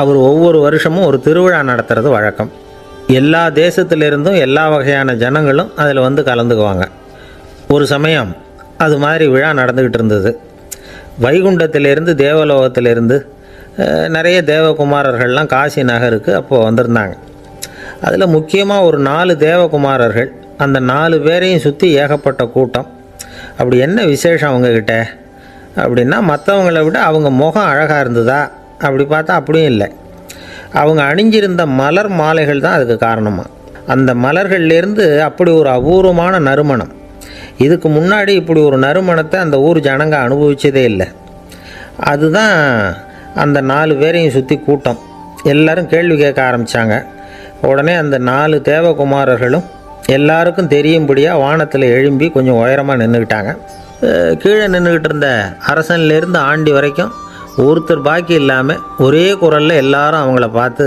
அவர் ஒவ்வொரு வருஷமும் ஒரு திருவிழா நடத்துறது வழக்கம். எல்லா தேசத்திலிருந்தும் எல்லா வகையான ஜனங்களும் அதில் கலந்துக்குவாங்க. ஒரு சமயம் அது மாதிரி விழா நடந்துக்கிட்டு இருந்தது. வைகுண்டத்திலேருந்து தேவலோகத்திலேருந்து நிறைய தேவகுமாரர்கள்லாம் காசி நகருக்கு அப்போது வந்திருந்தாங்க. அதில் முக்கியமாக ஒரு 4 தேவகுமாரர்கள். அந்த 4 பேரையும் சுற்றி ஏகப்பட்ட கூட்டம். அப்படி என்ன விசேஷம் அவங்கக்கிட்ட அப்படின்னா, மற்றவங்கள விட அவங்க முகம் அழகாக இருந்ததா அப்படி பார்த்தா அப்படியும் இல்லை. அவங்க அணிஞ்சிருந்த மலர் மாலைகள் தான் அதுக்கு காரணமாக. அந்த மலர்கள்லேருந்து அப்படி ஒரு அபூர்வமான நறுமணம். இதுக்கு முன்னாடி இப்படி ஒரு நறுமணத்தை அந்த ஊர் ஜனங்க அனுபவிச்சதே இல்லை. அதுதான் அந்த 4 பேரையும் சுற்றி கூட்டம். எல்லோரும் கேள்வி கேட்க ஆரம்பித்தாங்க. உடனே அந்த 4 தேவகுமாரர்களும் எல்லாருக்கும் தெரியும்படியாக வானத்தில் எழும்பி கொஞ்சம் உயரமாக நின்றுக்கிட்டாங்க. கீழே நின்றுக்கிட்டு இருந்த அரசன்லேருந்து ஆண்டி வரைக்கும் ஒருத்தர் பாக்கி இல்லாமல் ஒரே குரலில் எல்லாரும் அவங்கள பார்த்து,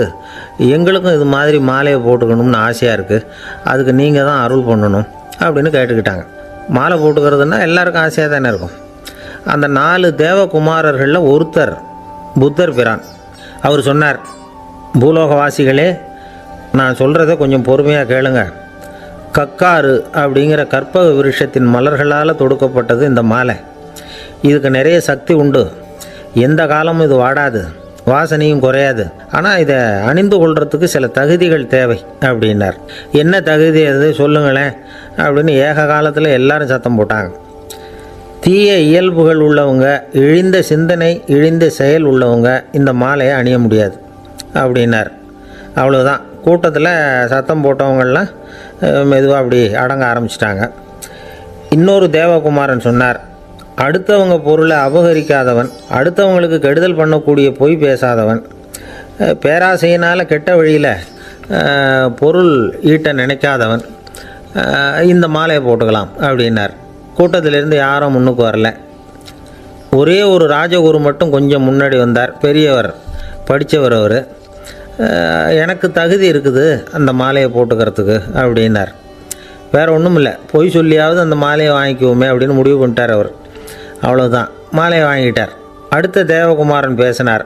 எங்களுக்கும் இது மாதிரி மாலையை போட்டுக்கணும்னு ஆசையாக இருக்குது, அதுக்கு நீங்கள் தான் அருள் பண்ணணும் அப்படின்னு கேட்டுக்கிட்டாங்க. மாலை போட்டுக்கிறதுனா எல்லாருக்கும் ஆசையாக தானே இருக்கும். அந்த 4 தேவகுமாரர்களில் ஒருத்தர் புத்தர் பிரான். அவர் சொன்னார், பூலோகவாசிகளே, நான் சொல்கிறத கொஞ்சம் பொறுமையாக கேளுங்க. கக்காரு அப்படிங்கிற கற்பக விருஷத்தின் மலர்களால் தொடுக்கப்பட்டது இந்த மாலை. இதுக்கு நிறைய சக்தி உண்டு. எந்த காலமும் இது வாடாது, வாசனையும் குறையாது. ஆனால் இதை அணிந்து கொள்றதுக்கு சில தகுதிகள் தேவை அப்படின்னார். என்ன தகுதி அது சொல்லுங்களேன் அப்படின்னு ஏக காலத்தில் எல்லாரும் சத்தம் போட்டாங்க. தீய இயல்புகள் உள்ளவங்க, இழிந்த சிந்தனை, இழிந்த செயல் உள்ளவங்க இந்த மாலையை அணிய முடியாது அப்படின்னார். அவ்வளோதான். கூட்டத்தில் சத்தம் போட்டவங்கள்லாம் மெதுவாக அப்படி அடங்க ஆரம்பிச்சிட்டாங்க. இன்னொரு தேவகுமாரன் சொன்னார், அடுத்தவங்க பொருளை அபகரிக்காதவன், அடுத்தவங்களுக்கு கெடுதல் பண்ணக்கூடிய பொய் பேசாதவன், பேராசையினால் கெட்ட வழியில் பொருள் ஈட்ட நினைக்காதவன் இந்த மாலையை போட்டுக்கலாம் அப்படின்னார். கூட்டத்திலிருந்து யாரும் முன்னுக்கு வரல. ஒரே ஒரு ராஜகுரு மட்டும் கொஞ்சம் முன்னாடி வந்தார். பெரியவர், படித்தவர். அவர், எனக்கு தகுதி இருக்குது அந்த மாலையை போட்டுக்கிறதுக்கு அப்படின்னார். வேறு ஒன்றும் இல்லை, பொய் சொல்லியாவது அந்த மாலையை வாங்கிக்குவோமே அப்படின்னு முடிவு பண்ணிட்டார் அவர். அவ்வளோதான், மாலையை வாங்கிட்டார். அடுத்த தேவகுமாரன் பேசினார்.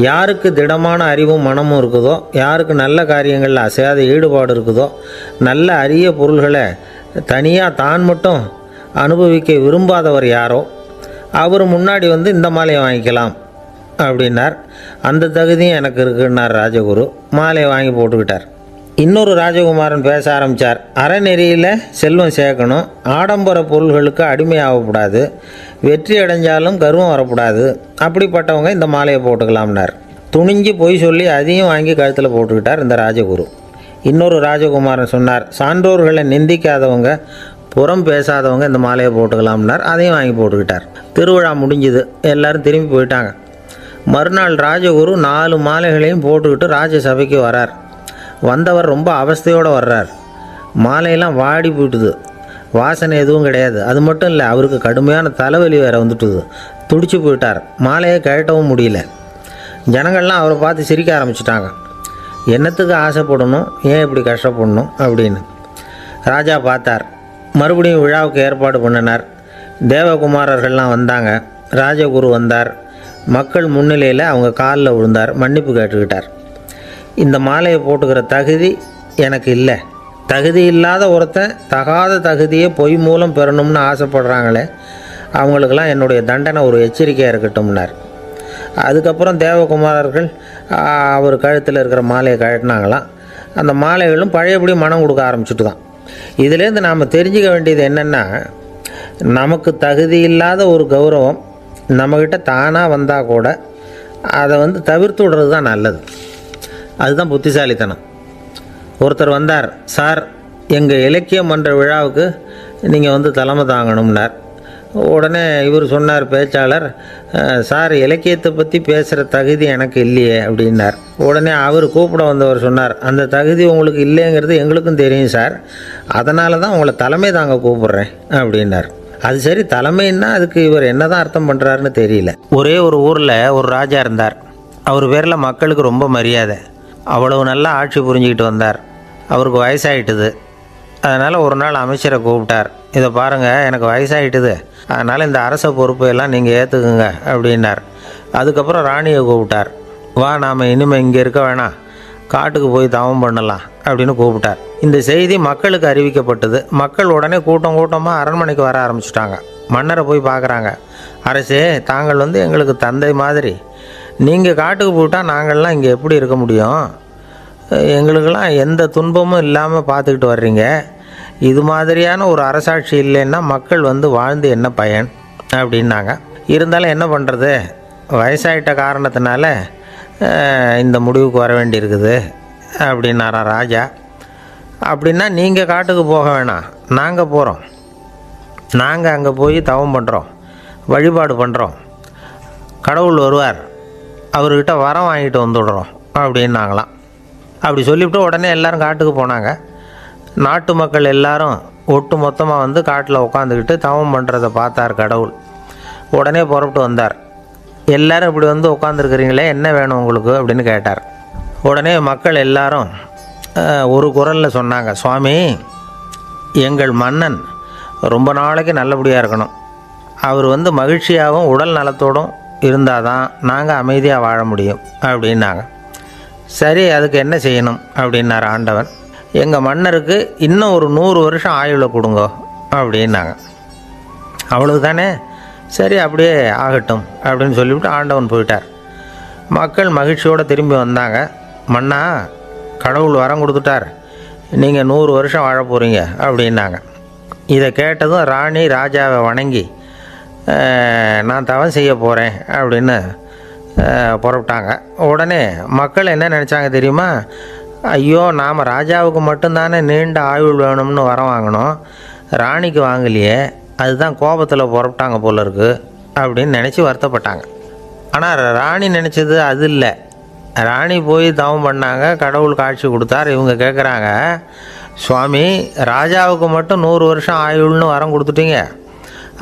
யாருக்கு திடமான அறிவும் மனமும் இருக்குதோ, யாருக்கு நல்ல காரியங்களில் அசையாத ஈடுபாடு இருக்குதோ, நல்ல அரிய பொருள்களை தனியாக தான் மட்டும் அனுபவிக்க விரும்பாதவர் யாரோ அவர் முன்னாடி வந்து இந்த மாலையை வாங்கிக்கலாம் அப்படின்னார். அந்த தகுதியும் எனக்கு இருக்குன்னார் ராஜகுரு. மாலையை வாங்கி போட்டுக்கிட்டார். இன்னொரு ராஜகுமாரன் பேச ஆரம்பித்தார். அறநெறியில் செல்வம் சேர்க்கணும், ஆடம்பர பொருள்களுக்கு அடிமையாகக்கூடாது, வெற்றி அடைஞ்சாலும் கர்வம் வரக்கூடாது, அப்படிப்பட்டவங்க இந்த மாலையை போட்டுக்கலாம்னார். துணிஞ்சு பொய் சொல்லி அதையும் வாங்கி கழுத்தில் போட்டுக்கிட்டார் இந்த ராஜகுரு. இன்னொரு ராஜகுமாரன் சொன்னார், சான்றோர்களை நிந்திக்காதவங்க, புறம் பேசாதவங்க இந்த மாலையை போட்டுக்கலாம்னார். அதையும் வாங்கி போட்டுக்கிட்டார். திருவிழா முடிஞ்சுது, எல்லோரும் திரும்பி போயிட்டாங்க. மறுநாள் ராஜகுரு 4 மாலைகளையும் போட்டுக்கிட்டு ராஜசபைக்கு வரார். வந்தவர் ரொம்ப அவஸ்தையோடு வர்றார். மாலையெல்லாம் வாடி போயிட்டுது, வாசனை எதுவும் கிடையாது. அது மட்டும் இல்லை, அவருக்கு கடுமையான தலைவலி வேறு வந்துட்டுது. துடிச்சு போயிட்டார். மாலையை கழட்டவும் முடியல. ஜனங்கள்லாம் அவரை பார்த்து சிரிக்க ஆரம்பிச்சிட்டாங்க. என்னத்துக்கு ஆசைப்படணும், ஏன் இப்படி கஷ்டப்படணும் அப்படின்னு. ராஜா பார்த்தார். மறுபடியும் விழாவுக்கு ஏற்பாடு பண்ணினார். தேவகுமாரர்கள்லாம் வந்தாங்க. ராஜகுரு வந்தார். மக்கள் முன்னிலையில் அவங்க காலில் விழுந்தார், மன்னிப்பு கேட்டுக்கிட்டார். இந்த மாலையை போட்டுக்கிற தகுதி எனக்கு இல்லை. தகுதி இல்லாத ஒருத்தன் தகாத தகுதியை பொய் மூலம் பெறணும்னு ஆசைப்படுறாங்களே, அவங்களுக்கெல்லாம் என்னுடைய தண்டனை ஒரு எச்சரிக்கையாக இருக்கட்டும்னார். அதுக்கப்புறம் தேவகுமாரர்கள் அவர் கழுத்தில் இருக்கிற மாலையை கழட்டினாங்களாம். அந்த மாலைகளும் பழையபடி மனம் கொடுக்க ஆரம்பிச்சுட்டு தான். இதிலேருந்து நாம் தெரிஞ்சுக்க வேண்டியது என்னென்னா, நமக்கு தகுதி இல்லாத ஒரு கௌரவம் நம்மக்கிட்ட தானாக வந்தால் கூட அதை வந்து தவிர்த்து விடுறது தான் நல்லது. அதுதான் புத்திசாலித்தனம். ஒருத்தர் வந்தார். சார், எங்கள் இலக்கிய மன்ற விழாவுக்கு நீங்கள் வந்து தலைமை தாங்கணும்னார். உடனே இவர் சொன்னார், பேச்சாளர், சார் இலக்கியத்தை பற்றி பேசுகிற தகுதி எனக்கு இல்லையே அப்படின்னார். உடனே அவர் கூப்பிட வந்தவர் சொன்னார், அந்த தகுதி உங்களுக்கு இல்லைங்கிறது எங்களுக்கும் தெரியும் சார், அதனால தான் உங்களை தலைமை தாங்க கூப்பிட்றேன் அப்படின்னார். அது சரி, தலைமைன்னா அதுக்கு இவர் என்ன தான் அர்த்தம் பண்ணுறாருன்னு தெரியல. ஒரே ஒரு ஊரில் ஒரு ராஜா இருந்தார். அவர் பேரில் மக்களுக்கு ரொம்ப மரியாதை. அவ்வளவு நல்லா ஆட்சி புரிஞ்சுக்கிட்டு வந்தார். அவருக்கு வயசாகிட்டுது. அதனால் ஒரு நாள் அமைச்சரை கூப்பிட்டார். இதை பாருங்கள், எனக்கு வயசாகிட்டுது, அதனால் இந்த அரச பொறுப்பையெல்லாம் நீங்கள் ஏற்றுக்குங்க அப்படின்னார். அதுக்கப்புறம் ராணியை கூப்பிட்டார். வா, நாம் இனிமேல் இங்கே இருக்க வேணாம், காட்டுக்கு போய் தவம் பண்ணலாம் அப்படின்னு கூப்பிட்டார். இந்த செய்தி மக்களுக்கு அறிவிக்கப்பட்டது. மக்கள் உடனே கூட்டமாக அரண்மனைக்கு வர ஆரம்பிச்சிட்டாங்க. மன்னரை போய் பார்க்குறாங்க. அரசே, தாங்கள் வந்து எங்களுக்கு தந்தை மாதிரி. நீங்கள் காட்டுக்கு போயிட்டால் நாங்கள்லாம் இங்கே எப்படி இருக்க முடியும்? எங்களுக்கெல்லாம் எந்த துன்பமும் இல்லாமல் பார்த்துக்கிட்டு வர்றீங்க. இது மாதிரியான ஒரு அரசாட்சி இல்லைன்னா மக்கள் வந்து வாழ்ந்து என்ன பயன் அப்படின்னாங்க. இருந்தாலும் என்ன பண்ணுறது, வயசாயிட்ட காரணத்தினால இந்த முடிவுக்கு வர வேண்டியிருக்குது அப்படின்னாரா ராஜா. அப்படின்னா நீங்கள் காட்டுக்கு போக வேணாம், நாங்கள் போகிறோம். நாங்கள் அங்கே போய் தவம் பண்ணுறோம், வழிபாடு பண்ணுறோம். கடவுள் வருவார், அவர்கிட்ட வரம் வாங்கிட்டு வந்துடுறோம் அப்படின்னாங்களாம். அப்படி சொல்லிவிட்டு உடனே எல்லோரும் காட்டுக்கு போனாங்க. நாட்டு மக்கள் எல்லாரும் ஒட்டு மொத்தமாக வந்து காட்டில் உட்காந்துக்கிட்டு தவம் பண்ணுறதை பார்த்தார் கடவுள். உடனே புறப்பட்டு வந்தார். எல்லோரும் இப்படி வந்து உட்காந்துருக்குறீங்களே, என்ன வேணும் உங்களுக்கு அப்படின்னு கேட்டார். உடனே மக்கள் எல்லாரும் ஒரு குரலில் சொன்னாங்க, சுவாமி, எங்கள் மன்னன் ரொம்ப நாளைக்கு நல்லபடியாக இருக்கணும். அவர் வந்து மகிழ்ச்சியாகவும் உடல் நலத்தோடும் இருந்தால் தான் நாங்கள் அமைதியாக வாழ முடியும் அப்படின்னாங்க. சரி, அதுக்கு என்ன செய்யணும் அப்படின்னார் ஆண்டவன். எங்கள் மன்னருக்கு இன்னும் ஒரு 100 வருஷம் ஆயுளை கொடுங்க அப்படின்னாங்க. அவ்வளவு தானே, சரி அப்படியே ஆகட்டும் அப்படின்னு சொல்லிவிட்டு ஆண்டவன் போயிட்டார். மக்கள் மகிழ்ச்சியோடு திரும்பி வந்தாங்க. மன்னா, கடவுள் வரம் கொடுத்துட்டார், நீங்கள் 100 வருஷம் வாழ போகிறீங்க அப்படின்னாங்க. இதை கேட்டதும் ராணி ராஜாவை வணங்கி, நான் தவம் செய்ய போகிறேன் அப்படின்னு புறப்பட்டாங்க. உடனே மக்கள் என்ன நினச்சாங்க தெரியுமா? ஐயோ, நாம் ராஜாவுக்கு மட்டும்தானே நீண்ட ஆயுள் வேணும்னு வரம் வாங்கினோம், ராணிக்கு வாங்கலையே, அதுதான் கோபத்தில் புறப்பட்டாங்க போல இருக்குது அப்படின்னு நினச்சி வருத்தப்பட்டாங்க. ஆனால் ராணி நினச்சது அது இல்லை. ராணி போய் தவம் பண்ணாங்க, கடவுள் காட்சி கொடுத்தார். இவங்க கேட்குறாங்க, சுவாமி, ராஜாவுக்கு மட்டும் 100 வருஷம் ஆயுள்னு வரம் கொடுத்துட்டீங்க,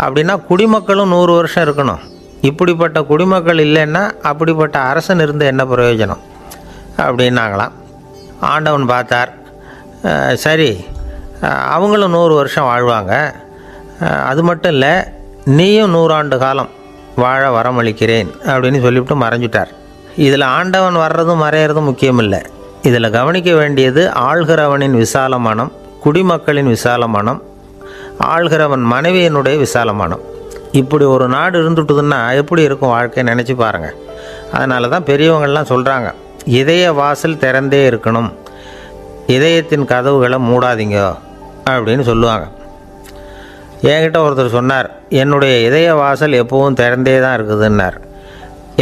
அப்படின்னா குடிமக்களும் 100 வருஷம் இருக்கணும். இப்படிப்பட்ட குடிமக்கள் இல்லைன்னா அப்படிப்பட்ட அரசன் இருந்து என்ன பிரயோஜனம் அப்படின்னாங்களாம். ஆண்டவன் பார்த்தார். சரி, அவங்களும் 100 வருஷம் வாழ்வாங்க, அது மட்டும் இல்லை, நீயும் 100 ஆண்டு காலம் வாழ வரமளிக்கிறேன் அப்படின்னு சொல்லிவிட்டு மறைஞ்சிட்டார். இதில் ஆண்டவன் வர்றதும் மறையிறதும் முக்கியம் இல்லை. இதில் கவனிக்க வேண்டியது ஆள்கிறவனின் விசால மனம், குடிமக்களின் விசால மனம், ஆள்கிறவன் மனைவியினுடைய விசால மனம். இப்படி ஒரு நாடு இருந்துட்டுதுன்னா எப்படி இருக்கும் வாழ்க்கை நினச்சி பாருங்கள். அதனால தான் பெரியவங்கள்லாம் சொல்கிறாங்க, இதய வாசல் திறந்தே இருக்கணும், இதயத்தின் கதவுகளை மூடாதீங்க அப்படின்னு சொல்லுவாங்க. என்கிட்ட ஒருத்தர் சொன்னார், என்னுடைய இதய வாசல் எப்போவும் திறந்தே தான் இருக்குதுன்னார்.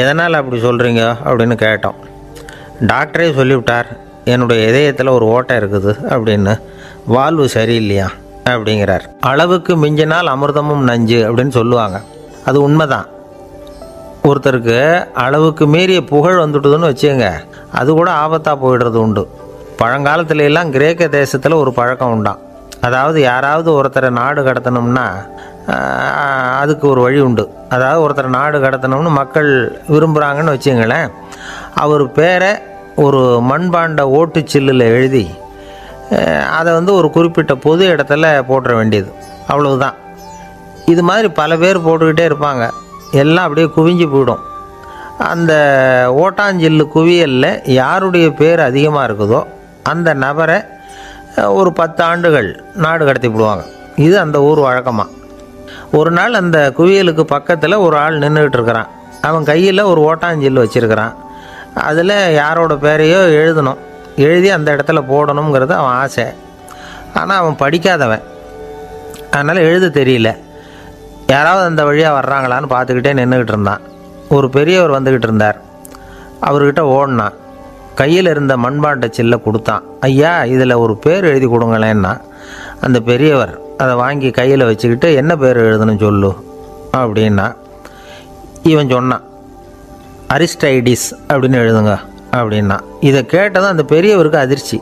எதனால் அப்படி சொல்கிறீங்க அப்படின்னு கேட்டோம். டாக்டரே சொல்லிவிட்டார், என்னுடைய இதயத்தில் ஒரு ஓட்டை இருக்குது அப்படின்னு, வால்வு சரியில்லையா அப்படிங்கிறார். அளவுக்கு மிஞ்சினால் அமிர்தமும் நஞ்சு அப்படின்னு சொல்லுவாங்க. அது உண்மைதான். ஒருத்தருக்கு அளவுக்கு மீறிய புகழ் வந்துட்டுதுன்னு வச்சுங்க, அது கூட ஆபத்தாக போயிடுறது உண்டு. பழங்காலத்துல எல்லாம் கிரேக்க தேசத்தில் ஒரு பழக்கம் உண்டாம். அதாவது யாராவது ஒருத்தரை நாடு கடத்தணும்னா அதுக்கு ஒரு வழி உண்டு. அதாவது ஒருத்தரை நாடு கடத்தணும்னு மக்கள் விரும்புகிறாங்கன்னு வச்சுங்களேன், அவர் பேரை ஒரு மண்பாண்ட ஓட்டுச்சில்லில் எழுதி அதை ஒரு குறிப்பிட்ட பொது இடத்துல போட்டுற வேண்டியது, அவ்வளவுதான். இது மாதிரி பல பேர் போட்டுக்கிட்டே இருப்பாங்க, எல்லாம் அப்படியே குவிஞ்சு போயிடும். அந்த ஓட்டாஞ்சில்லு குவியலில் யாருடைய பேர் அதிகமாக இருக்குதோ அந்த நபரை ஒரு 10 ஆண்டுகள் நாடு கடத்தி விடுவாங்க. இது அந்த ஊர் வழக்கமாக. ஒரு நாள் அந்த குவியலுக்கு பக்கத்தில் ஒரு ஆள் நின்றுக்கிட்டு இருக்கிறான். அவன் கையில் ஒரு ஓட்டாஞ்சில்லு வச்சுருக்கிறான். அதில் யாரோட பேரையோ எழுதணும், எழுதி அந்த இடத்துல போடணுங்கிறது அவன் ஆசை. ஆனால் அவன் படிக்காதவன், அதனால் எழுத தெரியல. யாராவது அந்த வழியாக வர்றாங்களான்னு பார்த்துக்கிட்டே நின்றுக்கிட்டு இருந்தான். ஒரு பெரியவர் வந்துக்கிட்டு இருந்தார். அவர்கிட்ட ஓடினான். கையில் இருந்த மண்பாண்ட சில்லை கொடுத்தான். ஐயா, இதில் ஒரு பேர் எழுதி கொடுங்களேன்னா. அந்த பெரியவர் அதை வாங்கி கையில் வச்சுக்கிட்டு, என்ன பேர் எழுதணும் சொல்லு அப்படின்னா. இவன் சொன்னான், அரிஸ்டைடிஸ் அப்படின்னு எழுதுங்க அப்படின்னா. இதை கேட்டதும் அந்த பெரியவருக்கு அதிர்ச்சி.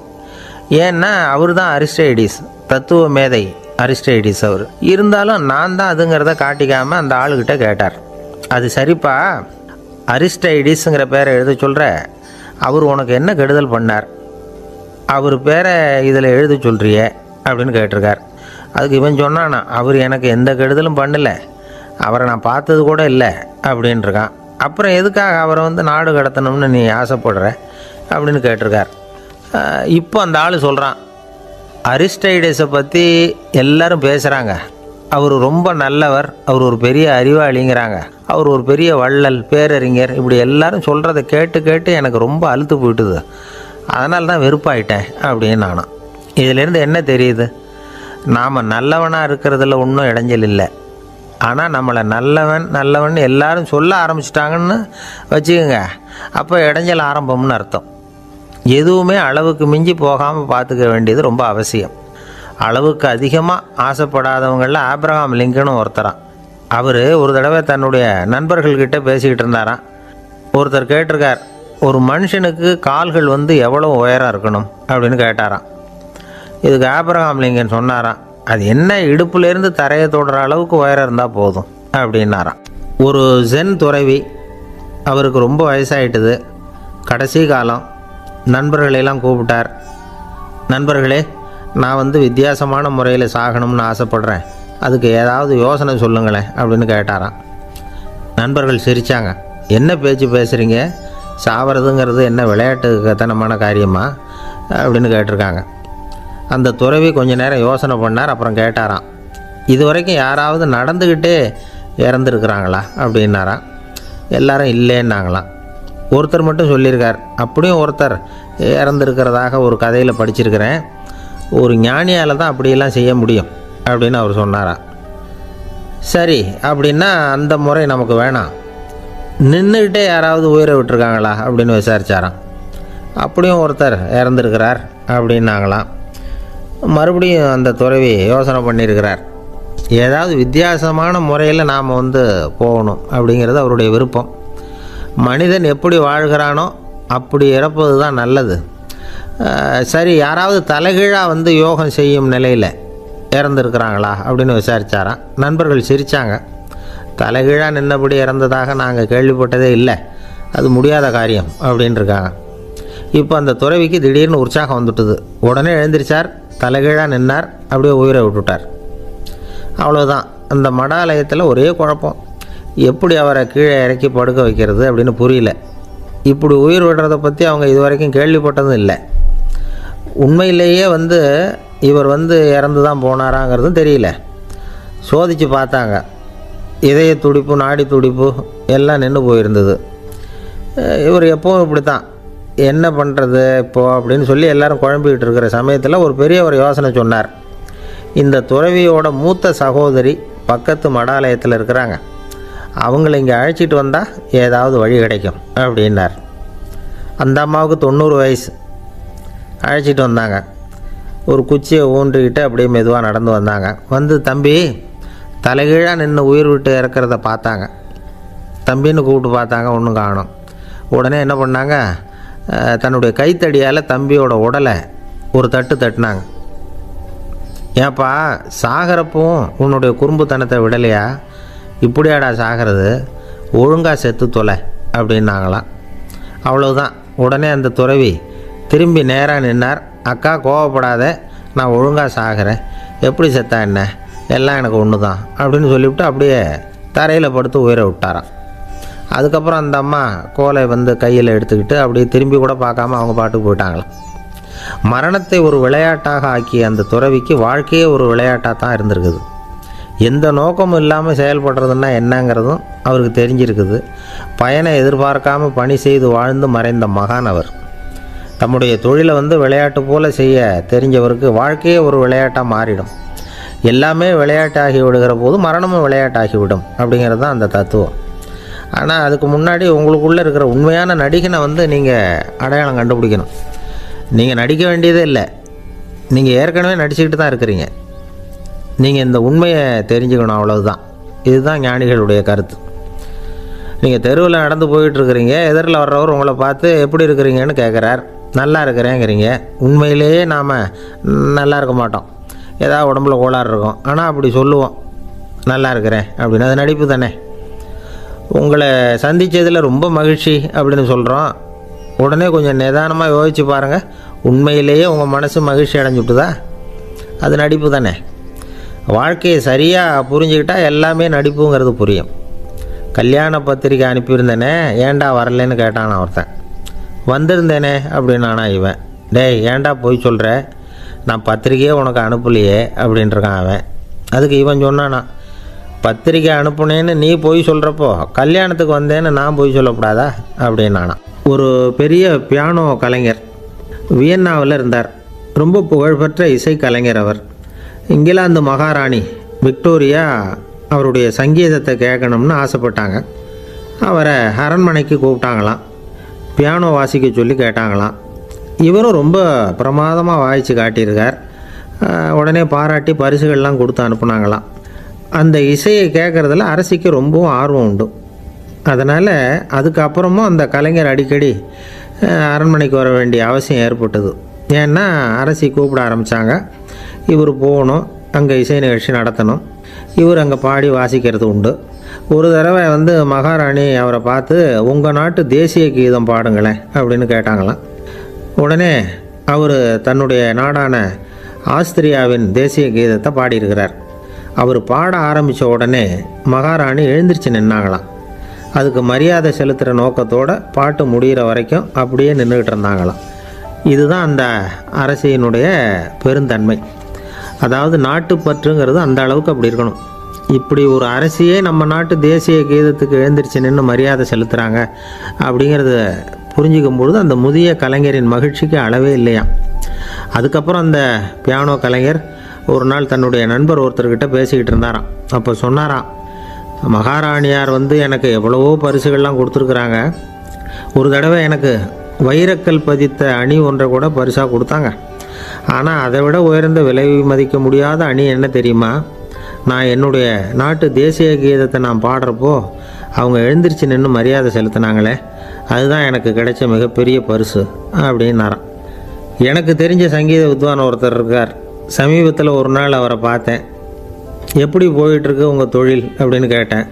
ஏன்னா அவர் தான் அரிஸ்டைடிஸ், தத்துவ மேதை அரிஸ்டைடிஸ் அவர். இருந்தாலும் நான் தான் அதுங்கிறத காட்டிக்காமல் அந்த ஆளுகிட்ட கேட்டார், அது சரிப்பா, அரிஸ்டைடிஸுங்கிற பேரை எழுத சொல்கிற, அவர் உனக்கு என்ன கெடுதல் பண்ணார், அவர் பேரை இதில் எழுத சொல்கிறியே அப்படின்னு கேட்டிருக்கார். அதுக்கு இவன் சொன்னானா, அவர் எனக்கு எந்த கெடுதலும் பண்ணலை, அவரை நான் பார்த்தது கூட இல்லை அப்படின்ட்டுருக்கான். அப்புறம் எதுக்காக அவரை நாடு கடத்தணும்னு நீ ஆசைப்படுற அப்படின்னு கேட்டிருக்கார். இப்போ அந்த ஆள் சொல்கிறான், அரிஸ்டைடஸை பற்றி எல்லாரும் பேசுகிறாங்க, அவர் ரொம்ப நல்லவர், அவர் ஒரு பெரிய அறிவாளிங்கிறாங்க, அவர் ஒரு பெரிய வள்ளல், பேரறிஞர், இப்படி எல்லாரும் சொல்கிறத கேட்டு கேட்டு எனக்கு ரொம்ப அலுத்து போயிட்டுது, அதனால தான் வெறுப்பாயிட்டேன் அப்படின்னு நானும். இதிலேருந்து என்ன தெரியுது, நாம் நல்லவனாக இருக்கிறதுல ஒன்றும் இடைஞ்சல் இல்லை. ஆனால் நம்மளை நல்லவன் நல்லவன் எல்லாரும் சொல்ல ஆரம்பிச்சிட்டாங்கன்னு வச்சுக்கோங்க, அப்போ இடைஞ்சல் ஆரம்பம்னு அர்த்தம். எதுவுமே அளவுக்கு மிஞ்சி போகாமல் பார்த்துக்க வேண்டியது ரொம்ப அவசியம். அளவுக்கு அதிகமாக ஆசைப்படாதவங்களில் ஆப்ரஹாம் லிங்கனும் ஒருத்தரான். அவர் ஒரு தடவை தன்னுடைய நண்பர்கள்கிட்ட பேசிக்கிட்டு இருந்தாராம். ஒருத்தர் கேட்டிருக்கார், ஒரு மனுஷனுக்கு கால்கள் எவ்வளோ உயரம் இருக்கணும் அப்படின்னு கேட்டாராம். இதுக்கு ஆப்ரஹாம் லிங்கன் சொன்னாராம், அது என்ன, இடுப்புலேருந்து தரையை தொடுற அளவுக்கு உயரம் இருந்தால் போதும் அப்படின்னாராம். ஒரு ஜென் துறவி, அவருக்கு ரொம்ப வயசாகிட்டுது, கடைசி காலம். நண்பர்களெல்லாம் கூப்பிட்டார். நண்பர்களே, நான் வித்தியாசமான முறையில் சாகணும்னு ஆசைப்படுறேன், அதுக்கு ஏதாவது யோசனை சொல்லுங்களேன் அப்படின்னு கேட்டாராம். நண்பர்கள் சிரித்தாங்க. என்ன பேச்சு பேசுகிறீங்க, சாவறதுங்கிறது என்ன விளையாட்டு கத்தனமான காரியமா அப்படின்னு கேட்டிருக்காங்க. அந்த துறவி கொஞ்ச நேரம் யோசனை பண்ணார். அப்புறம் கேட்டாராம், இது வரைக்கும் யாராவது நடந்துக்கிட்டே இறந்துருக்குறாங்களா அப்படின்னாராம். எல்லாரும் இல்லைன்னாங்களாம். ஒருத்தர் மட்டும் சொல்லியிருக்கார், அப்படியும் ஒருத்தர் இறந்துருக்கிறதாக ஒரு கதையில் படிச்சிருக்கிறேன், ஒரு ஞானியால் தான் அப்படியெல்லாம் செய்ய முடியும் அப்படின்னு அவர் சொன்னாராம். சரி, அப்படின்னா அந்த முறை நமக்கு வேணாம், நின்றுக்கிட்டே யாராவது உயிரை விட்டுருக்காங்களா அப்படின்னு விசாரித்தாராம். அப்படியும் ஒருத்தர் இறந்துருக்கிறார் அப்படின்னாங்களாம். மறுபடியும் அந்த துறவி யோசனை பண்ணியிருக்கிறார், ஏதாவது வித்தியாசமான முறையில் நாம் போகணும் அப்படிங்கிறது அவருடைய விருப்பம். மனிதன் எப்படி வாழ்கிறானோ அப்படி இறப்பது தான் நல்லது. சரி, யாராவது தலைகீழாக யோகம் செய்யும் நிலையில் இறந்துருக்கிறாங்களா அப்படின்னு விசாரித்தாராம். நண்பர்கள் சிரித்தாங்க. தலைகீழாக நின்னபடி இறந்ததாக நாங்கள் கேள்விப்பட்டதே இல்லை, அது முடியாத காரியம் அப்படின்ட்டுருக்காங்க. இப்போ அந்த துறவிக்கு திடீர்னு உற்சாகம் வந்துட்டுது. உடனே எழுந்திரிச்சார், தலைகீழாக நின்னார், அப்படியே உயிரை விட்டுட்டார். அவ்வளோதான். அந்த மடாலயத்தில் ஒரே குழப்பம். எப்படி அவரை கீழே இறக்கி படுக்க வைக்கிறது அப்படின்னு புரியல. இப்படி உயிர் விடுறதை பற்றி அவங்க இது வரைக்கும் கேள்விப்பட்டதும் இல்லை. உண்மையிலேயே இவர் இறந்து தான் போனாராங்கிறதும் தெரியல. சோதித்து பார்த்தாங்க. இதய துடிப்பு, நாடி துடிப்பு எல்லாம் நின்று போயிருந்தது. இவர் எப்பவும் இப்படி தான், என்ன பண்ணுறது இப்போது அப்படின்னு சொல்லி எல்லோரும் குழம்பிக்கிட்டு இருக்கிற சமயத்தில் ஒரு பெரிய ஒரு யோசனை சொன்னார். இந்த துறவியோட மூத்த சகோதரி பக்கத்து மடாலயத்தில் இருக்கிறாங்க, அவங்கள இங்கே அழைச்சிட்டு வந்தால் ஏதாவது வழி கிடைக்கும் அப்படின்னார். அந்த அம்மாவுக்கு 90 வயசு. அழைச்சிட்டு வந்தாங்க. ஒரு குச்சியை ஊன்றிக்கிட்டு அப்படியே மெதுவாக நடந்து வந்தாங்க. தம்பி தலைகீழாக நின்று உயிர் விட்டு இறக்கிறத பார்த்தாங்க. தம்பின்னு கூப்பிட்டு பார்த்தாங்க, ஒன்றும் காணோம். உடனே என்ன பண்ணாங்க, தன்னுடைய கைத்தடியால் தம்பியோட உடலை ஒரு தட்டு தட்டினாங்க. ஏப்பா சாகிறப்பவும் உன்னுடைய குறும்புத்தனத்தை விடலையா? இப்படியாடா சாகிறது, ஒழுங்காக செத்து தொலை அப்படின்னாங்களாம். அவ்வளவுதான். உடனே அந்த துறவி திரும்பி நேராக நின்னார். அக்கா கோவப்படாத, நான் ஒழுங்காக சாகிறேன், எப்படி செத்தா என்ன, எல்லாம் எனக்கு ஒன்று தான் அப்படின்னு சொல்லிவிட்டு அப்படியே தரையில் படுத்து உயிரை விட்டாராம். அதுக்கப்புறம் அந்த அம்மா கோலை கையில் எடுத்துக்கிட்டு அப்படியே திரும்பி கூட பார்க்காம அவங்க பாட்டுக்கு போயிட்டாங்களாம். மரணத்தை ஒரு விளையாட்டாக ஆக்கிய அந்த துறவிக்கு வாழ்க்கையே ஒரு விளையாட்டாக தான் இருந்திருக்குது. எந்த நோக்கமும் இல்லாமல் செயல்படுறதுன்னா என்னங்கிறதும் அவருக்கு தெரிஞ்சிருக்குது. பயனை எதிர்பார்க்காமல் பணி செய்து வாழ்ந்து மறைந்த மகான் அவர். தம்முடைய தொழிலை விளையாட்டு போல் செய்ய தெரிஞ்சவருக்கு வாழ்க்கையே ஒரு விளையாட்டாக மாறிடும். எல்லாமே விளையாட்டாகி விடுகிற போது மரணமும் விளையாட்டாகிவிடும் அப்படிங்கிறது தான் அந்த தத்துவம். ஆனால் அதுக்கு முன்னாடி உங்களுக்குள்ளே இருக்கிற உண்மையான நடிகனை நீங்கள் அடையாளம் கண்டுபிடிக்கணும். நீங்கள் நடிக்க வேண்டியதே இல்லை, நீங்கள் ஏற்கனவே நடிச்சுக்கிட்டு தான் இருக்கிறீங்க. நீங்கள் இந்த உண்மையை தெரிஞ்சுக்கணும், அவ்வளவுதான். இதுதான் ஞானிகளுடைய கருத்து. நீங்கள் தெருவில் நடந்து போயிட்டுருக்கிறீங்க, எதிரில் வர்றவர் உங்களை பார்த்து எப்படி இருக்கிறீங்கன்னு கேட்குறார். நல்லா இருக்கிறேங்கிறீங்க. உண்மையிலேயே நாம் நல்லா இருக்க மாட்டோம், ஏதாவது உடம்புல கோளாறு இருக்கும். ஆனால் அப்படி சொல்லுவோம், நல்லா இருக்கிறேன் அப்படின்னு. அது நடிப்பு தானே. உங்களை சந்தித்ததில் ரொம்ப மகிழ்ச்சி அப்படின்னு சொல்கிறோம். உடனே கொஞ்சம் நிதானமாக யோசித்து பாருங்கள், உண்மையிலேயே உங்கள் மனசு மகிழ்ச்சி அடைஞ்சுட்டுதா? அது நடிப்பு தானே. வாழ்க்கையை சரியாக புரிஞ்சுக்கிட்டால் எல்லாமே நடிப்புங்கிறது புரியும். கல்யாண பத்திரிக்கை அனுப்பியிருந்தேனே, ஏன்டா வரலன்னு கேட்டான் ஒருத்தன். வந்திருந்தேனே அப்படின்னானா இவன். டேய் ஏன்டா போய் சொல்கிற, நான் பத்திரிக்கையே உனக்கு அனுப்பலையே அப்படின்ட்டுருக்கான் அவன். அதுக்கு இவன் சொன்னானா, பத்திரிக்கை அனுப்புனேன்னு நீ போய் சொல்கிறப்போ கல்யாணத்துக்கு வந்தேன்னு நான் போய் சொல்லக்கூடாதா அப்படின்னானா. ஒரு பெரிய பியானோ கலைஞர் வியன்னாவில் இருந்தார். ரொம்ப புகழ்பெற்ற இசை கலைஞர் அவர். இங்கிலாந்து மகாராணி விக்டோரியா அவருடைய சங்கீதத்தை கேட்கணும்னு ஆசைப்பட்டாங்க. அவரை அரண்மனைக்கு கூப்பிட்டாங்களாம். பியானோ வாசிக்க சொல்லி கேட்டாங்களாம். இவரும் ரொம்ப பிரமாதமாக வாய்ச்சி காட்டியிருக்கார். உடனே பாராட்டி பரிசுகள்லாம் கொடுத்து அனுப்புனாங்களாம். அந்த இசையை கேட்குறதுல அரசிக்கு ரொம்பவும் ஆர்வம் உண்டு. அதனால் அதுக்கப்புறமும் அந்த கலைஞர் அடிக்கடி அரண்மனைக்கு வர வேண்டிய அவசியம் ஏற்பட்டது. ஏன்னா அரசி கூப்பிட ஆரம்பித்தாங்க. இவர் போகணும், அங்கே இசை நிகழ்ச்சி நடத்தணும். இவர் அங்கே பாடி வாசிக்கிறது உண்டு. ஒரு தடவை மகாராணி அவரை பார்த்து, உங்கள் நாட்டு தேசிய கீதம் பாடுங்களேன் அப்படின்னு கேட்டாங்களாம். உடனே அவர் தன்னுடைய நாடான ஆஸ்திரியாவின் தேசிய கீதத்தை பாடியிருக்கிறார். அவர் பாட ஆரம்பித்த உடனே மகாராணி எழுந்திரிச்சு நின்னாங்களாம். அதுக்கு மரியாதை செலுத்துகிற நோக்கத்தோடு பாட்டு முடிகிற வரைக்கும் அப்படியே நின்றுக்கிட்டு இருந்தாங்களாம். இதுதான் அந்த அரசியினுடைய பெருந்தன்மை. அதாவது நாட்டுப்பற்றுங்கிறது அந்த அளவுக்கு அப்படி இருக்கணும். இப்படி ஒரு அரசியே நம்ம நாட்டு தேசிய கீதத்துக்கு எழுந்திரிச்சு நின்று மரியாதை செலுத்துகிறாங்க அப்படிங்கிறத புரிஞ்சிக்கும் பொழுது அந்த முதிய கலைஞரின் மகிழ்ச்சிக்கு அளவே இல்லையாம். அதுக்கப்புறம் அந்த பியானோ கலைஞர் ஒரு நாள் தன்னுடைய நண்பர் ஒருத்தர்கிட்ட பேசிக்கிட்டு இருந்தாராம். அப்போ சொன்னாராம், மகாராணியார் எனக்கு எவ்வளவோ பரிசுகள்லாம் கொடுத்துருக்குறாங்க. ஒரு தடவை எனக்கு வைரக்கல் பதித்த அணி ஒன்றை கூட பரிசாக கொடுத்தாங்க. ஆனால் அதை விட உயர்ந்த விலை மதிக்க முடியாத அணி என்ன தெரியுமா? நான் என்னுடைய நாட்டு தேசிய கீதத்தை நான் பாடுறப்போ அவங்க எழுந்திரிச்சு நின்று மரியாதை செலுத்தினாங்களே, அதுதான் எனக்கு கிடைச்ச மிகப்பெரிய பரிசு அப்படின்னாராம். எனக்கு தெரிஞ்ச சங்கீத வித்வான் ஒருத்தர் இருக்கார். சமீபத்தில் ஒரு நாள் அவரை பார்த்தேன். எப்படி போயிட்டுருக்கு உங்கள் தொழில் அப்படின்னு கேட்டேன்.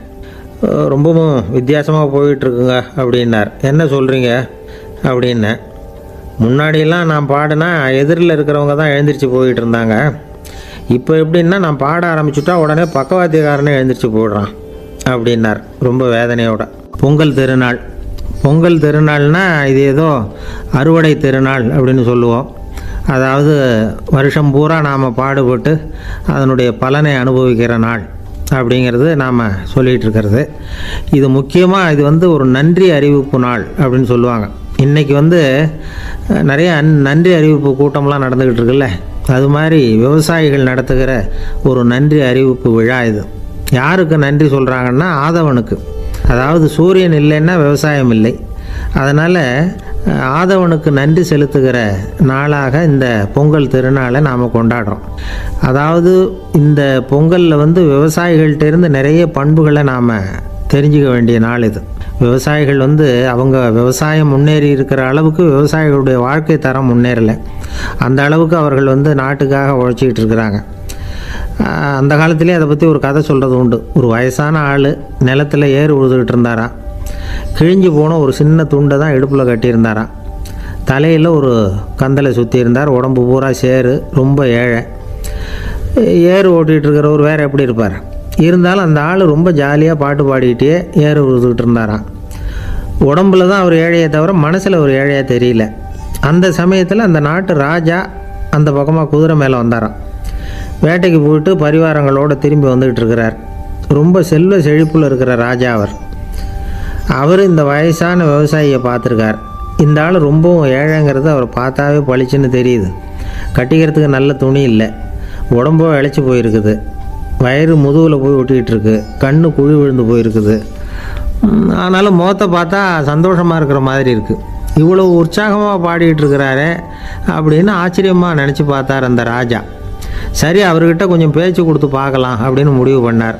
ரொம்பவும் வித்தியாசமாக போயிட்டுருக்குங்க அப்படின்னார். என்ன சொல்கிறீங்க அப்படின்னேன். முன்னாடியெல்லாம் நான் பாடினா எதிரில் இருக்கிறவங்க தான் எழுந்திரிச்சு போயிட்டு இருந்தாங்க. இப்போ எப்படின்னா நான் பாட ஆரம்பிச்சுட்டா உடனே பக்கவாத்தியக்காரனே எழுந்திரிச்சு போயிடுறான் அப்படின்னார் ரொம்ப வேதனையோட. பொங்கல் திருநாள், பொங்கல் திருநாள்னா இது ஏதோ அறுவடை திருநாள் அப்படின்னு சொல்லுவோம். அதாவது வருஷம் பூரா நாம் பாடுபட்டு அதனுடைய பலனை அனுபவிக்கிற நாள் அப்படிங்கிறது நாம் சொல்லிகிட்டு இருக்கிறது. இது முக்கியமாக இது ஒரு நன்றி அறிவிப்பு நாள் அப்படின்னு சொல்லுவாங்க. இன்றைக்கி நிறைய நன்றி அறிவிப்பு கூட்டம்லாம் நடந்துக்கிட்டு இருக்குல்ல, அது மாதிரி விவசாயிகள் நடத்துகிற ஒரு நன்றி அறிவிப்பு விழா இது. யாருக்கு நன்றி சொல்கிறாங்கன்னா ஆதவனுக்கு. அதாவது சூரியன் இல்லைன்னா விவசாயம் இல்லை. அதனால் ஆதவனுக்கு நன்றி செலுத்துகிற நாளாக இந்த பொங்கல் திருநாளை நாம் கொண்டாடுறோம். அதாவது இந்த பொங்கலில் விவசாயிகள்கிட்டேருந்து நிறைய பண்புகளை நாம் தெரிஞ்சுக்க வேண்டிய நாள் இது. விவசாயிகள் அவங்க விவசாயம் முன்னேறி இருக்கிற அளவுக்கு விவசாயிகளுடைய வாழ்க்கை தரம் முன்னேறலை. அந்த அளவுக்கு அவர்கள் நாட்டுக்காக உழைச்சிக்கிட்டு இருக்கிறாங்க. அந்த காலத்திலே அதை பற்றி ஒரு கதை சொல்கிறது உண்டு. ஒரு வயசான ஆள் நிலத்தில் ஏறு உழுதுகிட்டு இருந்தாராம். கிழிஞ்சு போன ஒரு சின்ன துண்டை தான் இடுப்பில் கட்டியிருந்தாராம். தலையில் ஒரு கந்தலை சுற்றி இருந்தார். உடம்பு பூரா சேரு, ரொம்ப ஏழை. ஏறு ஓட்டிகிட்டு இருக்கிறவர் வேறு எப்படி இருப்பார்? இருந்தாலும் அந்த ஆள் ரொம்ப ஜாலியாக பாட்டு பாடிக்கிட்டே ஏறு உழுதுகிட்டு இருந்தாராம். உடம்புல தான் அவர் ஏழையை தவிர மனசில் ஒரு ஏழையாக தெரியல. அந்த சமயத்தில் அந்த நாட்டு ராஜா அந்த பக்கமாக குதிரை மேலே வந்தாராம். வேட்டைக்கு போயிட்டு பரிவாரங்களோடு திரும்பி வந்துக்கிட்டு இருக்கிறார். ரொம்ப செல்வ செழிப்பில் இருக்கிற ராஜா அவர் இந்த வயசான விவசாயியை பார்த்துருக்கார். இந்த ஆள் ரொம்பவும் ஏழைங்கிறது அவர் பார்த்தாவே பளிச்சுன்னு தெரியுது. கட்டிக்கிறதுக்கு நல்ல துணி இல்லை, உடம்போ இழைச்சி போயிருக்குது, வயிறு முதுகில் போய் ஒட்டிக்கிட்டு இருக்கு, கண்ணு குழி விழுந்து போயிருக்குது. ஆனாலும் முகத்தை பார்த்தா சந்தோஷமாக இருக்கிற மாதிரி இருக்குது. இவ்வளோ உற்சாகமாக பாடிக்கிட்டு இருக்கிறாரே அப்படின்னு ஆச்சரியமாக நினச்சி பார்த்தார் அந்த ராஜா. சரி, அவர்கிட்ட கொஞ்சம் பேச்சு கொடுத்து பார்க்கலாம் அப்படின்னு முடிவு பண்ணார்.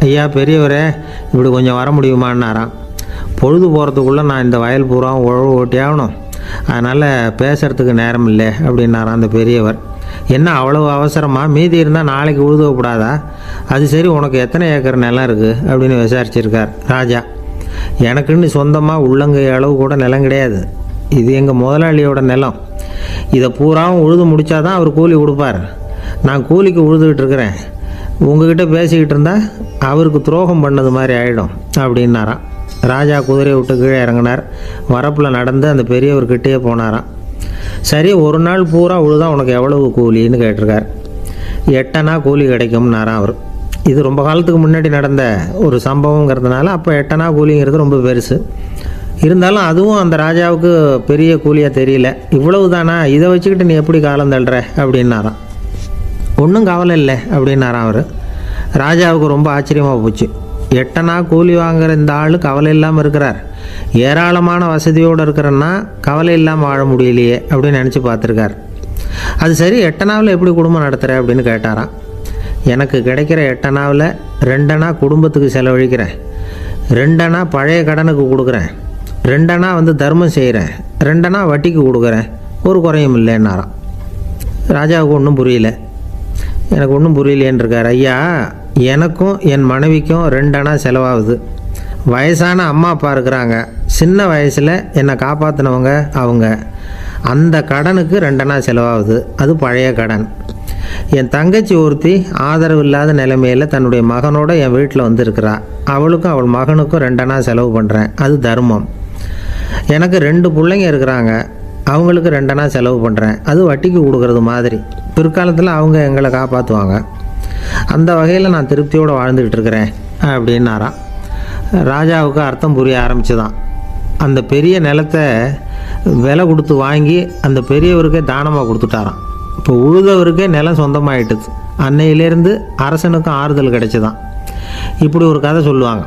ஐயா பெரியவரே, இப்படி கொஞ்சம் வர முடியுமான்னாராம். பொழுது போகிறதுக்குள்ளே நான் இந்த வயல் பூரா உழவு ஓட்டி ஆகணும், அதனால் பேசுகிறதுக்கு நேரம் இல்லை அப்படின்னாராம் அந்த பெரியவர். என்ன அவ்வளவு அவசரமாக? மீதி இருந்தால் நாளைக்கு உழுதக்கூடாதா? அது சரி, உனக்கு எத்தனை ஏக்கர் நிலம் இருக்குது அப்படின்னு விசாரிச்சிருக்கார் ராஜா. எனக்குன்னு சொந்தமாக உள்ளங்கை அளவு கூட நிலம் கிடையாது. இது எங்கள் முதலாளியோட நிலம். இதை பூராவும் உழுது முடித்தாதான் அவர் கூலி கொடுப்பார். நான் கூலிக்கு உழுதுகிட்டு இருக்கிறேன். உங்ககிட்ட பேசிக்கிட்டு இருந்தால் அவருக்கு துரோகம் பண்ணது மாதிரி ஆகிடும் அப்படின்னாராம். ராஜா குதிரையை விட்டு கீழே இறங்கினார். வரப்பில் நடந்து அந்த பெரியவர்கிட்டே போனாராம். சரி, ஒரு நாள் பூரா உழுதா உனக்கு எவ்வளவு கூலின்னு கேட்டிருக்கார். 8 அணா கூலி கிடைக்கும்னாராம் அவர். இது ரொம்ப காலத்துக்கு முன்னாடி நடந்த ஒரு சம்பவங்கிறதுனால அப்போ 8 அணா கூலிங்கிறது ரொம்ப பெருசு. இருந்தாலும் அதுவும் அந்த ராஜாவுக்கு பெரிய கூலியாக தெரியல. இவ்வளவு தானா, இதை வச்சுக்கிட்டு நீ எப்படி காலம் தள்ளுற அப்படின்னாராம். ஒன்றும் கவலை இல்லை அப்படின்னாராம் அவர். ராஜாவுக்கு ரொம்ப ஆச்சரியமாக போச்சு. 8 அணா கூலி வாங்குகிற இந்த ஆள் கவலை இல்லாமல் இருக்கிறார், ஏராளமான வசதியோடு இருக்கிறன்னா கவலை இல்லாமல் வாழ முடியலையே அப்படின்னு நினச்சி பார்த்துருக்கார். அது சரி, 8 அணாவில் எப்படி குடும்பம் நடத்துகிற அப்படின்னு கேட்டாராம். எனக்கு கிடைக்கிற 8 அணாவில் 2 அணா குடும்பத்துக்கு செலவழிக்கிறேன், 2 அணா பழைய கடனுக்கு கொடுக்குறேன், 2 அணா தர்மம் செய்கிறேன், 2 அணா வட்டிக்கு கொடுக்குறேன், ஒரு குறையும் இல்லைன்னாராம். ராஜாவுக்கு ஒன்றும் புரியல. எனக்கு ஒன்றும் புரியலேன்னு இருக்கார். ஐயா, எனக்கும் என் மனைவிக்கும் 2 அணா செலவாகுது. வயசான அம்மா அப்பா இருக்கிறாங்க, சின்ன வயசில் என்னை காப்பாற்றினவங்க அவங்க. அந்த கடனுக்கு 2 அணா செலவாகுது, அது பழைய கடன். என் தங்கச்சி ஒருத்தி ஆதரவு இல்லாத நிலைமையில் தன்னுடைய மகனோட என் வீட்டில் இருக்கிறா. அவளுக்கும் அவள் மகனுக்கும் 2 அணா செலவு பண்ணுறேன், அது தர்மம். எனக்கு 2 பிள்ளைங்க இருக்கிறாங்க, அவங்களுக்கு 2 அணா செலவு பண்ணுறேன், அது வட்டிக்கு கொடுக்கறது மாதிரி. பிற்காலத்தில் அவங்க எங்களை காப்பாற்றுவாங்க. அந்த வகையில் நான் திருப்தியோடு வாழ்ந்துக்கிட்டு இருக்கிறேன் அப்படின்னாராம். ராஜாவுக்கு அர்த்தம் புரிய ஆரம்பிச்சுதான். அந்த பெரிய நிலத்தை விலை கொடுத்து வாங்கி அந்த பெரியவருக்கே தானமாக கொடுத்துட்டாராம். இப்போ உழுதவருக்கே நிலம் சொந்தமாயிட்டுது. அன்னையிலேருந்து அரசனுக்கும் ஆறுதல் கிடைச்சிதான். இப்படி ஒரு கதை சொல்லுவாங்க.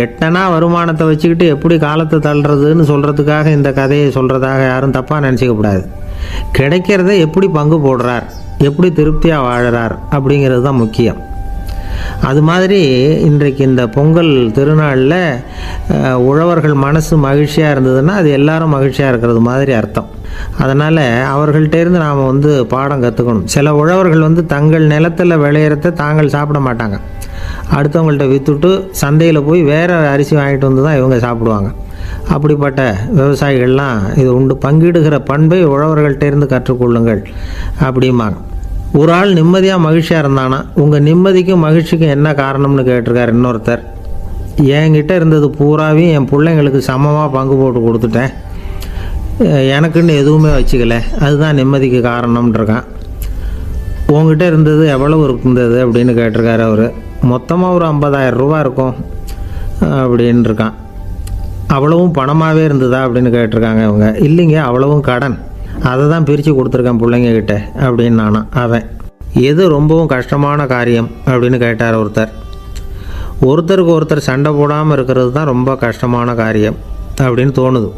8 அணா வருமானத்தை வச்சுக்கிட்டு எப்படி காலத்தை தள்ளுறதுன்னு சொல்கிறதுக்காக இந்த கதையை சொல்கிறதாக யாரும் தப்பாக நினச்சிக்கக்கூடாது. கிடைக்கிறத எப்படி பங்கு போடுறார், எப்படி திருப்தியாக வாழறார் அப்படிங்கிறது தான் முக்கியம். அது மாதிரி இன்றைக்கு இந்த பொங்கல் திருநாளில் உழவர்கள் மனசு மகிழ்ச்சியாக இருந்ததுன்னா அது எல்லாரும் மகிழ்ச்சியாக இருக்கிறது மாதிரி அர்த்தம். அதனால் அவர்கள்ட்டேருந்து நாம் பாடம் கற்றுக்கணும். சில உழவர்கள் தங்கள் நிலத்தில் விளையிறத தாங்கள் சாப்பிட மாட்டாங்க, அடுத்தவங்கள்ட்ட விற்றுட்டு சந்தையில் போய் வேறு அரிசி வாங்கிட்டு வந்து தான் இவங்க சாப்பிடுவாங்க. அப்படிப்பட்ட விவசாயிகள்லாம் இது உண்டு. பங்கிடுகிற பண்பை உழவர்கள்ட்டேருந்து கற்றுக்கொள்ளுங்கள் அப்படிம்பாங்க. ஒரு ஆள் நிம்மதியாக மகிழ்ச்சியாக இருந்தானா, உங்கள் நிம்மதிக்கும் மகிழ்ச்சிக்கும் என்ன காரணம்னு கேட்டிருக்கார் இன்னொருத்தர். என்கிட்ட இருந்தது பூராவையும் என் பிள்ளைங்களுக்கு சமமாக பங்கு போட்டு கொடுத்துட்டேன், எனக்குன்னு எதுவுமே வச்சுக்கல, அதுதான் நிம்மதிக்கு காரணம்ன்றிருக்கான். உங்ககிட்ட இருந்தது எவ்வளவு இருந்தது அப்படின்னு கேட்டிருக்காரு அவர். மொத்தமாக ஒரு 50,000 ரூபா இருக்கும் அப்படின்னு இருக்கான். அவ்வளவும் பணமாகவே இருந்ததா அப்படின்னு கேட்டிருக்காங்க அவங்க. இல்லைங்க, அவ்வளவும் கடன், அதை தான் பிரித்து கொடுத்துருக்கேன் பிள்ளைங்கக்கிட்ட அப்படின்னு நானா. அவன் எது ரொம்பவும் கஷ்டமான காரியம் அப்படின்னு கேட்டார் ஒருத்தர். ஒருத்தருக்கு ஒருத்தர் சண்டை போடாமல் இருக்கிறது தான் ரொம்ப கஷ்டமான காரியம் அப்படின்னு தோணுது.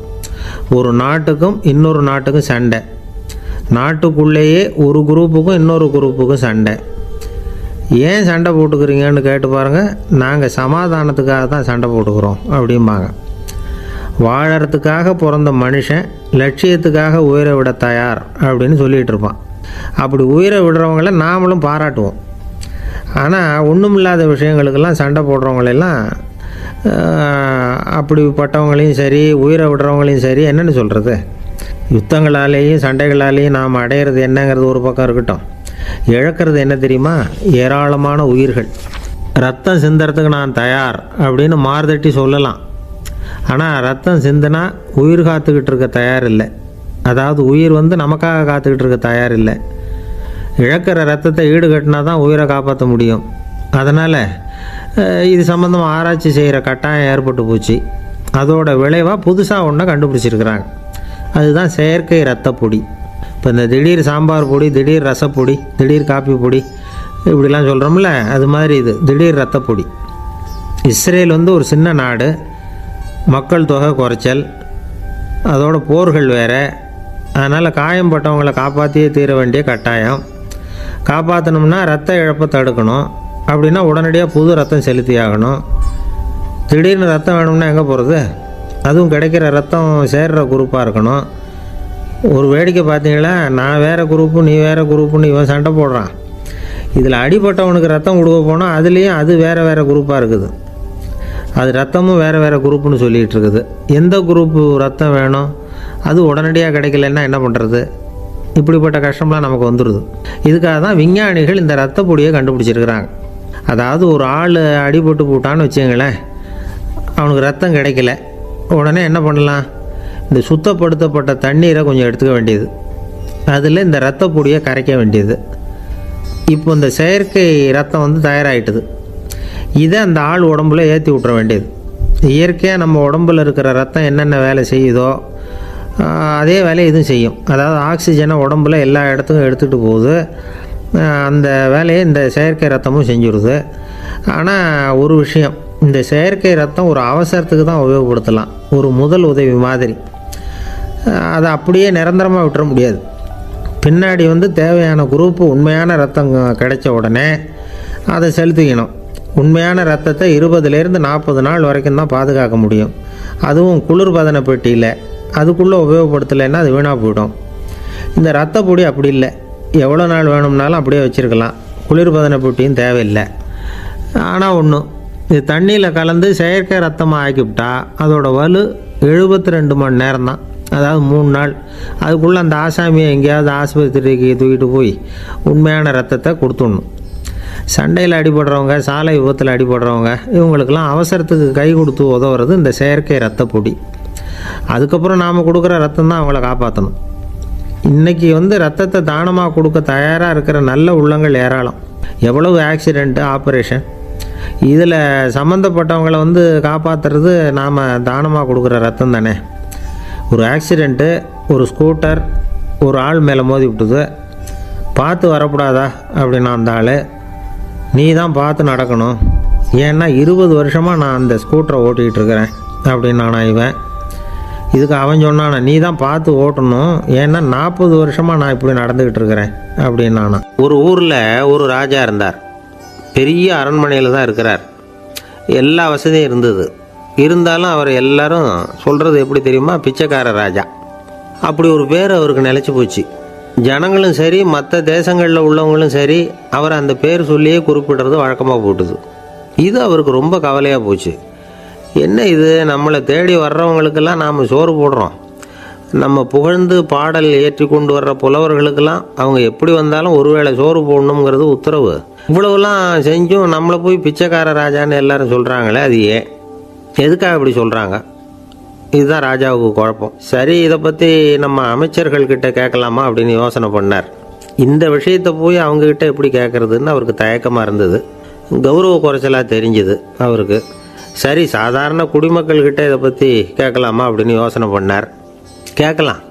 ஒரு நாட்டுக்கும் இன்னொரு நாட்டுக்கும் சண்டை, நாட்டுக்குள்ளேயே ஒரு குரூப்புக்கும் இன்னொரு குரூப்புக்கும் சண்டை. ஏன் சண்டை போட்டுக்கிறீங்கன்னு கேட்டு பாருங்கள். நாங்கள் சமாதானத்துக்காக தான் சண்டை போட்டுக்கிறோம் அப்படிம்பாங்க. வாழறதுக்காக பிறந்த மனுஷன் லட்சியத்துக்காக உயிரை விட தயார் அப்படின்னு சொல்லிகிட்டு இருப்பான். அப்படி உயிரை விடுறவங்கள நாமளும் பாராட்டுவோம். ஆனால் ஒன்றும் இல்லாத விஷயங்களுக்கெல்லாம் சண்டை போடுறவங்களெல்லாம், அப்படிப்பட்டவங்களையும் சரி உயிரை விடுறவங்களையும் சரி என்னென்னு சொல்கிறது, யுத்தங்களாலேயும் சண்டைகளாலேயும் நாம் அடையிறது என்னங்கிறது ஒரு பக்கம் இருக்கட்டும், இழக்கிறது என்ன தெரியுமா? ஏராளமான உயிர்கள். ரத்தம் சிந்துறதுக்கு நான் தயார் அப்படின்னு மார்தட்டி சொல்லலாம். ஆனால் ரத்தம் சிந்தினா உயிர் காத்துக்கிட்டு இருக்க தயார் இல்லை. அதாவது உயிர் நமக்காக காத்துக்கிட்டு இருக்க தயார் இல்லை. இழக்கிற ரத்தத்தை ஈடுகட்டினா தான் உயிரை காப்பாற்ற முடியும். அதனால் இது சம்மந்தமாக ஆராய்ச்சி செய்கிற கட்டாயம் ஏற்பட்டு போச்சு. அதோட விளைவாக புதுசாக ஒன்றை கண்டுபிடிச்சிருக்கிறாங்க. அதுதான் செயற்கை ரத்தப்பொடி. இப்போ இந்த திடீர் சாம்பார் பொடி, திடீர் ரசப்பொடி, திடீர் காப்பி பொடி இப்படிலாம் சொல்கிறோம்ல, அது மாதிரி இது திடீர் ரத்தப்பொடி. இஸ்ரேல் ஒரு சின்ன நாடு, மக்கள் தொகை குறைச்சல், அதோட போர்கள் வேறு. அதனால் காயம்பட்டவங்களை காப்பாற்றியே தீர வேண்டிய கட்டாயம். காப்பாற்றணும்னா ரத்த இழப்பை தடுக்கணும். அப்படின்னா உடனடியாக புது ரத்தம் செலுத்தி ஆகணும். திடீர்னு ரத்தம் வேணும்னா எங்கே போகிறது? அதுவும் கிடைக்கிற ரத்தம் சேர்கிற குரூப்பாக இருக்கணும். ஒரு வேடிக்கை பார்த்தீங்களா, நான் வேறு குரூப்பு நீ வேறு குரூப்புன்னு இவன் சண்டை போடுறான். இதில் அடிப்பட்டவனுக்கு ரத்தம் கொடுக்க போனால் அதுலேயும் அது வேறு வேறு குரூப்பாக இருக்குது. அது ரத்தமும் வேறு வேறு குரூப்புன்னு சொல்லிகிட்டு இருக்குது. எந்த குரூப்பு ரத்தம் வேணும், அது உடனடியாக கிடைக்கலன்னா என்ன பண்ணுறது? இப்படிப்பட்ட கஷ்டம்லாம் நமக்கு வந்துடுது. இதுக்காக தான் விஞ்ஞானிகள் இந்த ரத்த பொடியை கண்டுபிடிச்சிருக்கிறாங்க. அதாவது ஒரு ஆள் அடிபட்டு போட்டான்னு வச்சுங்களேன், அவனுக்கு ரத்தம் கிடைக்கல, உடனே என்ன பண்ணலாம்? இந்த சுத்தப்படுத்தப்பட்ட தண்ணீரை கொஞ்சம் எடுத்துக்க வேண்டியது, அதில் இந்த ரத்த பொடியை கரைக்க வேண்டியது. இப்போ இந்த செயற்கை ரத்தம் தயாராகிட்டுது. இதை அந்த ஆள் உடம்புல ஏற்றி விட்டுற வேண்டியது. இயற்கையாக நம்ம உடம்பில் இருக்கிற ரத்தம் என்னென்ன வேலை செய்யுதோ அதே வேலையை இதுவும் செய்யும். அதாவது ஆக்சிஜனை உடம்புல எல்லா இடத்துக்கும் எடுத்துகிட்டு போகுது. அந்த வேலையை இந்த செயற்கை ரத்தமும் செஞ்சுருது. ஆனால் ஒரு விஷயம், இந்த செயற்கை ரத்தம் ஒரு அவசரத்துக்கு தான் உபயோகப்படுத்தலாம், ஒரு முதல் உதவி மாதிரி. அதை அப்படியே நிரந்தரமாக விட்டுற முடியாது. பின்னாடி தேவையான குரூப்பு உண்மையான ரத்தம் கிடைச்ச உடனே அதை செலுத்திக்கணும். உண்மையான ரத்தத்தை 20லேருந்து 40 நாள் வரைக்கும் தான் பாதுகாக்க முடியும். அதுவும் குளிர்பதன பெட்டியில். அதுக்குள்ளே உபயோகப்படுத்தலைன்னா அது வீணாக போயிடும். இந்த ரத்த பொடி அப்படி இல்லை, எவ்வளோ நாள் வேணும்னாலும் அப்படியே வச்சுருக்கலாம். குளிர்பதன பெட்டியும் தேவையில்லை. ஆனால் ஒன்று, இது தண்ணியில் கலந்து செயற்கை ரத்தமாக ஆக்கிவிட்டா அதோட வலு 72 மணி நேரம் தான். அதாவது 3 நாள். அதுக்குள்ளே அந்த ஆசாமியை எங்கேயாவது ஆஸ்பத்திரிக்கு தூக்கிட்டு போய் உண்மையான ரத்தத்தை கொடுத்துடணும். சண்டையில் அடிபடுறவங்க, சாலை விபத்தில் அடிபடுறவங்க, இவங்களுக்கெல்லாம் அவசரத்துக்கு கை கொடுத்து உதவுறது இந்த செயற்கை ரத்த பொடி. அதுக்கப்புறம் நாம் கொடுக்குற ரத்தம் தான் அவங்கள காப்பாற்றணும். இன்றைக்கி ரத்தத்தை தானமாக கொடுக்க தயாராக இருக்கிற நல்ல உள்ளங்கள் ஏராளம். எவ்வளவு ஆக்சிடெண்ட்டு, ஆப்ரேஷன், இதில் சம்மந்தப்பட்டவங்களை காப்பாற்றுறது நாம் தானமாக கொடுக்குற ரத்தம் தானே. ஒரு ஆக்சிடெண்ட்டு, ஒரு ஸ்கூட்டர் ஒரு ஆள் மேலே மோதி விட்டுது, பார்த்து வரக்கூடாதா அப்படின்னா அந்த ஆள், நீ தான் பார்த்து நடக்கணும், ஏன்னா 20 வருஷமாக நான் அந்த ஸ்கூட்டரை ஓட்டிகிட்டு இருக்கிறேன் அப்படின்னு நானா இவன். இதுக்கு அவன் சொன்னானா, நீ தான் பார்த்து ஓட்டணும், ஏன்னா 40 வருஷமாக நான் இப்படி நடந்துக்கிட்டு இருக்கிறேன் அப்படின்னு நானா. ஒரு ஊரில் ஒரு ராஜா இருந்தார். பெரிய அரண்மனையில் தான் இருக்கிறார். எல்லா வசதியும் இருந்தது. இருந்தாலும் அவர் எல்லாரும் சொல்கிறது எப்படி தெரியுமா? பிச்சைக்கார ராஜா. அப்படி ஒரு பேர் அவருக்கு நிலச்சி போச்சு. ஜனங்களும் சரி, மற்ற தேசங்களில் உள்ளவங்களும் சரி, அவர் அந்த பேர் சொல்லியே குறிப்பிடுறது வழக்கமாக போட்டுது. இது அவருக்கு ரொம்ப கவலையாக போச்சு. என்ன இது, நம்மளை தேடி வர்றவங்களுக்கெல்லாம் நாம் சோறு போடுறோம், நம்ம புகழ்ந்து பாடல் ஏற்றி கொண்டு வர்ற புலவர்களுக்கெல்லாம் அவங்க எப்படி வந்தாலும் ஒருவேளை சோறு போடணுங்கிறது உத்தரவு. இவ்வளவுலாம் செஞ்சும் நம்மளை போய் பிச்சைக்கார ராஜான்னு எல்லாரும் சொல்கிறாங்களே, அது ஏன் எதுக்காக இப்படி சொல்கிறாங்க? இதுதான் ராஜாவுக்கு குழப்பம். சரி, இதை பற்றி நம்ம அமைச்சர்கள்கிட்ட கேட்கலாமா அப்படின்னு யோசனை பண்ணார். இந்த விஷயத்தை போய் அவங்கக்கிட்ட எப்படி கேட்குறதுன்னு அவருக்கு தயக்கமாக இருந்தது. கௌரவ குறைச்சலாக தெரிஞ்சுது அவருக்கு. சரி, சாதாரண குடிமக்கள்கிட்ட இதை பற்றி கேட்கலாமா அப்படின்னு யோசனை பண்ணார். கேட்கலாம்,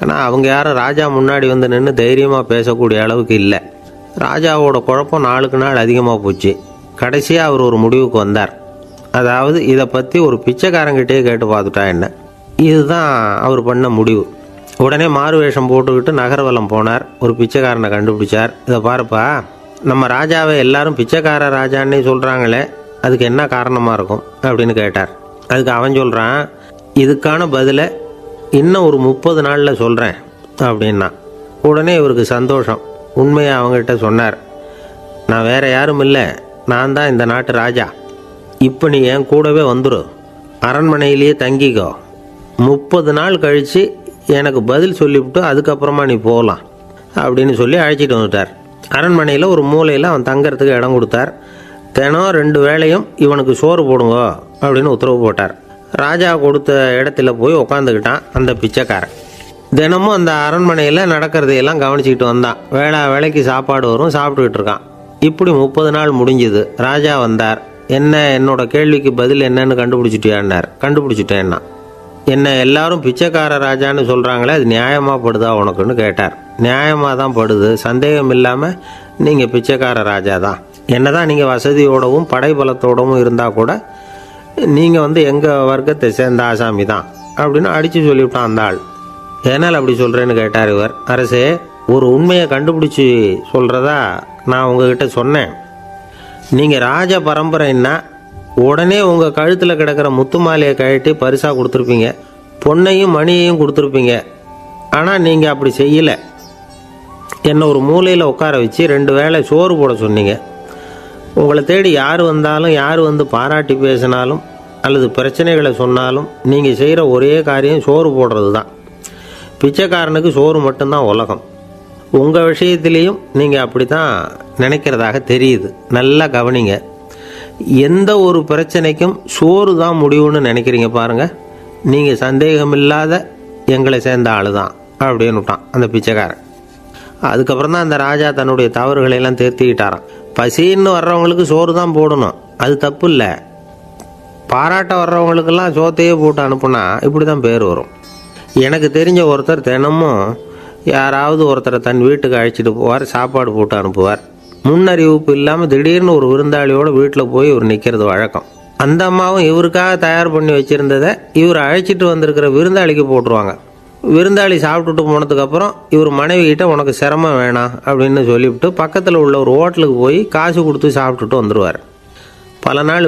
ஆனால் அவங்க யாரும் ராஜா முன்னாடி வந்து நின்று தைரியமாக பேசக்கூடிய அளவுக்கு இல்லை. ராஜாவோட குழப்பம் நாளுக்கு நாள் அதிகமாக போச்சு. கடைசியாக அவர் ஒரு முடிவுக்கு வந்தார். அதாவது இதை பற்றி ஒரு பிச்சைக்காரங்கிட்டே கேட்டு பார்த்துட்டா என்ன. இதுதான் அவர் பண்ண முடிவு. உடனே மாறு வேஷம் போட்டுக்கிட்டு நகர்வலம் போனார். ஒரு பிச்சைக்காரனை கண்டுபிடிச்சார். இதை பாருப்பா, நம்ம ராஜாவை எல்லாரும் பிச்சைக்கார ராஜான்னே சொல்கிறாங்களே, அதுக்கு என்ன காரணமாக இருக்கும் அப்படின்னு கேட்டார். அதுக்கு அவன் சொல்கிறான், இதுக்கான பதிலை இன்னும் ஒரு 30 நாளில் சொல்கிறேன் அப்படின்னா. உடனே இவருக்கு சந்தோஷம். உண்மையை அவங்ககிட்ட சொன்னார். நான் வேறு யாரும் இல்லை, நான் தான் இந்த நாட்டு ராஜா. இப்போ நீ என் கூடவே வந்துடு, அரண்மனையிலேயே தங்கிக்கோ. 30 நாள் கழித்து எனக்கு பதில் சொல்லிவிட்டு அதுக்கப்புறமா நீ போகலாம் அப்படின்னு சொல்லி அழைச்சிட்டு வந்துட்டார். அரண்மனையில் ஒரு மூலையில் அவன் தங்கறதுக்கு இடம் கொடுத்தார். தினம் 2 வேளையும் இவனுக்கு சோறு போடுங்க அப்படின்னு உத்தரவு போட்டார். ராஜா கொடுத்த இடத்துல போய் உக்காந்துக்கிட்டான் அந்த பிச்சைக்காரன். தினமும் அந்த அரண்மனையில் நடக்கிறதையெல்லாம் கவனிச்சிக்கிட்டு வந்தான். வேளைக்கு சாப்பாடு வரும், சாப்பிட்டுக்கிட்டு இருக்கான். இப்படி 30 நாள் முடிஞ்சுது. ராஜா வந்தார். என்ன, என்னோட கேள்விக்கு பதில் என்னன்னு கண்டுபிடிச்சிட்டியான்னார். கண்டுபிடிச்சிட்டேன்னா. என்ன எல்லாரும் பிச்சைக்கார ராஜான்னு சொல்கிறாங்களே, அது நியாயமாக படுதா உனக்குன்னு கேட்டார். நியாயமாக தான் படுது, சந்தேகம் இல்லாமல் நீங்கள் பிச்சைக்கார ராஜா தான். என்ன தான் நீங்கள் வசதியோடவும் படைபலத்தோடவும் இருந்தால் கூட நீங்கள் எங்கள் வர்க்கத்தை சேர்ந்த ஆசாமி தான் அப்படின்னு அடித்து சொல்லிவிட்டான் அந்த ஆள். ஏனால் அப்படி சொல்கிறேன்னு கேட்டார் இவர். அரசே, ஒரு உண்மையை கண்டுபிடிச்சி சொல்கிறதா நான் உங்ககிட்ட சொன்னேன். நீங்கள் ராஜ பரம்பரைன்னா உடனே உங்கள் கழுத்தில் கிடக்கிற முத்து மாலையை கழட்டி பரிசாக கொடுத்துருப்பீங்க, பொண்ணையும் மணியையும் கொடுத்துருப்பீங்க. ஆனால் நீங்கள் அப்படி செய்யலை. என்னை ஒரு மூலையில் உட்கார வச்சு 2 வேளை சோறு போட சொன்னீங்க. உங்களை தேடி யார் வந்தாலும், யார் வந்து பாராட்டி பேசினாலும் அல்லது பிரச்சனைகளை சொன்னாலும் நீங்கள் செய்கிற ஒரே காரியம் சோறு போடுறது தான். பிச்சைக்காரனுக்கு சோறு மட்டும்தான் உலகம். உங்கள் விஷயத்திலையும் நீங்கள் அப்படி தான் நினைக்கிறதாக தெரியுது. நல்லா கவனிங்க. எந்த ஒரு பிரச்சனைக்கும் சோறு தான் முடிவுன்னு நினைக்கிறீங்க பாருங்கள். நீங்கள் சந்தேகமில்லாத எங்களை சேர்ந்த ஆள் தான் அப்படின்னு விட்டான் அந்த பிச்சைக்காரன். அதுக்கப்புறம் தான் அந்த ராஜா தன்னுடைய தவறுகளையெல்லாம் திருத்திக்கிட்டாராம். பசின்னு வர்றவங்களுக்கு சோறு தான் போடணும், அது தப்பு இல்லை. பாராட்ட வர்றவங்களுக்கெல்லாம் சோத்தையே போட்டு அனுப்புனா இப்படி தான் பேர் வரும். எனக்கு தெரிஞ்ச ஒருத்தர் தினமும் யாராவது ஒருத்தரை தன் வீட்டுக்கு அழைச்சிட்டு போவார், சாப்பாடு போட்டு அனுப்புவார். முன்னறிவிப்பு இல்லாமல் திடீர்னு ஒரு விருந்தாளியோட வீட்டில் போய் இவர் நிற்கிறது வழக்கம். அந்த அம்மாவும் இவருக்காக தயார் பண்ணி வச்சுருந்ததை இவர் அழைச்சிட்டு வந்திருக்கிற விருந்தாளிக்கு போட்டுருவாங்க. விருந்தாளி சாப்பிட்டுட்டு போனதுக்கப்புறம் இவர் மனைவிகிட்ட உனக்கு சிரமம் வேணாம் அப்படின்னு சொல்லிவிட்டு பக்கத்தில் உள்ள ஒரு ஹோட்டலுக்கு போய் காசு கொடுத்து சாப்பிட்டுட்டு வந்துடுவார். பல நாள்